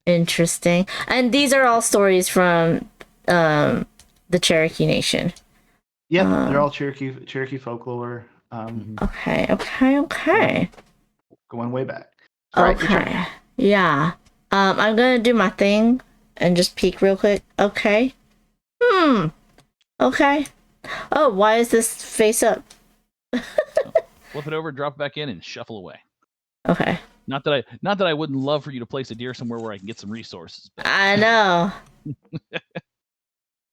interesting. And these are all stories from the Cherokee Nation.
Yeah, they're all Cherokee folklore.
Okay.
Going way back. All right, your turn.
Okay. Yeah. I'm gonna do my thing and just peek real quick. Okay. Okay. Oh, why is this face up?
Flip it over, drop it back in, and shuffle away.
Okay.
Not that I wouldn't love for you to place a deer somewhere where I can get some resources. But...
I know.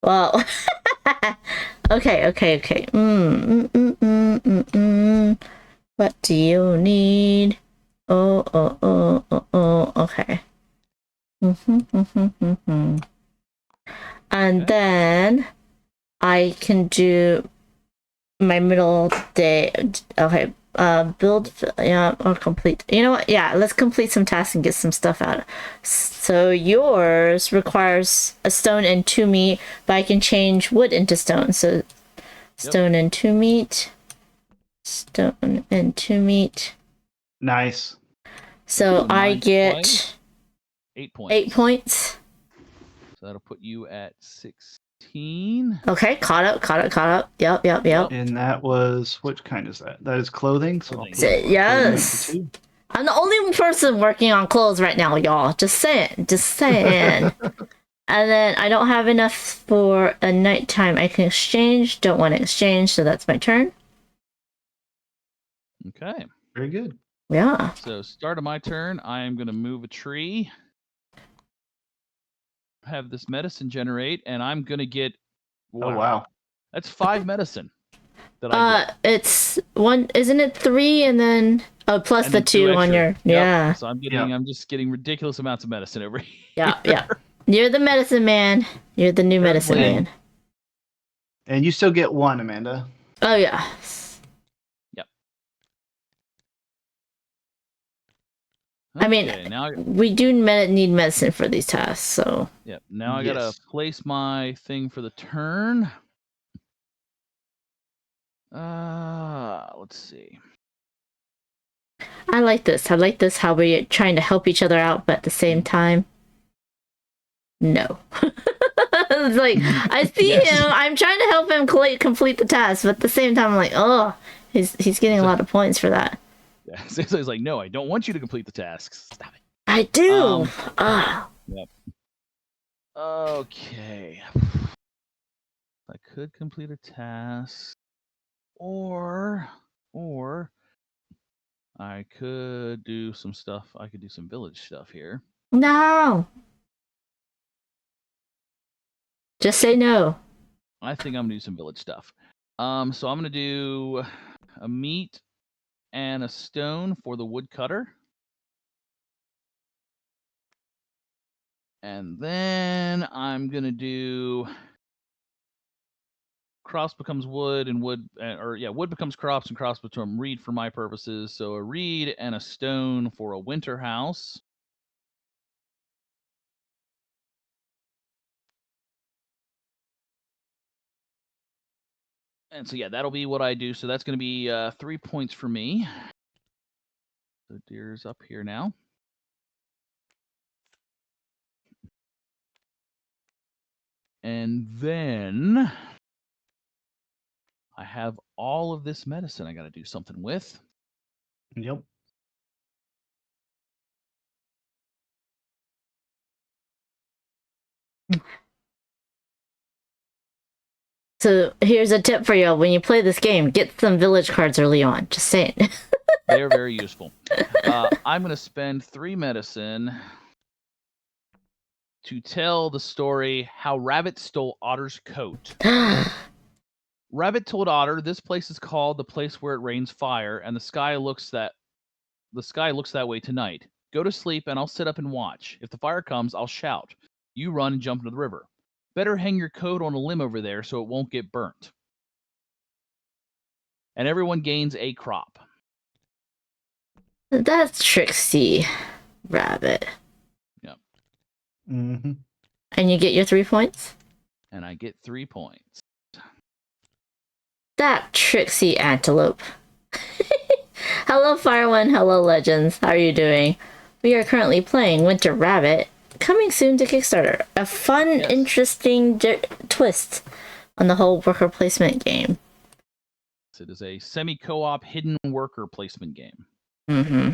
Well. Okay. What do you need? Oh. Okay. And then I can do my middle day. Okay. Build. Yeah. Or complete. You know what? Yeah. Let's complete some tasks and get some stuff out. So yours requires a stone and 2 meat, but I can change wood into stone. So stone and 2 meat. Stone and 2 meat.
Nice.
So I get
8 points.
8 points.
So that'll put you at 16.
Okay, caught up. Yep.
And that was, which kind is that? That is clothing. So
yes. I'm the only person working on clothes right now, y'all. Just saying. And then I don't have enough for a nighttime. I can exchange. Don't want to exchange, so that's my turn.
Okay.
Very good.
Yeah.
So start of my turn, I am going to move a tree. Have this medicine generate, and I'm going to get...
Oh, wow.
That's 5 medicine that I get.
It's 1, isn't it 3 and then... Oh, plus
And
the
then
2 on
extra.
your...
Yep.
Yeah.
So I'm just getting ridiculous amounts of medicine over here.
Yeah. You're the medicine man. You're the new medicine man.
And you still get 1, Amanda.
Oh, yeah. I mean,
now
we do need medicine for these tasks, so.
Yep. Now I gotta place my thing for the turn. Let's see.
I like this. I like this how we're trying to help each other out, but at the same time, no. It's like, I see him. I'm trying to help him complete the task, but at the same time, I'm like, oh, he's getting a lot of points for that.
Yeah. So he's like, no, I don't want you to complete the tasks. Stop it.
I do.
Yep. Okay. I could complete a task, or I could do some stuff. I could do some village stuff here.
No. Just say no.
I think I'm gonna do some village stuff. So I'm gonna do a meat and a stone for the woodcutter. And then I'm gonna do crops becomes wood and wood becomes crops and crops become reed for my purposes. So a reed and a stone for a winter house. And so yeah, that'll be what I do. So that's gonna be 3 points for me. So deer's up here now. And then I have all of this medicine I got to do something with.
Yep.
So here's a tip for you: when you play this game, get some village cards early on. Just saying.
They are very useful. I'm going to spend 3 medicine to tell the story how Rabbit stole Otter's coat. Rabbit told Otter, "This place is called the place where it rains fire, and the sky looks that way tonight. Go to sleep, and I'll sit up and watch. If the fire comes, I'll shout. You run and jump into the river. Better hang your coat on a limb over there so it won't get burnt. And everyone gains a crop."
That's Trixie Rabbit.
Yep.
Mm-hmm.
And you get your 3 points?
And I get 3 points.
That Trixie Antelope. Hello, Fireone. Hello, Legends. How are you doing? We are currently playing Winter Rabbit, coming soon to Kickstarter. A fun, interesting twist on the whole worker placement game.
It is a semi-co-op hidden worker placement game.
Mm-hmm.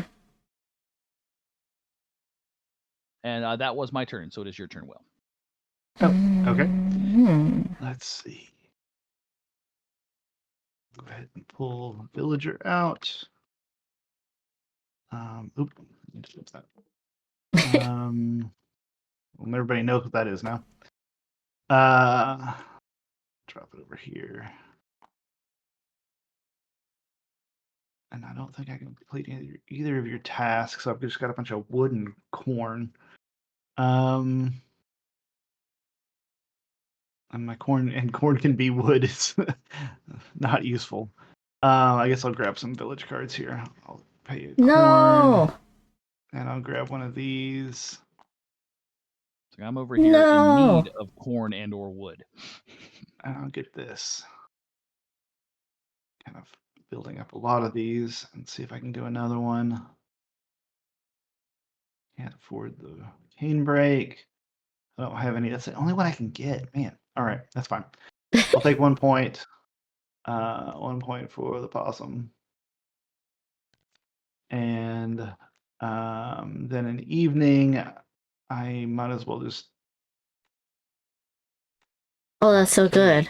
And that was my turn, so it is your turn, Will.
Oh, okay.
Mm-hmm.
Let's see. Go ahead and pull Villager out. Oop. Let me flip that. Well, everybody knows what that is now. Drop it over here. And I don't think I can complete either of your tasks. So I've just got a bunch of wood and corn. And my corn can be wood. It's not useful. I guess I'll grab some village cards here. I'll pay you corn. And I'll grab one of these.
So I'm over here in need of corn and or wood.
And I'll get this. Kind of building up a lot of these and see if I can do another one. Can't afford the cane break. I don't have any. That's the only one I can get. Man. All right, that's fine. I'll take 1 point. 1 point for the possum. And then an evening, I might as well just.
Oh, that's so good.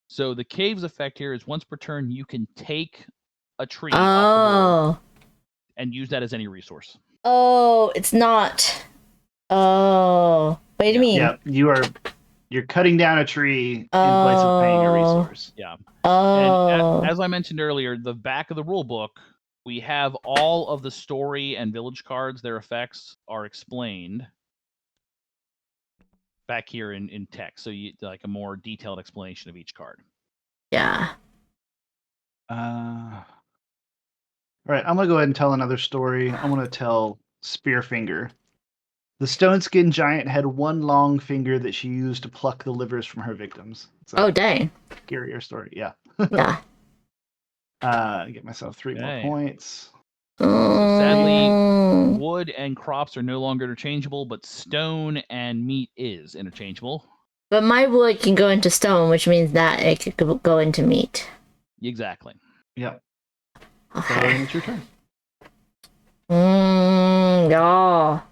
So the caves effect here is once per turn, you can take a tree
off the board
and use that as any resource.
Oh, it's not. Oh, what do you mean?
Yeah, you're cutting down a tree in place of paying a resource.
Yeah.
Oh.
And as I mentioned earlier, the back of the rule book, we have all of the story and village cards. Their effects are explained back here in text, so you like a more detailed explanation of each card.
Yeah.
All right, I'm gonna go ahead and tell another story. I'm gonna tell Spearfinger. The stone skinned giant had one long finger that she used to pluck the livers from her victims.
Oh dang.
Scarier story, yeah.
Yeah.
Get myself 3 more
Okay.
points.
So sadly,
Mm.
wood and crops are no longer interchangeable, but stone and meat is interchangeable.
But my wood can go into stone, which means that it could go into meat.
Exactly.
Yep.
Okay.
It's your turn.
Yeah.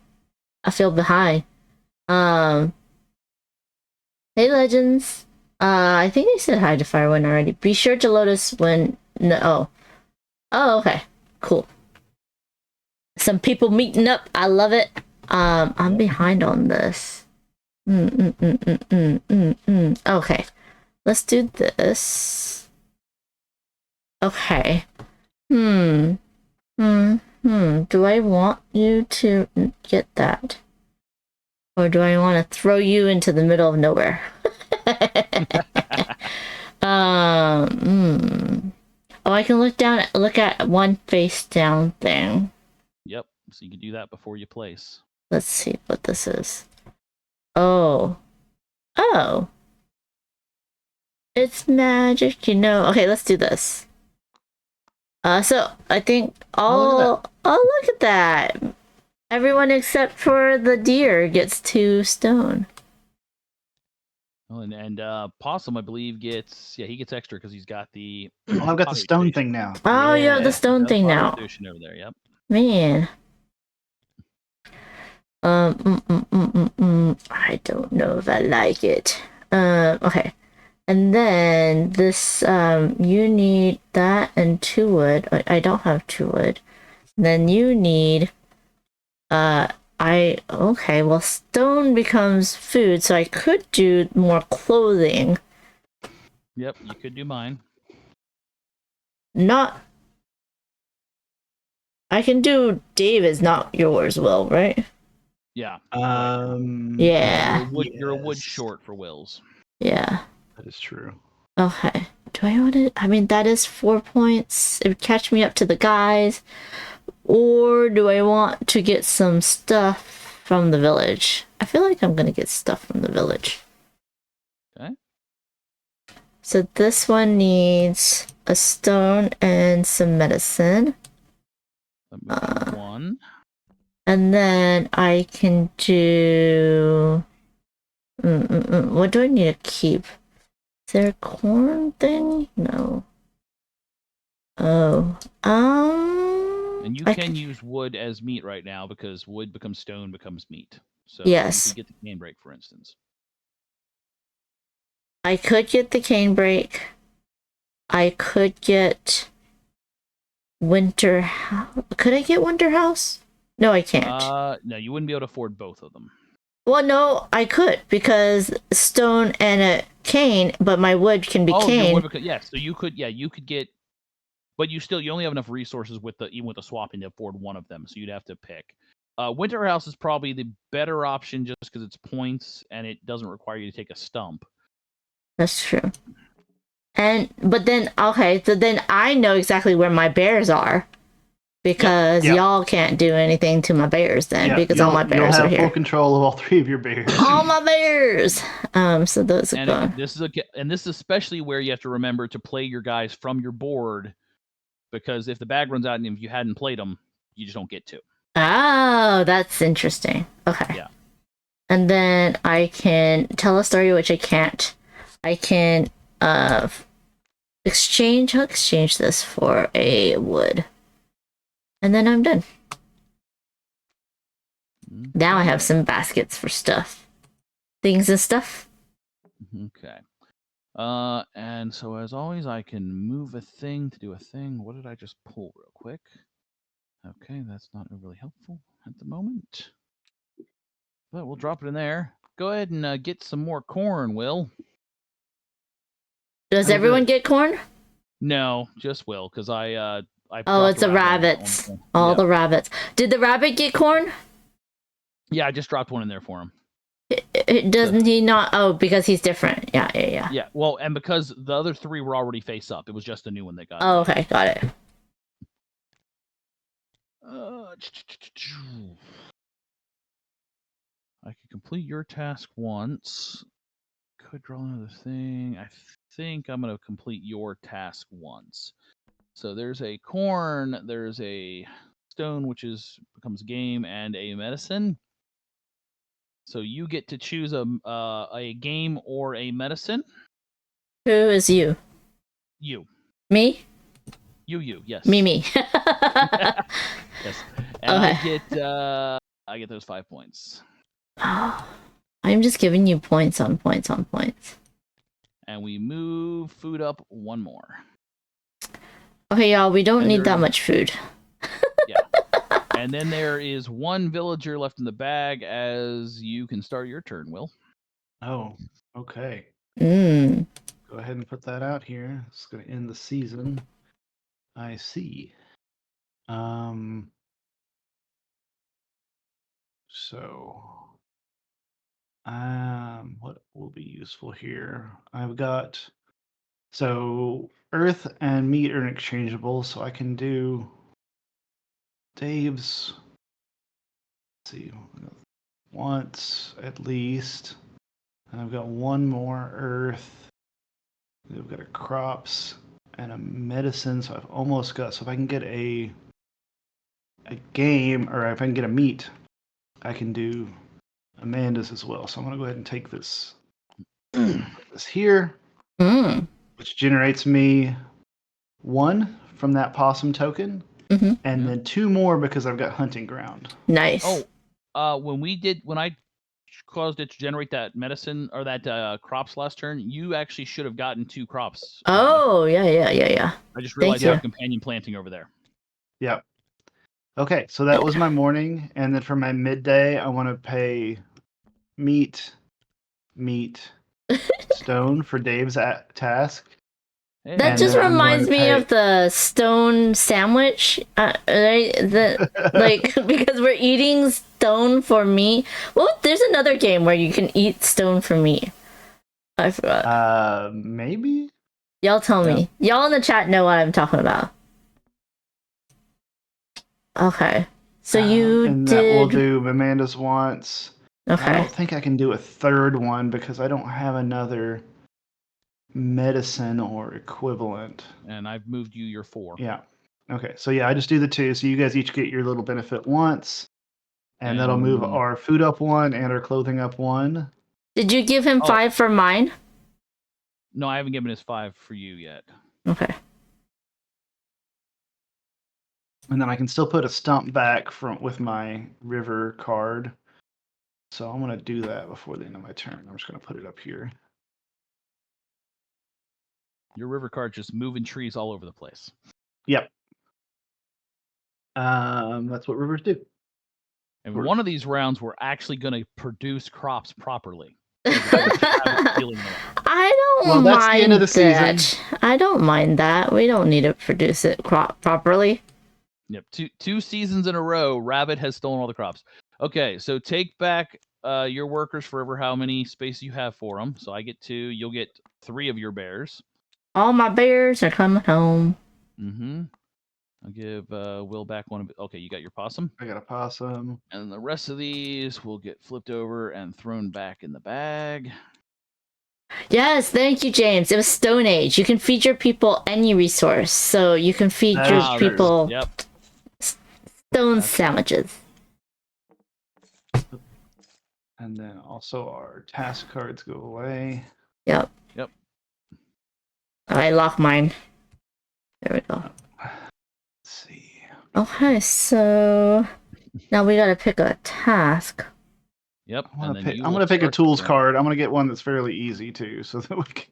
I feel behind. Hey Legends. I think I said hi to Firewind already. Be sure to load us when Oh, okay. Cool. Some people meeting up. I love it. I'm behind on this. Okay. Let's do this. Okay. Do I want you to get that? Or do I want to throw you into the middle of nowhere? Oh, I can look at one face down thing.
Yep. So you can do that before you place.
Let's see what this is. Oh. It's magic, you know. Okay, let's do this. So I think look at that. Everyone except for the deer gets 2 stone.
Oh, and Possum, I believe, he gets extra because he's got the.
Oh, I've got the stone thing now.
Oh, you have the stone thing now.
Station over there, yep.
Man. I don't know if I like it. Okay. And then this, you need that and 2 wood. I don't have 2 wood. And then you need, okay, well, stone becomes food, so I could do more clothing.
Yep, you could do mine.
I can do David's, not yours, Will, right?
Yeah.
Yeah.
You're a wood short for Will's.
Yeah.
That is true.
Okay. Do I want to? I mean, that is 4 points. It would catch me up to the guys. Or do I want to get some stuff from the village? I feel like I'm going to get stuff from the village.
Okay.
So this one needs a stone and some medicine.
One.
And then I can do... What do I need to keep? Is there a corn thing? No. Oh.
And you can use wood as meat right now because wood becomes stone, becomes meat. So
yes.
You could get the cane break, for instance.
I could get the cane break. I could get winter house. Could I get winter house? No, I can't.
No, you wouldn't be able to afford both of them.
Well, no, I could because stone and a cane, but my wood can be cane.
So you could get, but you only have enough resources even with the swapping to afford one of them. So you'd have to pick. Winter house is probably the better option just because it's points and it doesn't require you to take a stump.
That's true. But then so then I know exactly where my bears are. Because y'all can't do anything to my bears then, because all my bears are here.
You'll have full control of all 3 of your bears.
All my bears! So those are fun.
This is especially where you have to remember to play your guys from your board, because if the bag runs out and if you hadn't played them, you just don't get to.
Oh, that's interesting. Okay.
Yeah.
And then I can tell a story, which I can't. I can exchange this for a wood. And then I'm done. Now I have some baskets for stuff. Things and stuff.
Okay. And so as always, I can move a thing to do a thing. What did I just pull real quick? Okay, that's not overly helpful at the moment. But we'll drop it in there. Go ahead and get some more corn, Will.
Does everyone get corn?
No, just Will, because
it's the rabbits. All the rabbits. Did the rabbit get corn?
Yeah, I just dropped one in there for him.
Doesn't he not? Oh, because he's different. Yeah.
Yeah, well, and because the other 3 were already face up. It was just a new one that got.
Oh, okay. Got it.
I can complete your task once. Could draw another thing. I think I'm going to complete your task once. So there's a corn, there's a stone, which becomes game, and a medicine. So you get to choose a game or a medicine.
Who is you?
You.
Me?
You, yes.
Me.
Yes. And
Okay.
I get those 5 points.
Oh, I'm just giving you points on points on points.
And we move food up one more.
Okay, y'all, we don't need that much food.
Yeah. And then there is one villager left in the bag as you can start your turn, Will.
Oh, okay.
Mm.
Go ahead and put that out here. It's going to end the season. I see. So, what will be useful here? I've got, so earth and meat are interchangeable, so I can do Dave's, let's see, once at least. And I've got one more earth. We've got a crops and a medicine, so I've almost got, so if I can get a game, or if I can get a meat, I can do Amanda's as well. So I'm going to go ahead and take this, this here, which generates me 1 from that possum token, and then 2 more because I've got hunting ground.
Nice.
Oh, when I caused it to generate that medicine or that crops last turn, you actually should have gotten 2 crops.
Oh, yeah.
I just realized
Thank
you
you.
have companion planting over there.
Yep. Okay, so that was my morning, and then for my midday, I want to pay meat, stone for Dave's task.
That just reminds me of the stone sandwich, right? Like because we're eating stone for meat. Well, there's another game where you can eat stone for meat. I forgot.
Maybe.
Y'all tell me. Y'all in the chat know what I'm talking about. Okay, so you
and
did.
that will do Amanda's wants.
Okay.
I don't think I can do a third one because I don't have another medicine or equivalent.
And I've moved you your 4.
Yeah. Okay. So yeah, I just do the 2. So you guys each get your little benefit once, and that'll move our food up 1 and our clothing up 1.
Did you give him 5 for mine?
No, I haven't given his 5 for you yet.
Okay.
And then I can still put a stump back with my river card. So I'm going to do that before the end of my turn. I'm just going to put it up here.
Your river card just moving trees all over the place.
Yep. That's what rivers do.
And one of these rounds, we're actually going to produce crops properly. I
don't
that's
mind
the end of the
that.
season.
I don't mind that. We don't need to produce it properly.
Yep, two seasons in a row, Rabbit has stolen all the crops. Okay, so take back your workers forever how many space you have for them. So I get 2. You'll get 3 of your bears.
All my bears are coming home.
Mm-hmm. I'll give Will back 1 of it. Okay, you got your possum?
I got a possum.
And the rest of these will get flipped over and thrown back in the bag.
Yes, thank you, James. It was Stone Age. You can feed your people any resource. So you can feed your people stone sandwiches.
And then also our task cards go away.
Yep.
Yep.
I lock mine. There we go.
Let's see.
Okay, so now we gotta pick a task.
Yep.
I'm gonna pick a tools card. I'm gonna get one that's fairly easy too, so that we can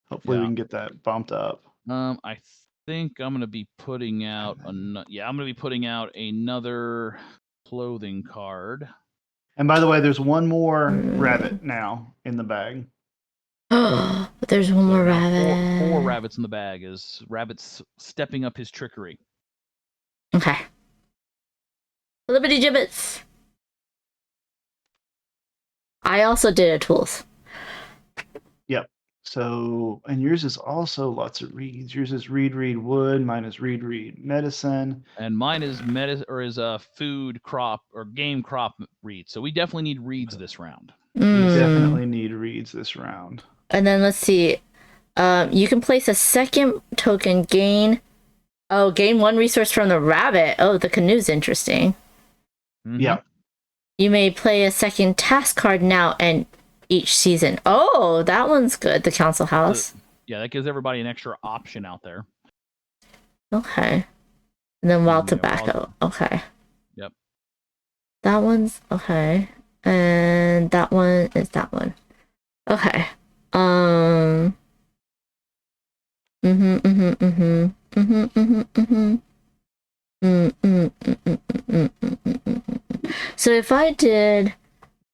hopefully we can get that bumped up.
I think I'm gonna be putting out I'm gonna be putting out another clothing card.
And by the way, there's one more rabbit now in the bag.
There's one more rabbit.
4 rabbits in the bag is Rabbit's stepping up his trickery.
Okay. Flippity gibbets. I also did a tools.
Yep. So, and yours is also lots of reeds. Yours is reed, reed, wood. Mine is reed, reed, medicine.
And mine is food crop or game crop reeds. So we definitely need reeds this round.
We definitely need reeds this round.
And then let's see. You can place a second token, gain 1 resource from the rabbit. Oh, the canoe's interesting.
Yeah.
You may play a second task card now and each season. Oh, that one's good. The council house.
Yeah, that gives everybody an extra option out there.
Okay. And then wild tobacco. Okay.
Yep.
That one's okay. And that one is that one. Okay. So if I did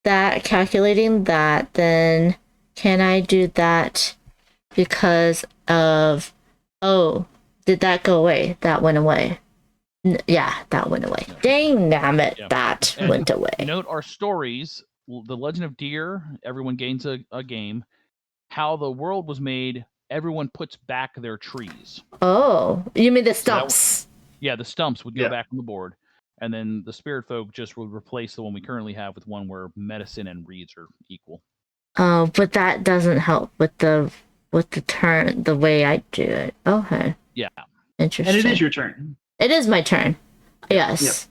that, calculating that, then can I do that because of, oh, did that go away? That went away. Yeah, that went away. Dang, damn it, that went away.
Note our stories, The Legend of Deer, everyone gains a game. How the World Was Made, everyone puts back their trees.
Oh, you mean the stumps?
Yeah, the stumps would go back on the board. And then the Spirit Folk just would replace the one we currently have with one where medicine and reeds are equal.
Oh, but that doesn't help with the turn, the way I do it. Okay.
Yeah.
Interesting.
And it is your turn.
It is my turn. Yes.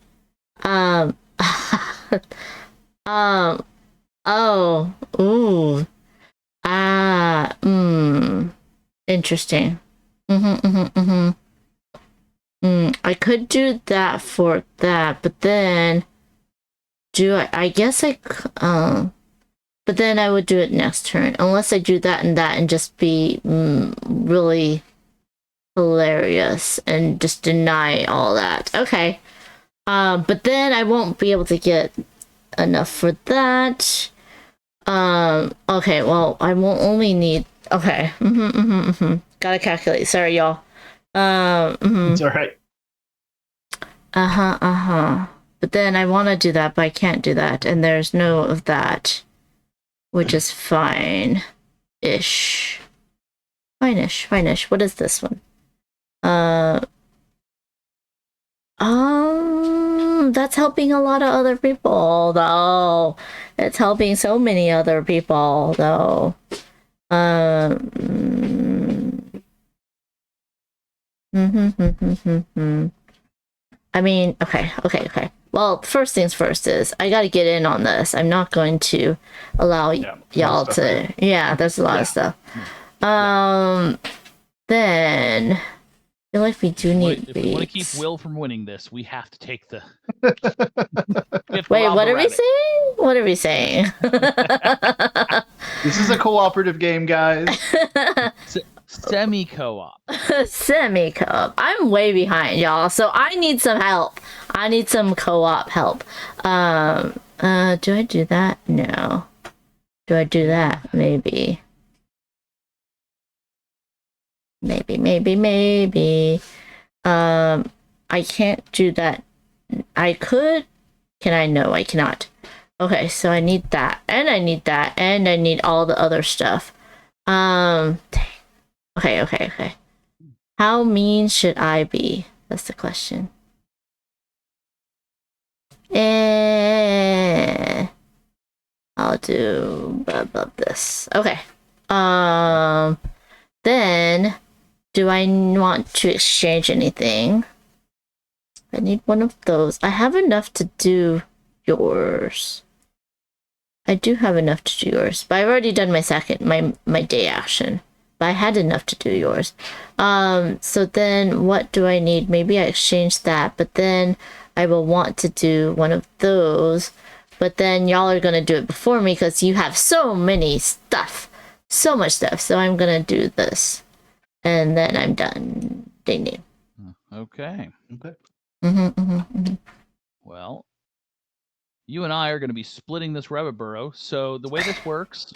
Yep. Oh. Ooh. Interesting. I could do that for that, but then I guess but then I would do it next turn, unless I do that and just be really hilarious and just deny all that. Okay. But then I won't be able to get enough for that. Okay, well, I won't only need, okay. Gotta calculate. Sorry, y'all.
It's all right.
But then I want to do that, but I can't do that, and there's no of that, which is fine-ish. Fine-ish. What is this one? That's helping a lot of other people, though. It's helping so many other people, though. I mean, okay. Well, first things first is I gotta get in on this. I'm not going to allow y'all to. Yeah, there's a lot of stuff. Then I feel like we do need.
If we want to keep Will from winning this, we have to take the.
Wait, what are we saying? What are we saying?
This is a cooperative game, guys.
Semi-co-op.
Semi-co-op. I'm way behind, y'all, so I need some help. I need some co-op help. Do I do that? No. Do I do that? Maybe. Maybe. I can't do that. I could. Can I? No, I cannot. Okay, so I need that, and I need that, and I need all the other stuff. Dang. Okay. How mean should I be? That's the question. I'll do this. Okay. Then do I want to exchange anything? I need one of those. I have enough to do yours. I do have enough to do yours, but I've already done my day action. But I had enough to do yours. So then what do I need? Maybe I exchange that, but then I will want to do one of those. But then y'all are gonna do it before me because you have so much stuff. So I'm gonna do this. And then I'm done. Ding ding.
Okay.
Mm-hmm.
Well, you and I are going to be splitting this rabbit burrow. So the way this works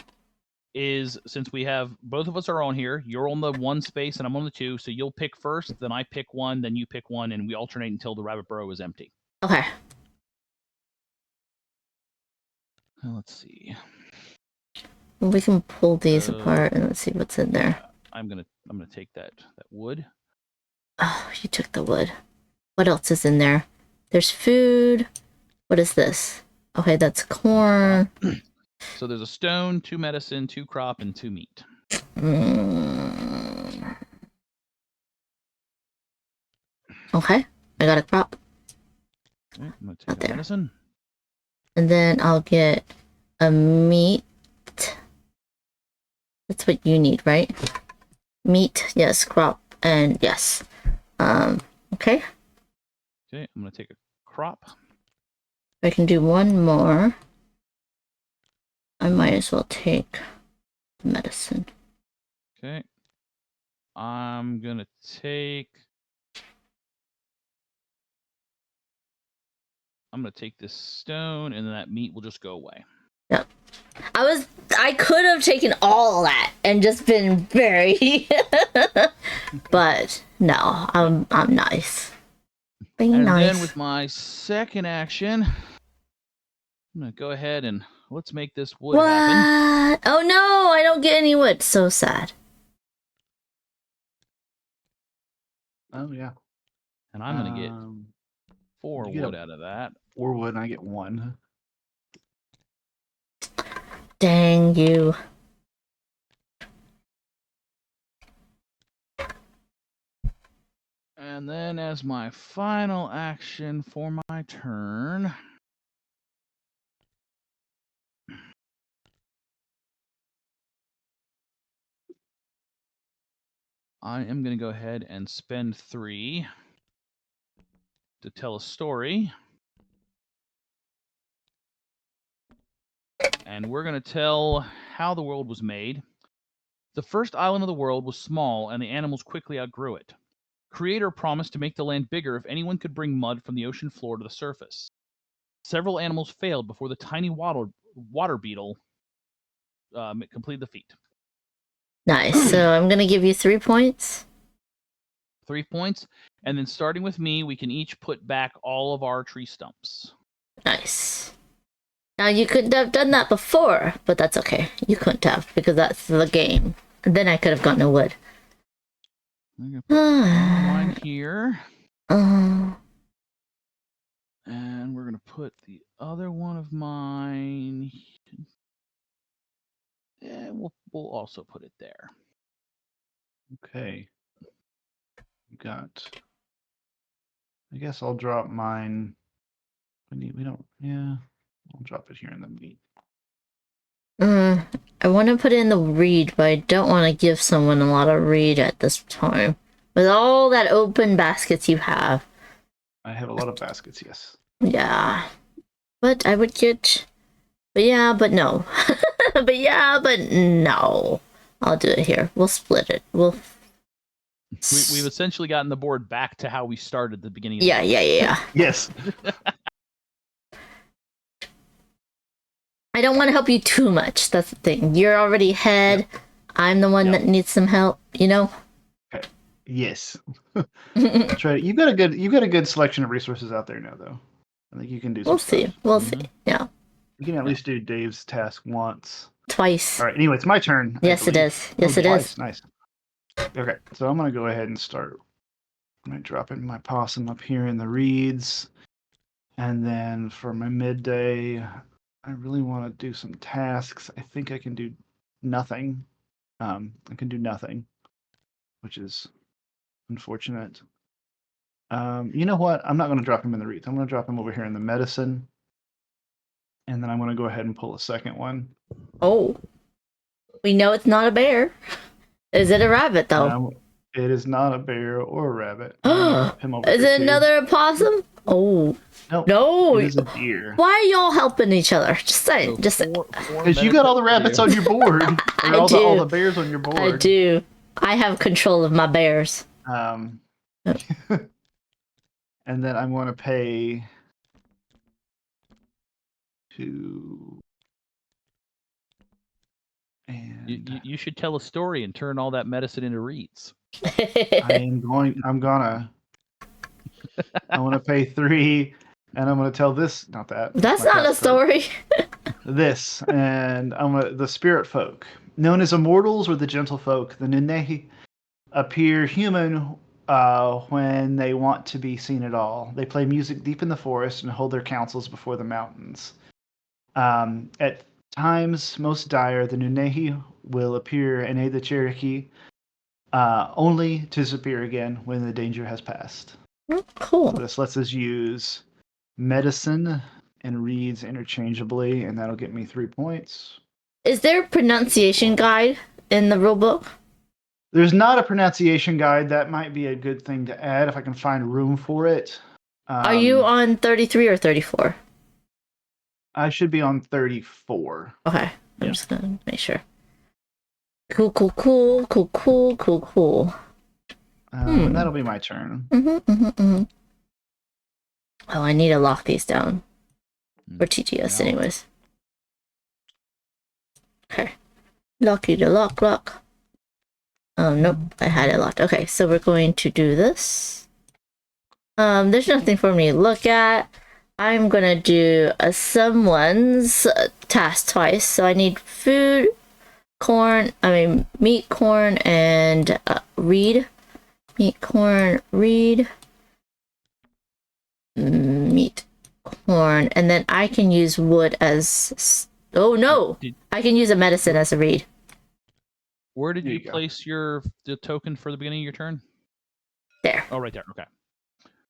is, since we have both of us are on here, you're on the one space and I'm on the two. So you'll pick first, then I pick one, then you pick one, and we alternate until the rabbit burrow is empty.
Okay.
Let's see.
We can pull these apart and let's see what's in there.
I'm gonna take that wood.
Oh, you took the wood. What else is in there? There's food. What is this? Okay, that's corn.
So there's a stone, 2 medicine, 2 crop, and 2 meat.
Okay, I got a crop.
Okay, I'm gonna take that medicine.
And then I'll get a meat. That's what you need, right? Meat, yes, crop, and yes. Okay.
Okay, I'm gonna take a crop.
I can do one more. I might as well take medicine.
Okay. I'm gonna take this stone, and then that meat will just go away.
Yep. I could have taken all that and just been very but no, I'm nice. Being nice.
And then with my second action, I'm gonna go ahead and let's make this wood happen.
Oh no, I don't get any wood. So sad.
Oh yeah.
And I'm gonna get 4 wood out of that.
4 wood, and I get 1.
Dang you.
And then as my final action for my turn, I am going to go ahead and spend 3 to tell a story. And we're going to tell how the world was made. The first island of the world was small, and the animals quickly outgrew it. Creator promised to make the land bigger if anyone could bring mud from the ocean floor to the surface. Several animals failed before the tiny water beetle completed the feat.
Nice. So I'm gonna give you 3 points.
3 points, and then starting with me, we can each put back all of our tree stumps.
Nice. Now you couldn't have done that before, but that's okay. You couldn't have because that's the game. And then I could have gotten a wood.
I'm gonna put mine here. And we're gonna put the other one of mine. And we'll also put it there.
Okay. I guess I'll drop mine. I'll drop it here in the meat.
I want to put it in the reed, but I don't want to give someone a lot of reed at this time. With all that open baskets you have.
I have a lot of baskets, yes.
Yeah. But I would get... But yeah, but no. But yeah, but no. I'll do it here. We'll split it. We've
essentially gotten the board back to how we started at the beginning of
Yeah.
Yes.
I don't want to help you too much. That's the thing. You're already ahead. Yep. I'm the one that needs some help, you know?
Okay. Yes. Try it. You've got a good selection of resources out there now, though. I think you can do some stuff.
We'll see. Yeah.
You can at least do Dave's task once.
Twice.
All right. Anyway, it's my turn.
Yes, it is. Yes, it is.
Nice. Okay. So I'm going to go ahead and start. I'm going to drop in my possum up here in the reeds. And then for my midday, I really want to do some tasks. I think I can do nothing. I can do nothing, which is unfortunate. You know what? I'm not going to drop him in the reeds. I'm going to drop him over here in the medicine. And then I'm going to go ahead and pull a second one.
Oh. We know it's not a bear. Is it a rabbit, though?
It is not a bear or a rabbit.
Is it another opossum? Oh. No.
It is a deer.
Why are y'all helping each other? Just saying.
Because you got all the rabbits on your board. All the bears on your board.
I do. I have control of my bears.
And then I'm going to pay 2. And
you should tell a story and turn all that medicine into reeds.
I want to pay 3, and I'm going to tell this. Not that.
That's not a story.
this, and the spirit folk. Known as immortals or the gentle folk, the Nunehi appear human when they want to be seen at all. They play music deep in the forest and hold their councils before the mountains. At times most dire, the Nunehi will appear and aid the Cherokee, only to disappear again when the danger has passed.
Cool.
So this lets us use medicine and reads interchangeably, and that'll get me 3 points.
Is there a pronunciation guide in the rulebook?
There's not a pronunciation guide. That might be a good thing to add if I can find room for it.
Are you on 33 or 34?
I should be on 34.
Okay, I'm just gonna make sure. Cool.
That'll be my turn.
Oh, I need to lock these down for TTS, anyways. Okay, lock. Oh nope, I had it locked. Okay, so we're going to do this. There's nothing for me to look at. I'm gonna do someone's task twice. So I need meat, corn, and reed. Meat, corn, reed. Meat, corn, and then I can use wood as. Oh no! I can use a medicine as a reed.
Where did you place the token for the beginning of your turn?
There.
Oh, right there. Okay.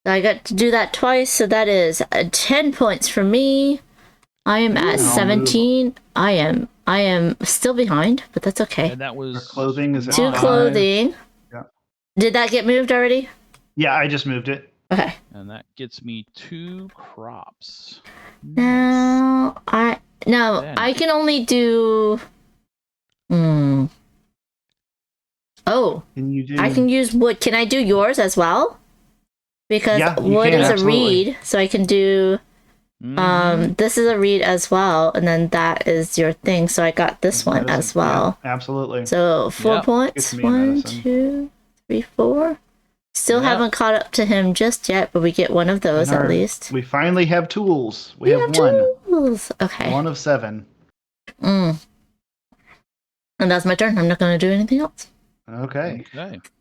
I got to do that twice, so that is 10 points for me. I am at 17. I am still behind, but that's okay.
And that was
clothing. Is
2 clothing.
Yeah.
Did that get moved already?
Yeah, I just moved it.
Okay.
And that gets me 2 crops.
Now I can only do. Oh.
Can you do?
I can use wood. Can I do yours as well? Because wood is a reed, so I can do. This is a reed as well, and then that is your thing. So I got this one as well.
Yeah, absolutely.
So 4 points. 1, 2, 3, 4. Still haven't caught up to him just yet, but we get one of those at least.
We finally have tools. We have one.
Tools. Okay.
1 of 7.
And that's my turn. I'm not going to do anything else.
Okay.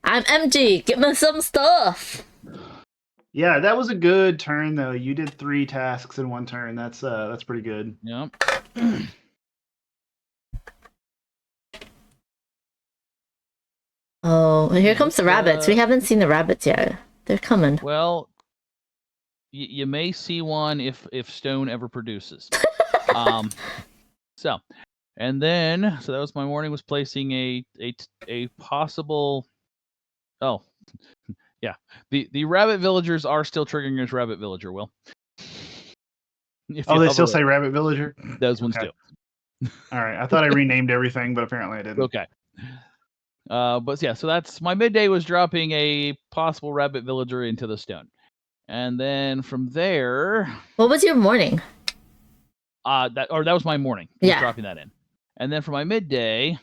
I'm empty. Get me some stuff.
Yeah, that was a good turn though. You did 3 tasks in 1 turn. That's pretty good.
Yep.
Oh, here comes the rabbits. We haven't seen the rabbits yet. They're coming.
Well, you may see one if stone ever produces. So that was my morning. Was placing a possible. Oh, yeah. The rabbit villagers are still triggering as rabbit villager. Will.
They still say rabbit villager.
Those ones do.
All right. I thought I renamed everything, but apparently I didn't.
Okay. But yeah, so that's my midday was dropping a possible rabbit villager into the stone. And then from there,
what was your morning?
That was my morning.
Yeah.
Dropping that in. And then for my midday,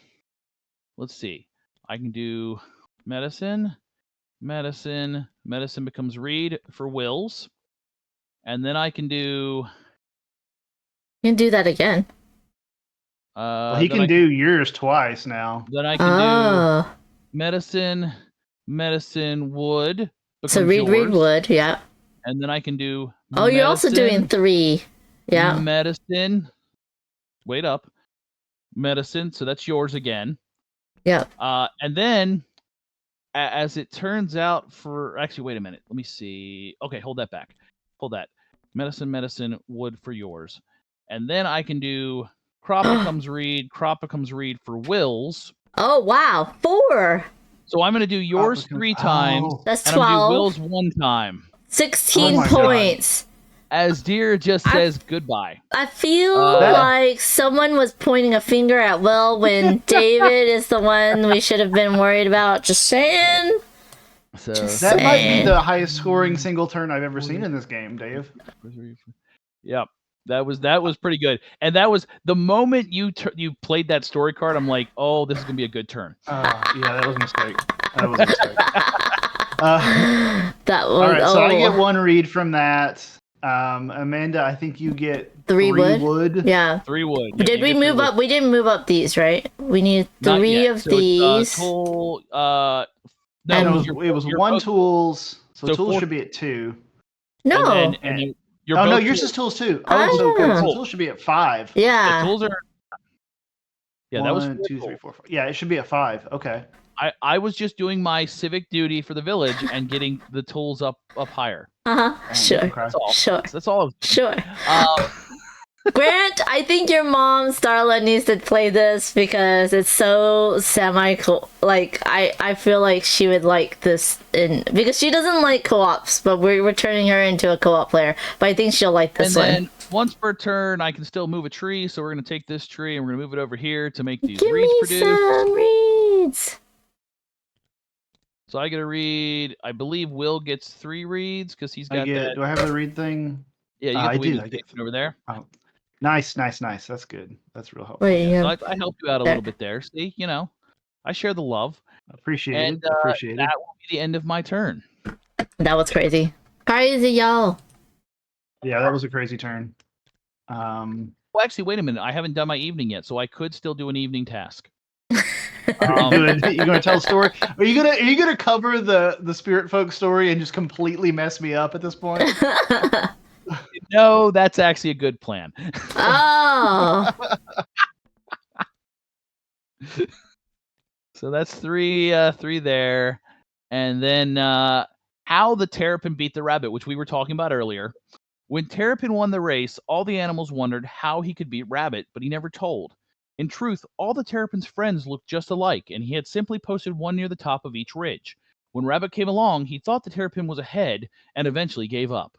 let's see. I can do medicine becomes reed for wills. And then I can do
You can do that again.
Well, he can do yours twice now.
Then I can do medicine wood.
So read wood, yeah.
And then I can do
you're also doing 3. Yeah.
Medicine. Wait up. Medicine, so that's yours again.
Yeah.
And then as it turns out actually wait a minute. Let me see. Okay, hold that back. Hold that. Medicine, wood for yours. And then I can do crop becomes reed for wills.
Oh wow, 4.
So I'm gonna do yours 3 times.
That's
and
12.
I'm gonna do wills 1 time.
16 points.
God. As Deer just says goodbye.
I feel like someone was pointing a finger at Will when David is the one we should have been worried about. Just saying.
That might be the highest scoring single turn I've ever seen in this game, Dave.
Yep. That was pretty good. And that was the moment you played that story card, I'm like, oh, this is going to be a good turn.
Yeah, that was a mistake. All
that was
right, so I get 1 read from that. Amanda, I think you get
Three wood?
wood.
Yeah.
3 wood.
But
Yeah,
did we move up? We didn't move up these, right? We need
Not
3
yet.
of
So
these.
It's, tool,
No, it was
your
1
both-
tools. So tools
4
should be at 2.
No.
And then your
oh no,
both
yours
tools.
is tools too. Oh, so good. So tools should be at 5.
Yeah.
Tools are. Yeah, that was
1, 2, 3, 4, 5. Yeah, it should be at 5. Okay.
I was just doing my civic duty for the village and getting the tools up higher.
Sure.
That's all.
Sure.
That's all.
Sure. Grant, I think your mom, Starla, needs to play this because it's so semi-co. Like, I feel like she would like this because she doesn't like co-ops, but we're turning her into a co-op player. But I think she'll like this one.
And then once per turn, I can still move a tree. So we're gonna take this tree and we're gonna move it over here to make these
Give
reeds
me
produce.
some reeds.
So I get a reed. I believe Will gets 3 reeds because he's got that.
Do I have the read thing?
Yeah, you get the
I
weed
do. I get
over there.
Oh, nice. That's good. That's real helpful.
Wait,
So I helped you out a little bit there. See, I share the love.
Appreciate
And
it. Appreciate
that will be the end of my turn.
That was crazy. Crazy, y'all.
Yeah, that was a crazy turn.
Well, actually, wait a minute. I haven't done my evening yet, so I could still do an evening task.
You're gonna tell a story? Are you gonna cover the spirit folk story and just completely mess me up at this point?
No, that's actually a good plan.
Oh.
So that's 3 there. And then how the Terrapin beat the rabbit, which we were talking about earlier. When Terrapin won the race, all the animals wondered how he could beat Rabbit, but he never told. In truth, all the Terrapin's friends looked just alike, and he had simply posted one near the top of each ridge. When Rabbit came along, he thought the Terrapin was ahead and eventually gave up.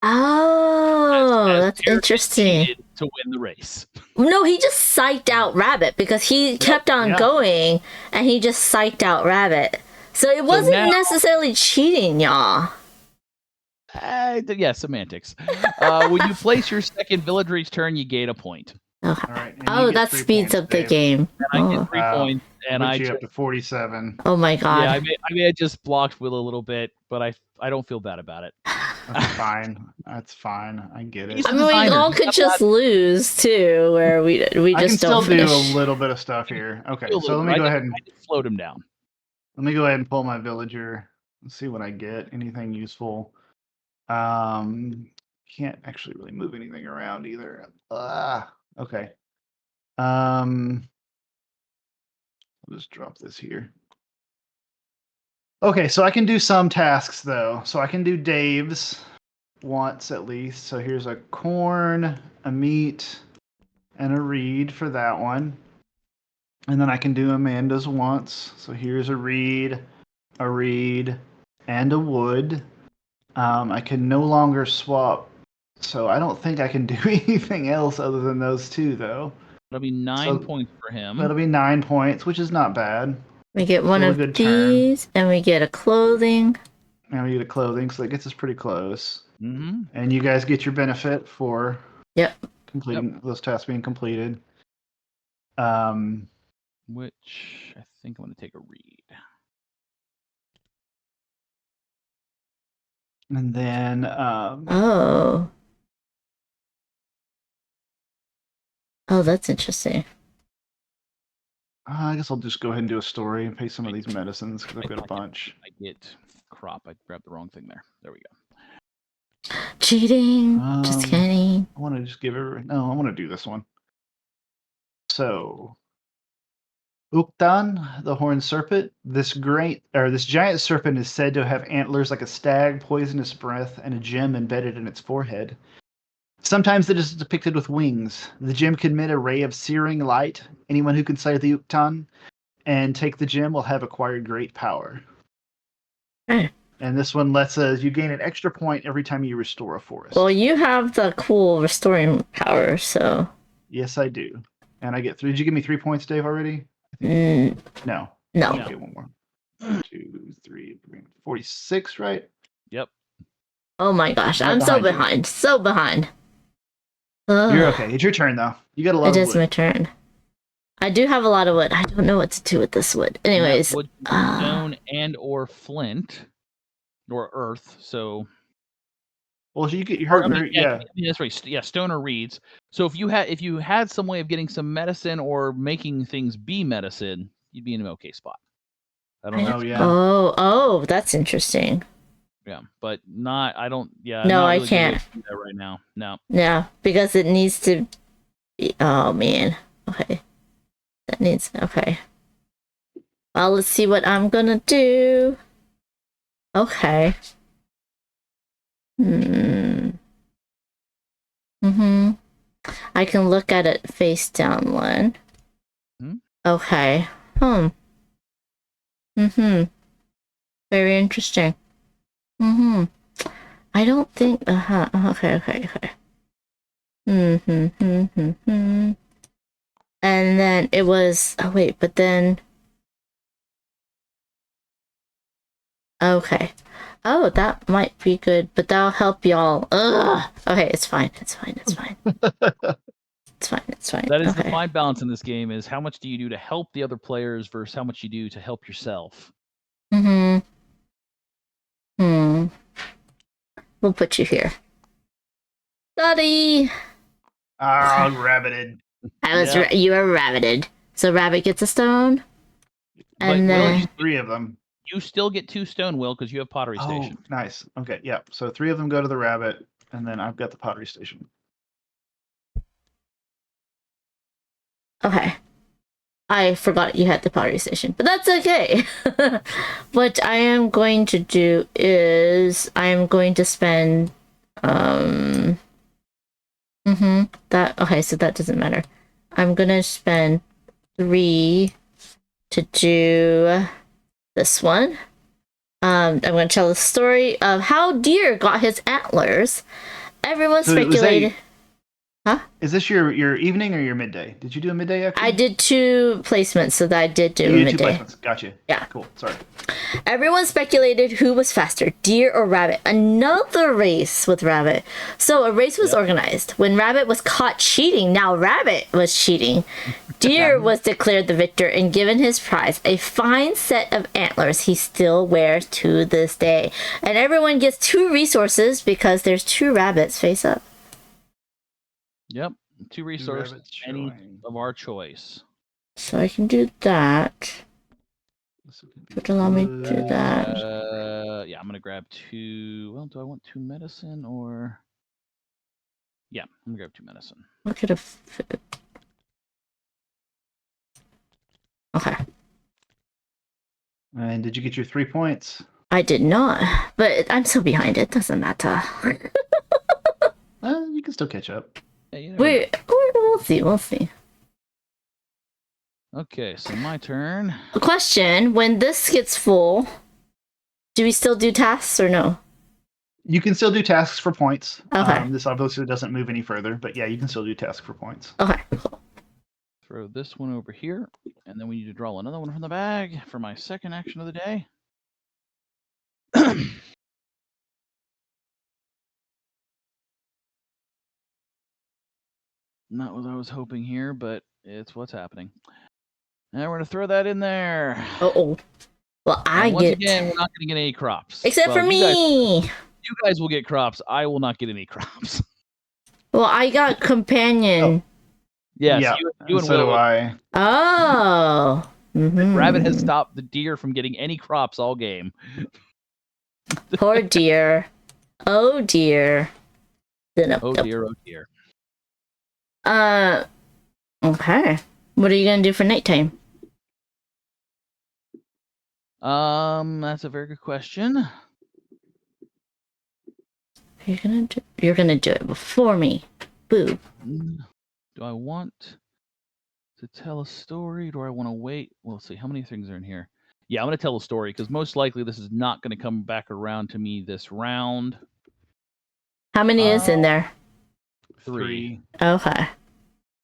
Oh, that's
Terrapin
interesting.
cheated to win the race.
No, he just psyched out Rabbit because he kept on going and he just psyched out Rabbit. So it wasn't necessarily cheating, y'all.
Yeah, semantics. When you place your second village reach turn, you gain a point.
Okay.
All right,
Oh, that speeds up the game.
And I get 3 points, and I
you up to 47.
Oh my god.
Yeah, I may have just blocked Will a little bit, but I don't feel bad about it.
That's fine. That's fine. I get it.
I mean, we all could just lose too, where we
I can
just
still
don't
do
finish.
a little bit of stuff here. Okay, so let me go ahead and
float him down.
Let me go ahead and pull my villager. Let's see what I get. Anything useful? Can't actually really move anything around either. Okay. I'll just drop this here. Okay, so I can do some tasks though. So I can do Dave's once at least. So here's a corn, a meat, and a reed for that one. And then I can do Amanda's once. So here's a reed, and a wood. I can no longer swap. So I don't think I can do anything else other than those 2 though.
That'll be 9 points for him.
That'll be 9 points, which is not bad.
We get one
Still a
of
good turn.
these, and we get a clothing.
And we get a clothing, so that gets us pretty close.
Mm-hmm.
And you guys get your benefit for
completing
those tasks being completed.
Which I think I'm going to take a read.
And then
Oh, that's interesting.
I guess I'll just go ahead and do a story and pay some of these medicines because I've got a bunch.
I get crop. I grabbed the wrong thing there. There we go.
Cheating. Just kidding.
I want to just give it. No, I want to do this one. So, Uktan, the horned serpent. This giant serpent is said to have antlers like a stag, poisonous breath, and a gem embedded in its forehead. Sometimes it is depicted with wings. The gem can emit a ray of searing light. Anyone who can slay the Uktan and take the gem will have acquired great power. And this one lets us, you gain an extra point every time you restore a forest.
Well, you have the cool restoring power, so.
Yes, I do. And I get 3. Did you give me 3 points, Dave, already?
No.
No.
No.
Okay, one more. 2, 3, 46, right?
Yep.
Oh my gosh,
Right
I'm so
behind you.
behind. So behind.
You're okay. It's your turn, though. You got a lot
It
of
is
wood.
my turn. I do have a lot of wood. I don't know what to do with this wood. Anyways.
Wood, stone, and or flint, or earth. So
Well, you get
Or,
hurt. Yeah.
That's right. Yeah, stoner reads. So if you had some way of getting some medicine or making things be medicine, you'd be in an okay spot. I don't know.
Oh, that's interesting.
Yeah, but not. I don't. Yeah.
No,
not
I
really gonna
can't.
do that right now. No.
Yeah, because it needs to be. Oh man. Okay. That needs. Okay. Well, let's see what I'm gonna do. Okay. I can look at it face down one. Okay. Very interesting. I don't think. Okay. And then it was. Oh wait, but then. Okay. Oh, that might be good, but that'll help y'all. Ugh. Okay, it's fine. It's fine.
That is the
Okay.
fine balance in this game: is how much do you do to help the other players versus how much you do to help yourself.
We'll put you here. Study.
Rabbited.
You were rabbited. So Rabbit gets a stone. And then
3 of them.
You still get 2 stone, Will, because you have Pottery Station.
Nice. Okay, yeah. So 3 of them go to the rabbit, and then I've got the Pottery Station.
Okay. I forgot you had the Pottery Station, but that's okay. What I am going to do is I am going to spend that okay, so that doesn't matter. I'm gonna spend 3 to do this one. I'm gonna tell the story of how Deer got his antlers. Everyone speculated.
Is this your evening or your midday? Did you do a midday actually?
I did 2 placements, so that I did do
You did
midday.
2 placements. Gotcha.
Yeah.
Cool. Sorry.
Everyone speculated who was faster, Deer or Rabbit. Another race with Rabbit. So a race was organized. When Rabbit was caught cheating, now Rabbit was cheating. Deer was declared the victor and given his prize, a fine set of antlers he still wears to this day. And everyone gets 2 resources because there's 2 rabbits face up.
Yep. 2 resources, any of our choice.
So I can do that. Would allow me to do that.
Yeah, I'm gonna grab 2. Well, do I want 2 medicine or? Yeah, I'm gonna grab 2 medicine.
Look at a. Okay.
And did you get your 3 points?
I did not, but I'm so behind. It doesn't matter.
You can still catch up.
Yeah,
We'll see. We'll see.
Okay, so my turn.
Question: when this gets full, do we still do tasks or no?
You can still do tasks for points.
Okay.
This obviously doesn't move any further, but yeah, you can still do tasks for points.
Okay. Cool.
Throw this one over here, and then we need to draw another one from the bag for my second action of the day. Not what I was hoping here, but it's what's happening. And we're gonna throw that in there.
Oh. Well,
once again, we're not gonna get any crops.
Except for me.
You guys will get crops. I will not get any crops.
Well, I got companion.
Yes,
yeah,
you and
so
Will.
do I.
Oh.
Rabbit has stopped the Deer from getting any crops all game.
Poor Deer. Oh dear.
Oh dear, oh dear.
Okay. What are you gonna do for nighttime?
That's a very good question.
You're gonna do it before me. Boo.
Do I want to tell a story? Do I want to wait? Well, let's see. How many things are in here? Yeah, I'm going to tell a story because most likely this is not going to come back around to me this round.
How many is in there?
3.
Okay.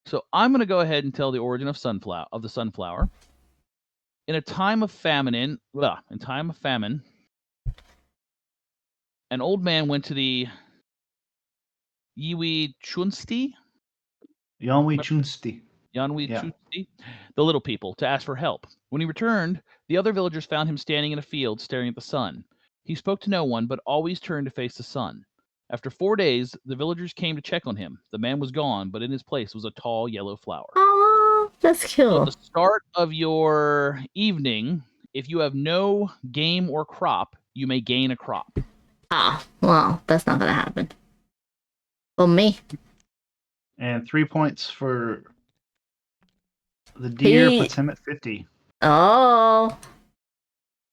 So I'm going to go ahead and tell the origin of the sunflower. In time of famine, an old man went to the Yanwi Chunsti, the little people, to ask for help. When he returned, the other villagers found him standing in a field staring at the sun. He spoke to no one, but always turned to face the sun. After 4 days, the villagers came to check on him. The man was gone, but in his place was a tall yellow flower.
Oh, that's
So
cool.
at the start of your evening, if you have no game or crop, you may gain a crop.
Ah, well, that's not gonna happen. Well, me.
And 3 points for the deer
He-
puts him at 50.
Oh.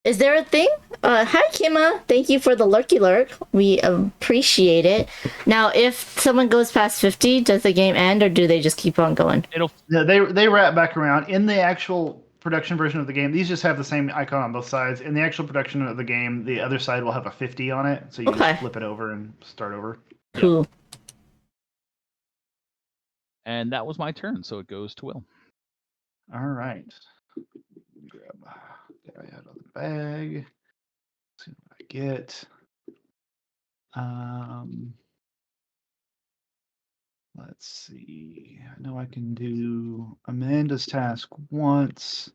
Is there a thing? Hi, Kima. Thank you for the lurky lurk. We appreciate it. Now, if someone goes past 50, does the game end or do they just keep on going?
No, they wrap back around. In the actual production version of the game, these just have the same icon on both sides. In the actual production of the game, the other side will have a 50 on it, so you
Okay.
just flip it over and start over.
Cool.
And that was my turn, so it goes to Will.
All right. Grab that out of the bag. See what I get. Let's see. I know I can do Amanda's task once,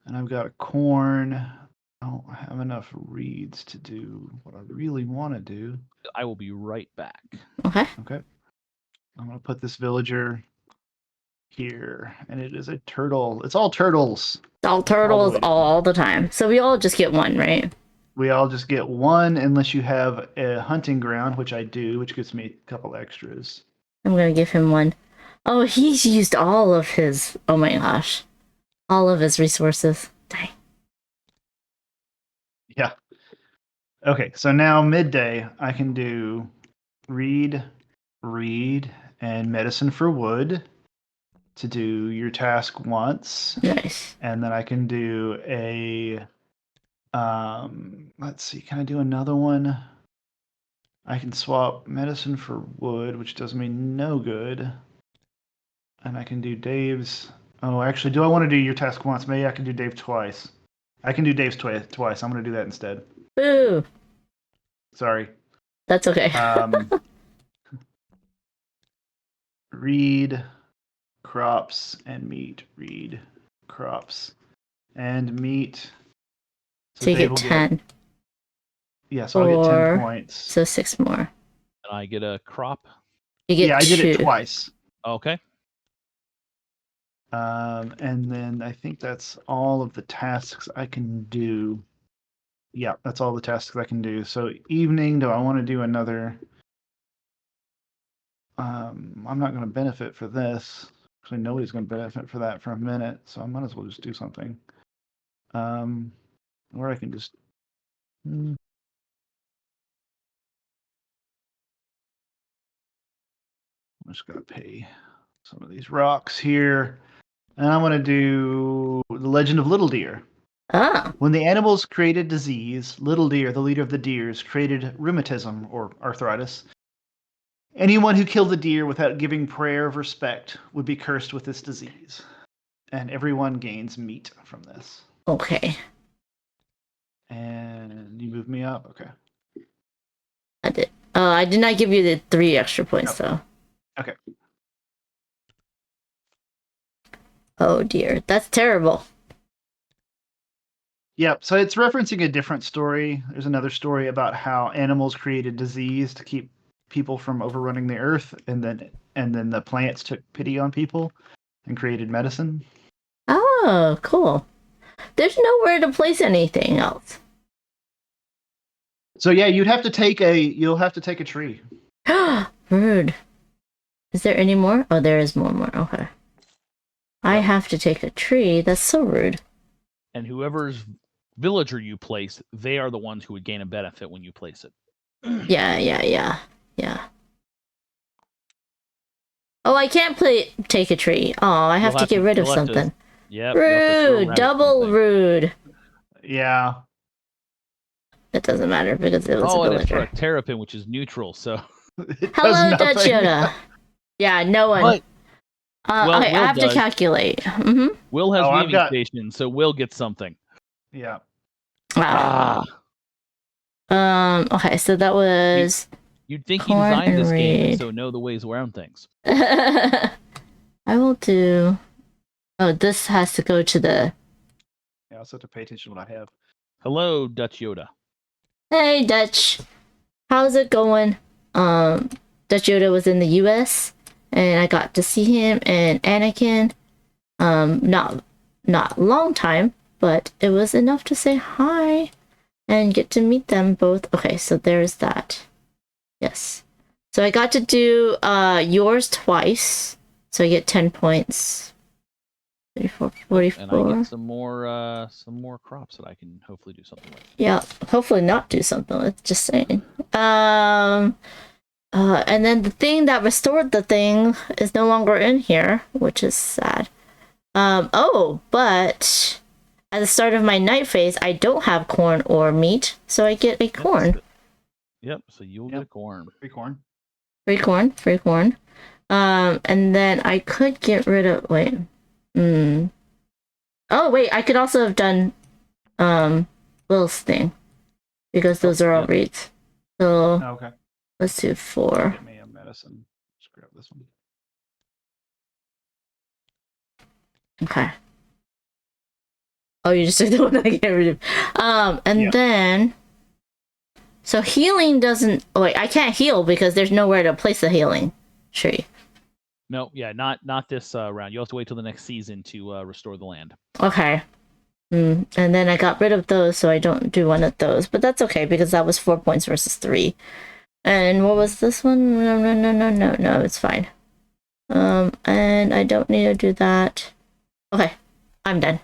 and I've got a corn. I don't have enough reeds to do what I really want to do.
I will be right back.
Okay.
Okay. I'm going to put this villager here, and it is a turtle. It's all turtles.
All turtles
way
all the time. So we all just get one, right?
We all just get one unless you have a hunting ground, which I do, which gives me a couple extras.
I'm gonna give him one. Oh, he's used all of his. Oh my gosh. All of his resources. Dang.
Yeah. Okay, so now midday, I can do read, and medicine for wood to do your task once.
Nice.
And then I can do a, let's see, can I do another one? I can swap medicine for wood, which does me no good. And I can do Dave's. Oh, actually, do I want to do your task once? Maybe I can do Dave twice. I can do Dave's twice. I'm going to do that instead.
Boo.
Sorry.
That's okay.
Read, crops, and meat. Read, crops, and meat.
So you
Dave
get
will
10.
Yeah, so I'll get 10
Or-
points.
So 6 more.
And I get a crop.
You get
Yeah, I did it
2.
twice.
Okay.
And then I think that's all of the tasks I can do. Yeah, that's all the tasks I can do. So evening, do I want to do another? I'm not going to benefit for this. Actually, nobody's going to benefit for that for a minute, so I might as well just do something. Or I can just. I'm just going to pay some of these rocks here. And I'm going to do The Legend of Little Deer.
Ah.
When the animals created disease, Little Deer, the leader of the deers, created rheumatism or arthritis. Anyone who killed the deer without giving prayer of respect would be cursed with this disease. And everyone gains meat from this.
Okay.
And you move me up? Okay.
I did. I did not give you the 3 extra points, though.
Okay.
Oh, dear. That's terrible.
Yep, so it's referencing a different story. There's another story about how animals created disease to keep people from overrunning the earth, and then the plants took pity on people and created medicine.
Oh, cool. There's nowhere to place anything else.
So yeah, you'll have to take a tree.
Rude. Is there any more? Oh, there is more. Okay. I have to take a tree. That's so rude.
And whoever's villager you place, they are the ones who would gain a benefit when you place it.
Yeah. Oh, I can't take a tree. Oh, I have to get rid of something.
Yep.
Rude. Double rude.
Yeah.
It doesn't matter because it was a
and it's for
villager.
a terrapin, which is neutral, so.
Hello, Dutch Yoda. Yeah, no one.
What?
Okay, I
Will
have to
does.
calculate. Mm-hmm.
Will has
I've
weaving
got-
station, so Will gets something.
Yeah.
Okay, so that was.
You'd think he
corn
designed
and
this game,
reed.
and so know the ways around things.
I will do. Oh, this has to go to the.
Yeah, I also have to pay attention to what I have.
Hello, Dutch Yoda.
Hey, Dutch. How's it going? Dutch Yoda was in the U.S. and I got to see him and Anakin. Not long time, but it was enough to say hi and get to meet them both. Okay, so there's that. Yes. So I got to do yours twice. So I get 10 points. 34, 44.
And I get some more crops that I can hopefully do something with.
Yeah, hopefully not do something with, just saying. And then the thing that restored the thing is no longer in here, which is sad. But at the start of my night phase, I don't have corn or meat, so I get a corn.
Yep, so you'll get a corn.
Free corn.
Free corn. And then I could get rid of, wait. Oh, wait, I could also have done, Will's thing, because those are all reads. So,
okay.
Let's do 4.
Get me a medicine. Just grab this one.
Okay. Oh, you just took the one I get rid of. And then, so healing doesn't. Oh, wait, I can't heal because there's nowhere to place the healing tree.
No, yeah, not this round. You'll have to wait till the next season to restore the land.
Okay. And then I got rid of those, so I don't do one of those. But that's okay because that was 4 points versus 3. And what was this one? No, it's fine. And I don't need to do that. Okay, I'm done.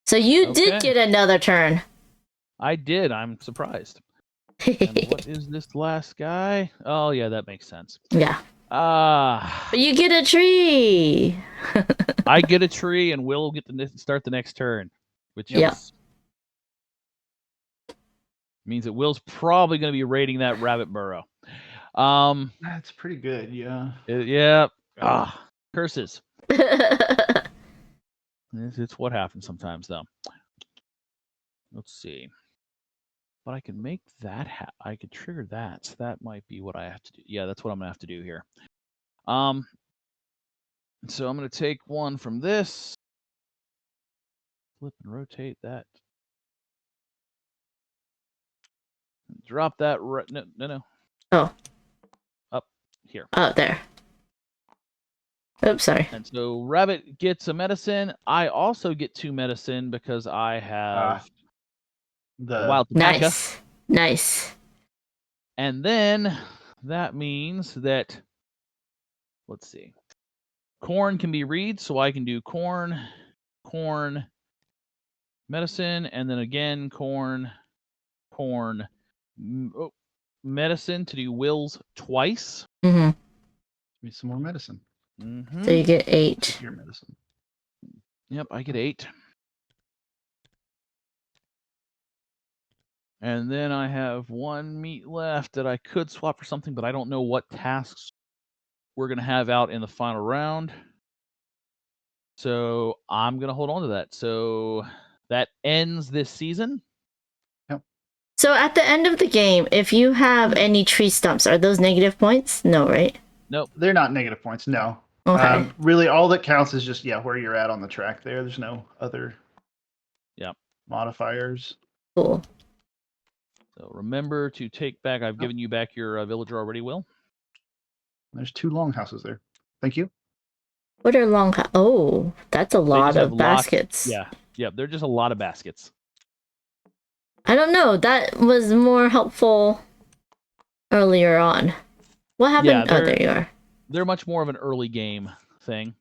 So you did get another turn.
I did. I'm surprised. And what is this last guy? Oh, yeah, that makes sense.
Yeah. But you get a tree.
I get a tree, and Will get to start the next turn, which means that Will's probably going to be raiding that rabbit burrow.
That's pretty good, yeah.
Curses. It's what happens sometimes, though. Let's see. But I can make that. I could trigger that. So that might be what I have to do. Yeah, that's what I'm gonna have to do here. So I'm gonna take one from this. Flip and rotate that. Drop that. No.
Oh.
Up here.
Oh, there. Oops, sorry.
And so Rabbit gets a medicine. I also get 2 medicine because I have
the
wild topeka.
Nice.
And then that means that, let's see, corn can be read, so I can do corn, medicine, and then again corn, medicine to do wills twice.
Need some more medicine.
So you get 8.
Your medicine.
Yep, I get 8. And then I have 1 meat left that I could swap for something, but I don't know what tasks we're going to have out in the final round. So I'm going to hold on to that. So that ends this season.
Yep.
So at the end of the game, if you have any tree stumps, are those negative points? No, right?
Nope.
They're not negative points, no.
Okay.
Really, all that counts is just, where you're at on the track there. There's no other modifiers.
Cool.
So remember to take back, I've given you back your villager already, Will.
There's 2 longhouses there. Thank you.
What are oh, that's a lot of baskets.
Yeah, they're just a lot of baskets.
I don't know. That was more helpful earlier on. What happened?
Yeah,
there you are.
They're much more of an early game thing.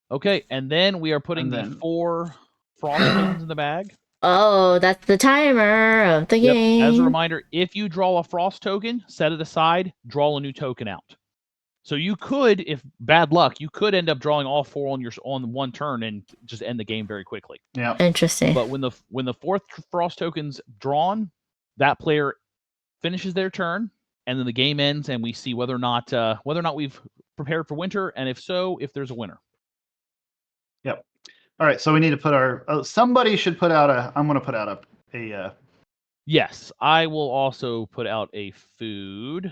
Okay, and then we are putting the 4 frost tokens in the bag.
Oh, that's the timer of the game.
As a reminder, if you draw a frost token, set it aside, draw a new token out. So you could, if bad luck, you could end up drawing all 4 on one turn and just end the game very quickly.
Yeah.
Interesting.
But when the 4th frost token's drawn, that player finishes their turn, and then the game ends, and we see whether or not we've prepared for winter, and if so, if there's a winner.
Yep. All right, so we need to put somebody should put out I'm going to put out a
Yes, I will also put out a food.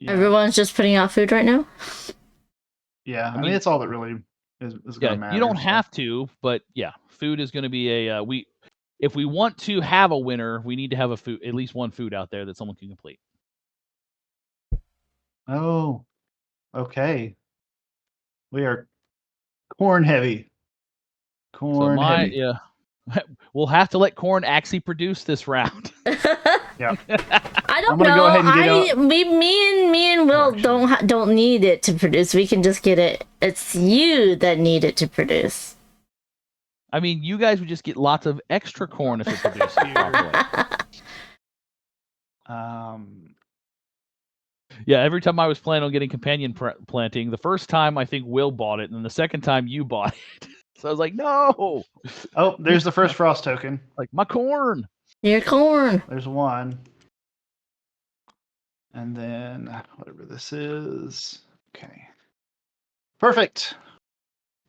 Yeah. Everyone's just putting out food right now?
Yeah, I mean it's all that really is going to matter.
You don't have to, but food is going to be if we want to have a winner, we need to have at least one food out there that someone can complete.
Oh, okay. We are corn heavy.
So
Corn heavy.
yeah. We'll have to let Corn actually produce this round.
Yeah.
I don't
I'm gonna
know.
go ahead and get
Me and Will don't need it to produce. We can just get it. It's you that need it to produce.
I mean, you guys would just get lots of extra corn if it produces properly. Yeah, every time I was planning on getting companion planting, the first time I think Will bought it, and then the second time you bought it. So I was like, no.
Oh, there's the first frost token.
Like, my corn.
Your corn.
There's one. And then whatever this is. Okay. Perfect.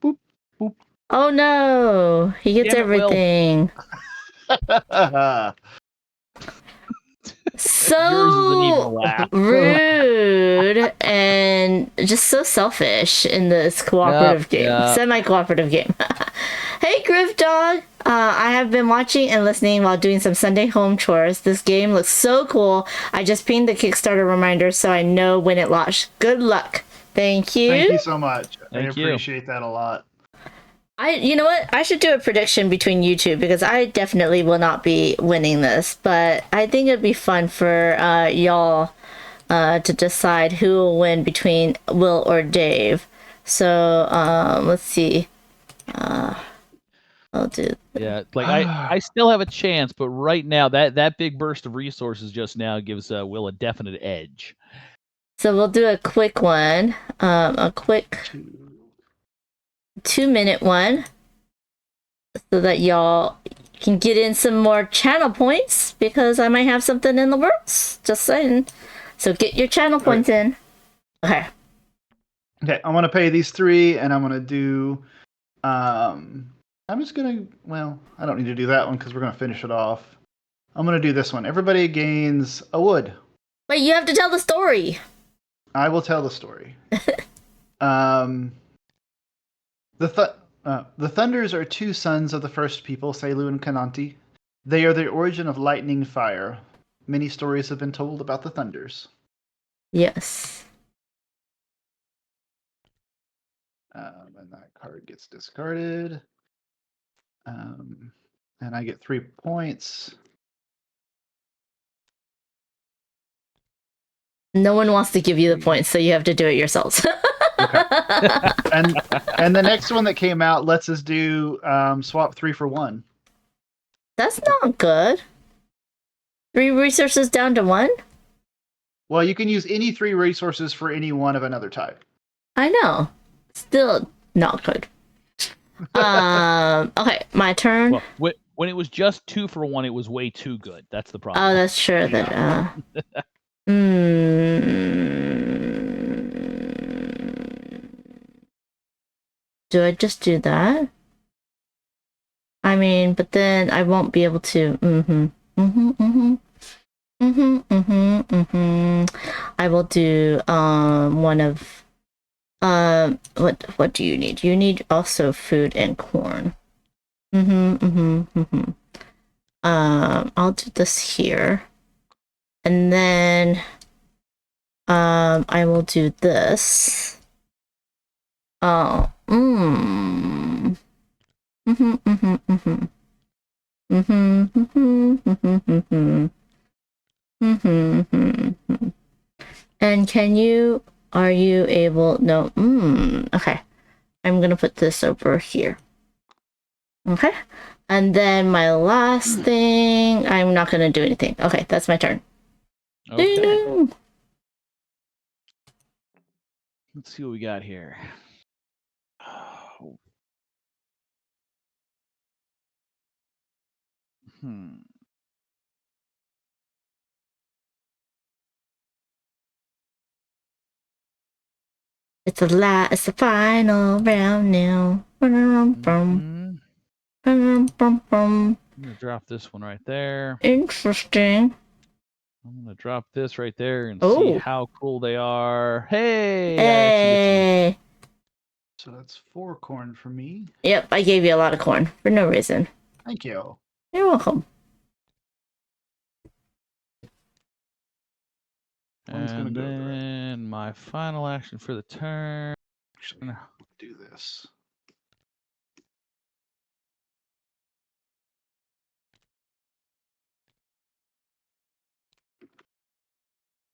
Boop, boop.
Oh no, he gets
Damn it, Will.
everything. So rude and just so selfish in this cooperative game, semi-cooperative game. Hey, Griff Dog. I have been watching and listening while doing some Sunday home chores. This game looks so cool. I just pinged the Kickstarter reminder so I know when it launched. Good luck. Thank you.
Thank you so much. I
Thank you.
appreciate that a lot.
You know what? I should do a prediction between you two because I definitely will not be winning this, but I think it'd be fun for y'all to decide who will win between Will or Dave. So let's see. I'll do.
Yeah, like I still have a chance, but right now that big burst of resources just now gives Will a definite edge.
So we'll do a quick one, a quick 2-minute one, so that y'all can get in some more channel points because I might have something in the works. Just saying. So get your channel points in. Okay.
Okay, I want to pay these 3, and I'm gonna do. I'm just gonna. Well, I don't need to do that one because we're gonna finish it off. I'm gonna do this one. Everybody gains a wood.
Wait, you have to tell the story.
I will tell the story. The Thunders are 2 sons of the first people, Selu and Kananti. They are the origin of lightning fire. Many stories have been told about the Thunders.
Yes.
And that card gets discarded. And I get 3 points.
No one wants to give you the points, so you have to do it yourselves.
And the next one that came out lets us do swap 3 for 1.
That's not good. 3 resources down to 1?
Well, you can use any 3 resources for any one of another type.
I know. Still not good. Okay, my turn.
Well, when it was just 2 for 1, it was way too good. That's the problem.
Oh, that's true.
Yeah.
Do I just do that? I mean, but then I won't be able to. I will do one of what do you need? You need also food and corn. I'll do this here. And then I will do this. Oh. And are you able, no, okay. I'm gonna put this over here. Okay. And then my last thing, I'm not gonna do anything. Okay, that's my turn.
Okay.
Ding.
Let's see what we got here.
It's the final round now.
I'm gonna drop this one right there.
Interesting.
I'm gonna drop this right there and see
Oh.
how cool they are. Hey! I actually get
Hey.
So that's 4 corn for me.
Yep, I gave you a lot of corn for no reason.
Thank you.
You're welcome.
One's gonna
And
go there.
then my final action for the turn.
Actually, do this.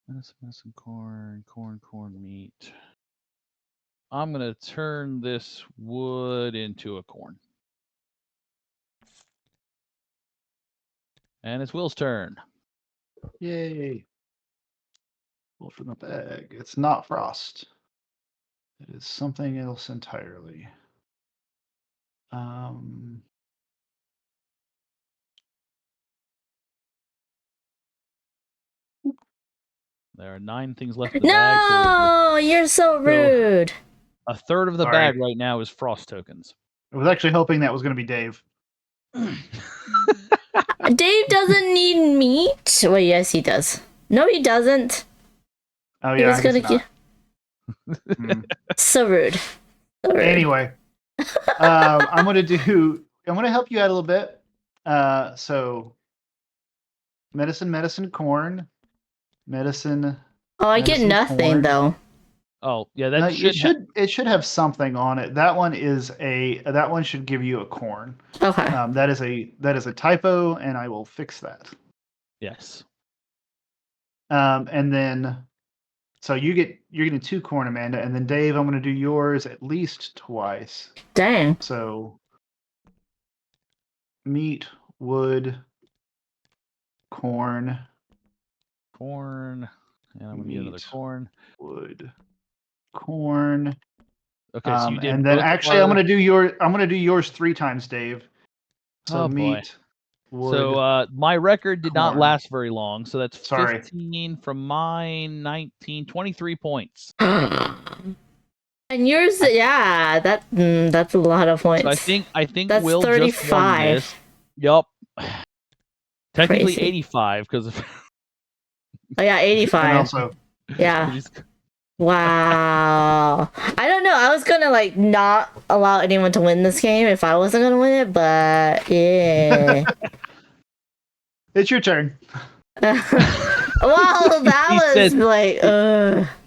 Medicine, corn, meat. I'm gonna turn this wood into a corn. And it's Will's turn.
Yay. Wolf in the bag. It's not frost. It is something else entirely.
There are 9 things left in the bag.
No, you're so rude.
A third of the
Sorry.
bag right now is frost tokens.
I was actually hoping that was going to be Dave.
Dave doesn't need meat. Well, yes, he does. No, he doesn't.
Oh
He
yeah,
was
I guess
gonna
not.
So rude. So rude.
Anyway, I'm gonna help you out a little bit. So medicine, corn, medicine.
Oh, I get
medicine,
nothing
corn.
though.
Oh yeah,
No,
that
it should have something on it. That one should give you a corn.
Okay.
That is a typo, and I will fix that.
Yes.
And then, so you're getting 2 corn, Amanda, and then Dave, I'm going to do yours at least twice.
Dang.
So meat, wood, corn,
and I'm gonna get another corn.
Wood, corn.
Okay, so you did.
And then
both
actually,
our-
I'm gonna do yours 3 times, Dave. So
Oh, boy.
meat, wood.
So my record did not
corn.
last very long. So that's
Sorry.
15 from mine, 19, 23 points.
And yours, yeah, that's a lot of points.
So I think
that's
Will
35.
just won this. Yup. Technically
Crazy.
85 because of.
Oh yeah, 85.
And also,
Yeah. Wow. I don't know. I was gonna not allow anyone to win this game if I wasn't gonna win it, but yeah.
it's your turn.
Well, that was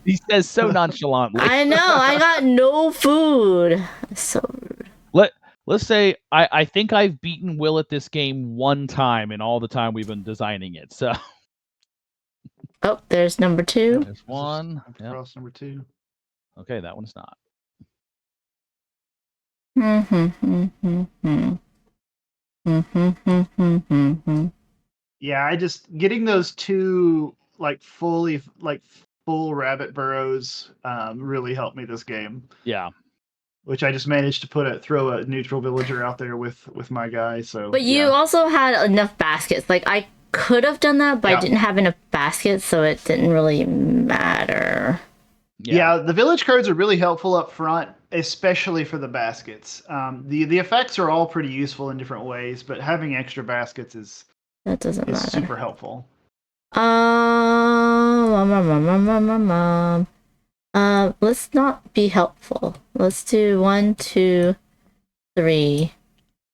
He says so nonchalantly.
I know. I got no food. So rude.
Let's say I think I've beaten Will at this game 1 time in all the time we've been designing it. So.
Oh, there's number 2.
There's 1. Yep.
Cross number 2.
Okay, that one's not.
Yeah, I just getting those 2 full rabbit burrows really helped me this game.
Yeah.
Which I just managed to throw a neutral villager out there with my guy. So.
But you also had enough baskets. I could have done that, but I didn't have enough baskets, so it didn't really matter.
Yeah, the village cards are really helpful up front, especially for the baskets. The effects are all pretty useful in different ways, but having extra baskets is super helpful.
Let's not be helpful. Let's do 1, 2, 3,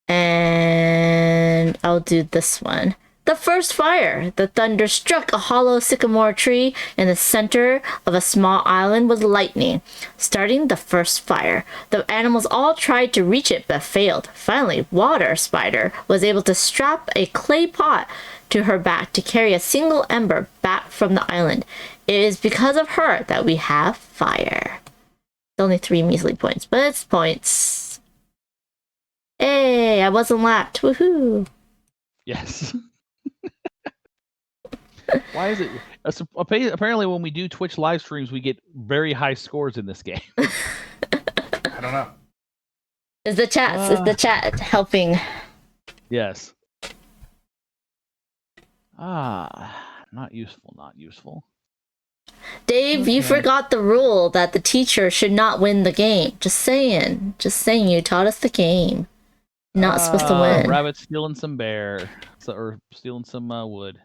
and I'll do this one. The first fire. The thunder struck a hollow sycamore tree in the center of a small island with lightning, starting the first fire. The animals all tried to reach it but failed. Finally, Water Spider was able to strap a clay pot to her back to carry a single ember back from the island. It is because of her that we have fire. It's only 3 measly points, but it's points. Hey, I wasn't lapped. Woohoo!
Yes. Why is it? Apparently, when we do Twitch live streams, we get very high scores in this game.
I don't know.
Is the chat helping?
Yes. Not useful. Not useful.
Dave, you forgot the rule that the teacher should not win the game. Just saying. You taught us the game. Not supposed to win.
Rabbit stealing some or stealing some wood.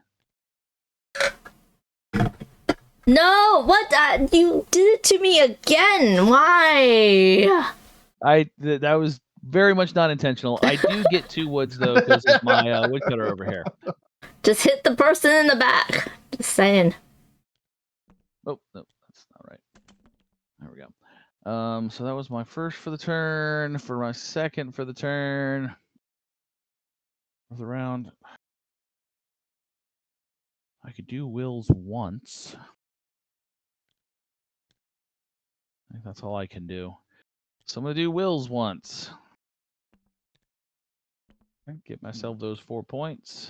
No, what? You did it to me again. Why?
That was very much not intentional. I do get 2 woods though because of my woodcutter over here.
Just hit the person in the back. Just saying.
Oh, no, that's not right. There we go. So that was my first for the turn. For my second for the turn of the round, I could do Will's once. I think that's all I can do. So I'm gonna do Will's once. Get myself those 4 points.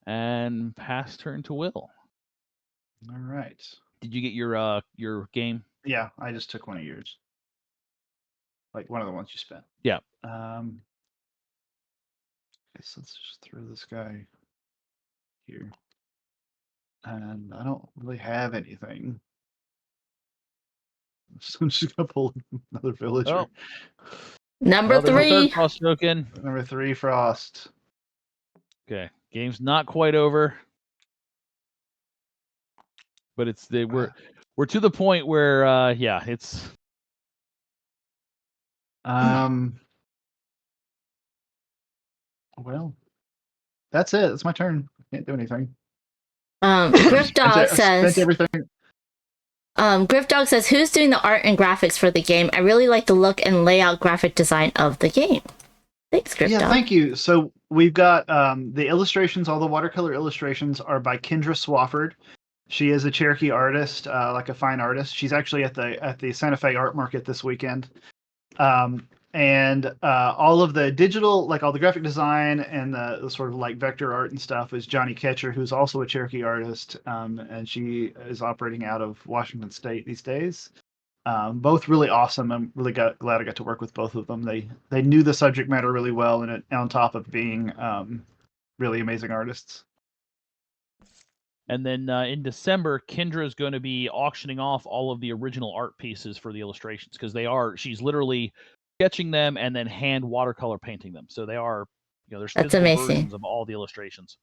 And pass turn to Will.
All right.
Did you get your game?
Yeah, I just took one of yours. Like one of the ones you spent.
Yeah.
Guess let's just throw this guy here. And I don't really have anything. So I'm just gonna pull another villager.
Oh.
Number
There's a
3.
third Frost token.
Number 3, Frost.
Okay, game's not quite over, but we're to the point where yeah, it's.
Well, that's it. It's my turn. I can't do anything.
Griffdog says.
Spent everything.
Griffdog says, "Who's doing the art and graphics for the game? I really like the look and layout graphic design of the game." Thanks, Griffdog.
Yeah, thank you. So we've got the illustrations. All the watercolor illustrations are by Kendra Swafford. She is a Cherokee artist, like a fine artist. She's actually at the Santa Fe Art Market this weekend. And all of the digital, like all the graphic design and the sort of like vector art and stuff is Johnny Ketcher, who's also a Cherokee artist. And she is operating out of Washington State these days. Both really awesome. I'm really glad I got to work with both of them. They knew the subject matter really well, and on top of being really amazing artists.
And then in December, Kendra is going to be auctioning off all of the original art pieces for the illustrations because she's literally sketching them and then hand watercolor painting them. So they are, there's
That's
physical
amazing.
versions of all the illustrations.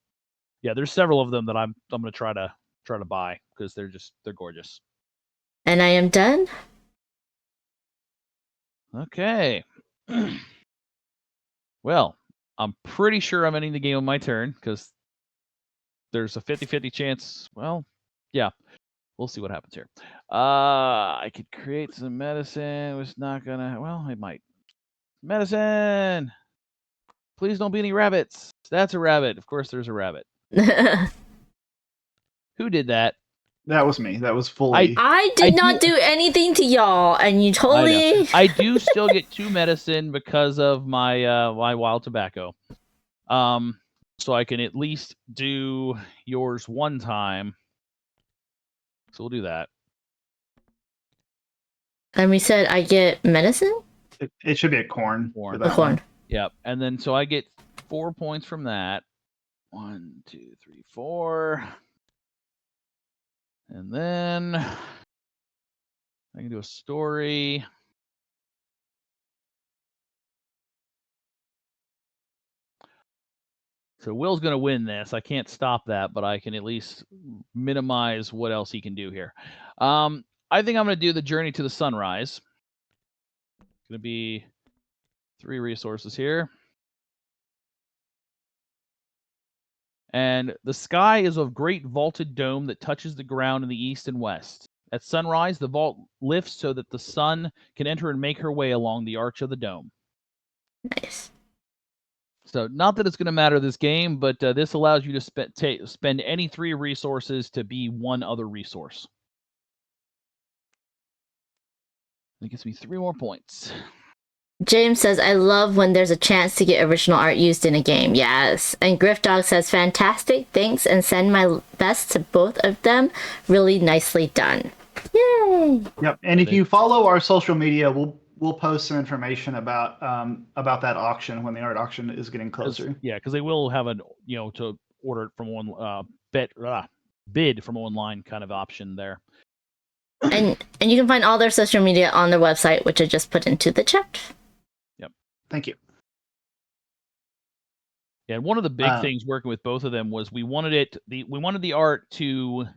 Yeah, there's several of them that I'm going to try to buy because they're gorgeous.
And I am done.
Okay. Well, I'm pretty sure I'm ending the game on my turn because there's a 50-50 chance. Well, yeah. We'll see what happens here. I could create some medicine. It's not gonna. Well, it might. Medicine. Please don't be any rabbits. That's a rabbit. Of course, there's a rabbit. Who did that?
That was me. That was fully.
I did not do anything to y'all, and you totally.
I do still get 2 medicine because of my my wild tobacco. So I can at least do yours one time. So we'll do that.
And we said I get medicine?
It should be a corn.
A corn.
Yep. And then so I get 4 points from that. 1, 2, 3, 4. And then I can do a story. So Will's going to win this. I can't stop that, but I can at least minimize what else he can do here. I think I'm going to do the Journey to the Sunrise. It's going to be 3 resources here. And the sky is a great vaulted dome that touches the ground in the east and west. At sunrise, the vault lifts so that the sun can enter and make her way along the arch of the dome.
Nice.
So, not that it's going to matter this game, but this allows you to spend any 3 resources to be one other resource. It gives me 3 more points.
James says, "I love when there's a chance to get original art used in a game." Yes. And Griffdog says, "Fantastic, thanks, and send my best to both of them. Really nicely done." Yay!
Yep. And if you follow our social media, we'll post some information about that auction when the art auction is getting closer.
Yeah, because they will have to order it from one bid from online kind of option there.
And you can find all their social media on their website, which I just put into the chat.
Yep.
Thank you.
Yeah, and one of the big things working with both of them was we wanted the art to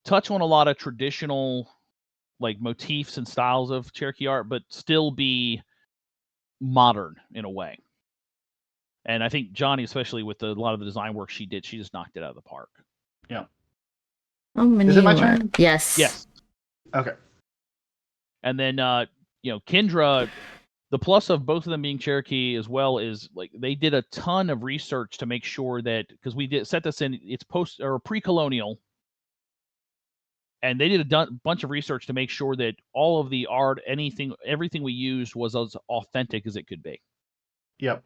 touch on a lot of traditional like motifs and styles of Cherokee art, but still be modern in a way. And I think Johnny, especially with a lot of the design work she did, she just knocked it out of the park.
Yeah.
Is
it my turn?
Yes.
Yes.
Okay.
And then Kendra, the plus of both of them being Cherokee as well is like they did a ton of research to make sure that, because we did set this in, it's post or pre-colonial, and they did a bunch of research to make sure that all of the art, everything we used was as authentic as it could be.
Yep.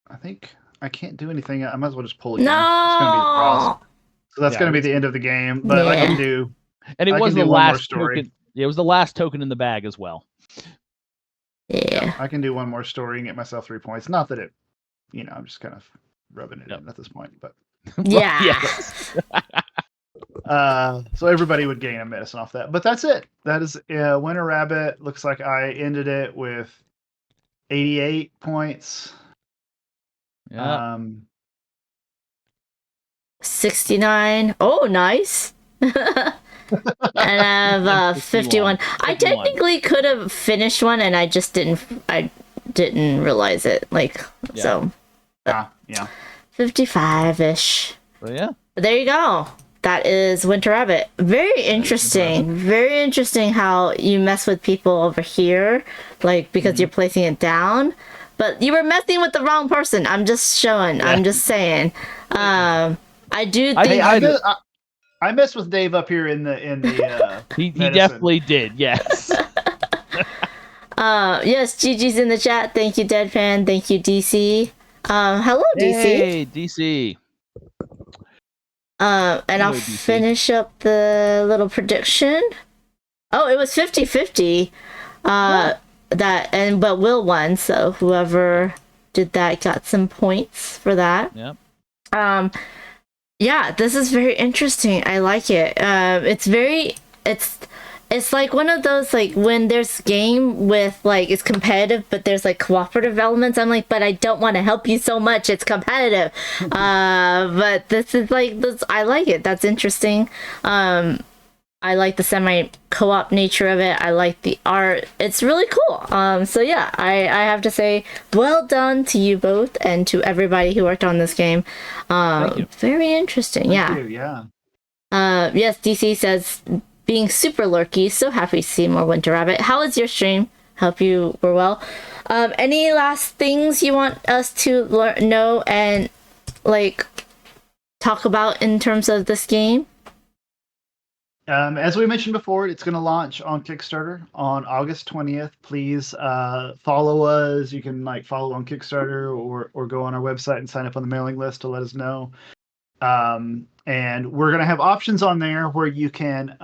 I think I can't do anything. I might as well just pull again.
No.
It's going to be the cross. So that's
Yeah,
going to be the end of the game. But I can do.
And it
I
was
can
the
do one more
last
story.
token. Yeah, it was the last token in the bag as well.
Yeah.
I can do one more story and get myself 3 points. Not that it, I'm just kind of rubbing it in at this point, but.
Yeah.
Yes.
So everybody would gain a medicine off that. But that's it. That is Winter Rabbit. Looks like I ended it with 88 points.
Yeah.
69. Oh, nice. And I have 51. I technically could have finished one, and I just didn't. I didn't realize it. So.
Yeah.
55-ish.
Well, yeah.
But there you go. That is Winter Rabbit. Very interesting. Very interesting how you mess with people over here, because you're placing it down. But you were messing with the wrong person. I'm just showing. Yeah. I'm just saying. I do think
I messed with Dave up here in the
he definitely did. Yes.
Yes, Gigi's in the chat. Thank you, Deadpan. Thank you, DC. Hello, DC.
Hey, DC.
And I'll finish up the little prediction. Oh, it was 50-50. But Will won, so whoever did that got some points for that.
Yep.
Yeah, this is very interesting. I like it. It's like one of those, when there's game with, it's competitive, but there's, cooperative elements. I'm like, but I don't want to help you so much. It's competitive. But this is, I like it. That's interesting. I like the semi-co-op nature of it. I like the art. It's really cool. So, yeah, I have to say, well done to you both and to everybody who worked on this game.
Thank you.
Very interesting.
Thank you, yeah.
Yes, DC says... being super lurky, so happy to see more Winter Rabbit. How was your stream? Hope you were well. Any last things you want us to know and talk about in terms of this game?
As we mentioned before, it's going to launch on Kickstarter on August 20th. Please follow us. You can follow on Kickstarter or go on our website and sign up on the mailing list to let us know. And we're going to have options on there where you can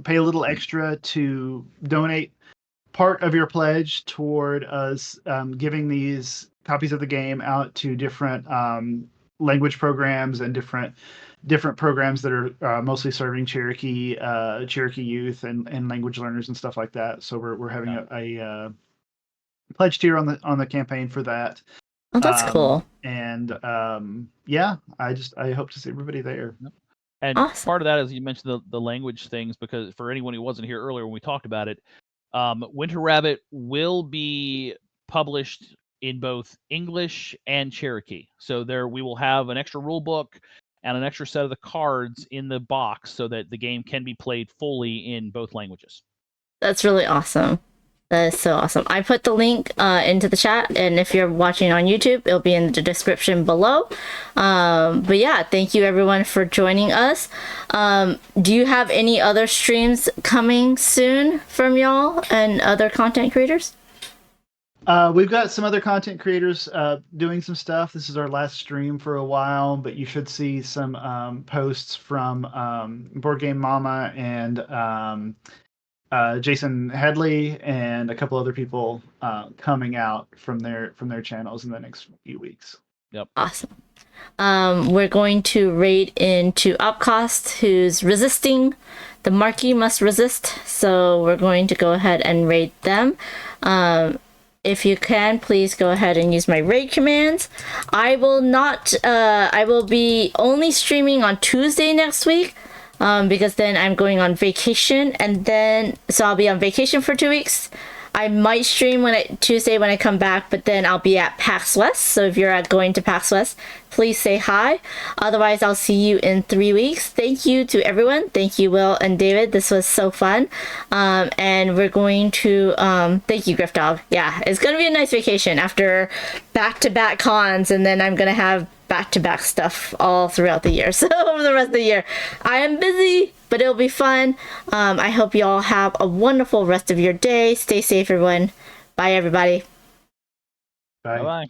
pay a little extra to donate part of your pledge toward us giving these copies of the game out to different language programs and different programs that are mostly serving Cherokee youth and language learners and stuff like that. So we're having a pledge tier on the campaign for that.
Oh, that's cool.
And yeah, I hope to see everybody there.
And
awesome.
Part of that is you mentioned the language things, because for anyone who wasn't here earlier when we talked about it, Winter Rabbit will be published in both English and Cherokee. So we will have an extra rule book and an extra set of the cards in the box so that the game can be played fully in both languages.
That's really awesome. That is so awesome. I put the link into the chat, and if you're watching on YouTube, it'll be in the description below. But yeah, thank you everyone for joining us. Do you have any other streams coming soon from y'all and other content creators?
We've got some other content creators doing some stuff. This is our last stream for a while, but you should see some posts from Board Game Mama and Jason Headley and a couple other people coming out from their channels in the next few weeks.
Yep.
Awesome. We're going to raid into Upcost, who's resisting. The Marquis must resist, so we're going to go ahead and raid them. If you can, please go ahead and use my raid commands. I will be only streaming on Tuesday next week. Because then I'm going on vacation, and then so I'll be on vacation for 2 weeks. I might stream Tuesday when I come back, but then I'll be at PAX West. So if you're going to PAX West, please say hi. Otherwise, I'll see you in 3 weeks. Thank you to everyone. Thank you, Will and David. This was so fun. And we're going to thank you, Griff Dog. Yeah, it's gonna be a nice vacation after back-to-back cons, and then I'm gonna have back-to-back stuff all throughout the year. So over the rest of the year, I am busy, but it'll be fun. I hope you all have a wonderful rest of your day. Stay safe, everyone. Bye, everybody.
Bye.
Bye.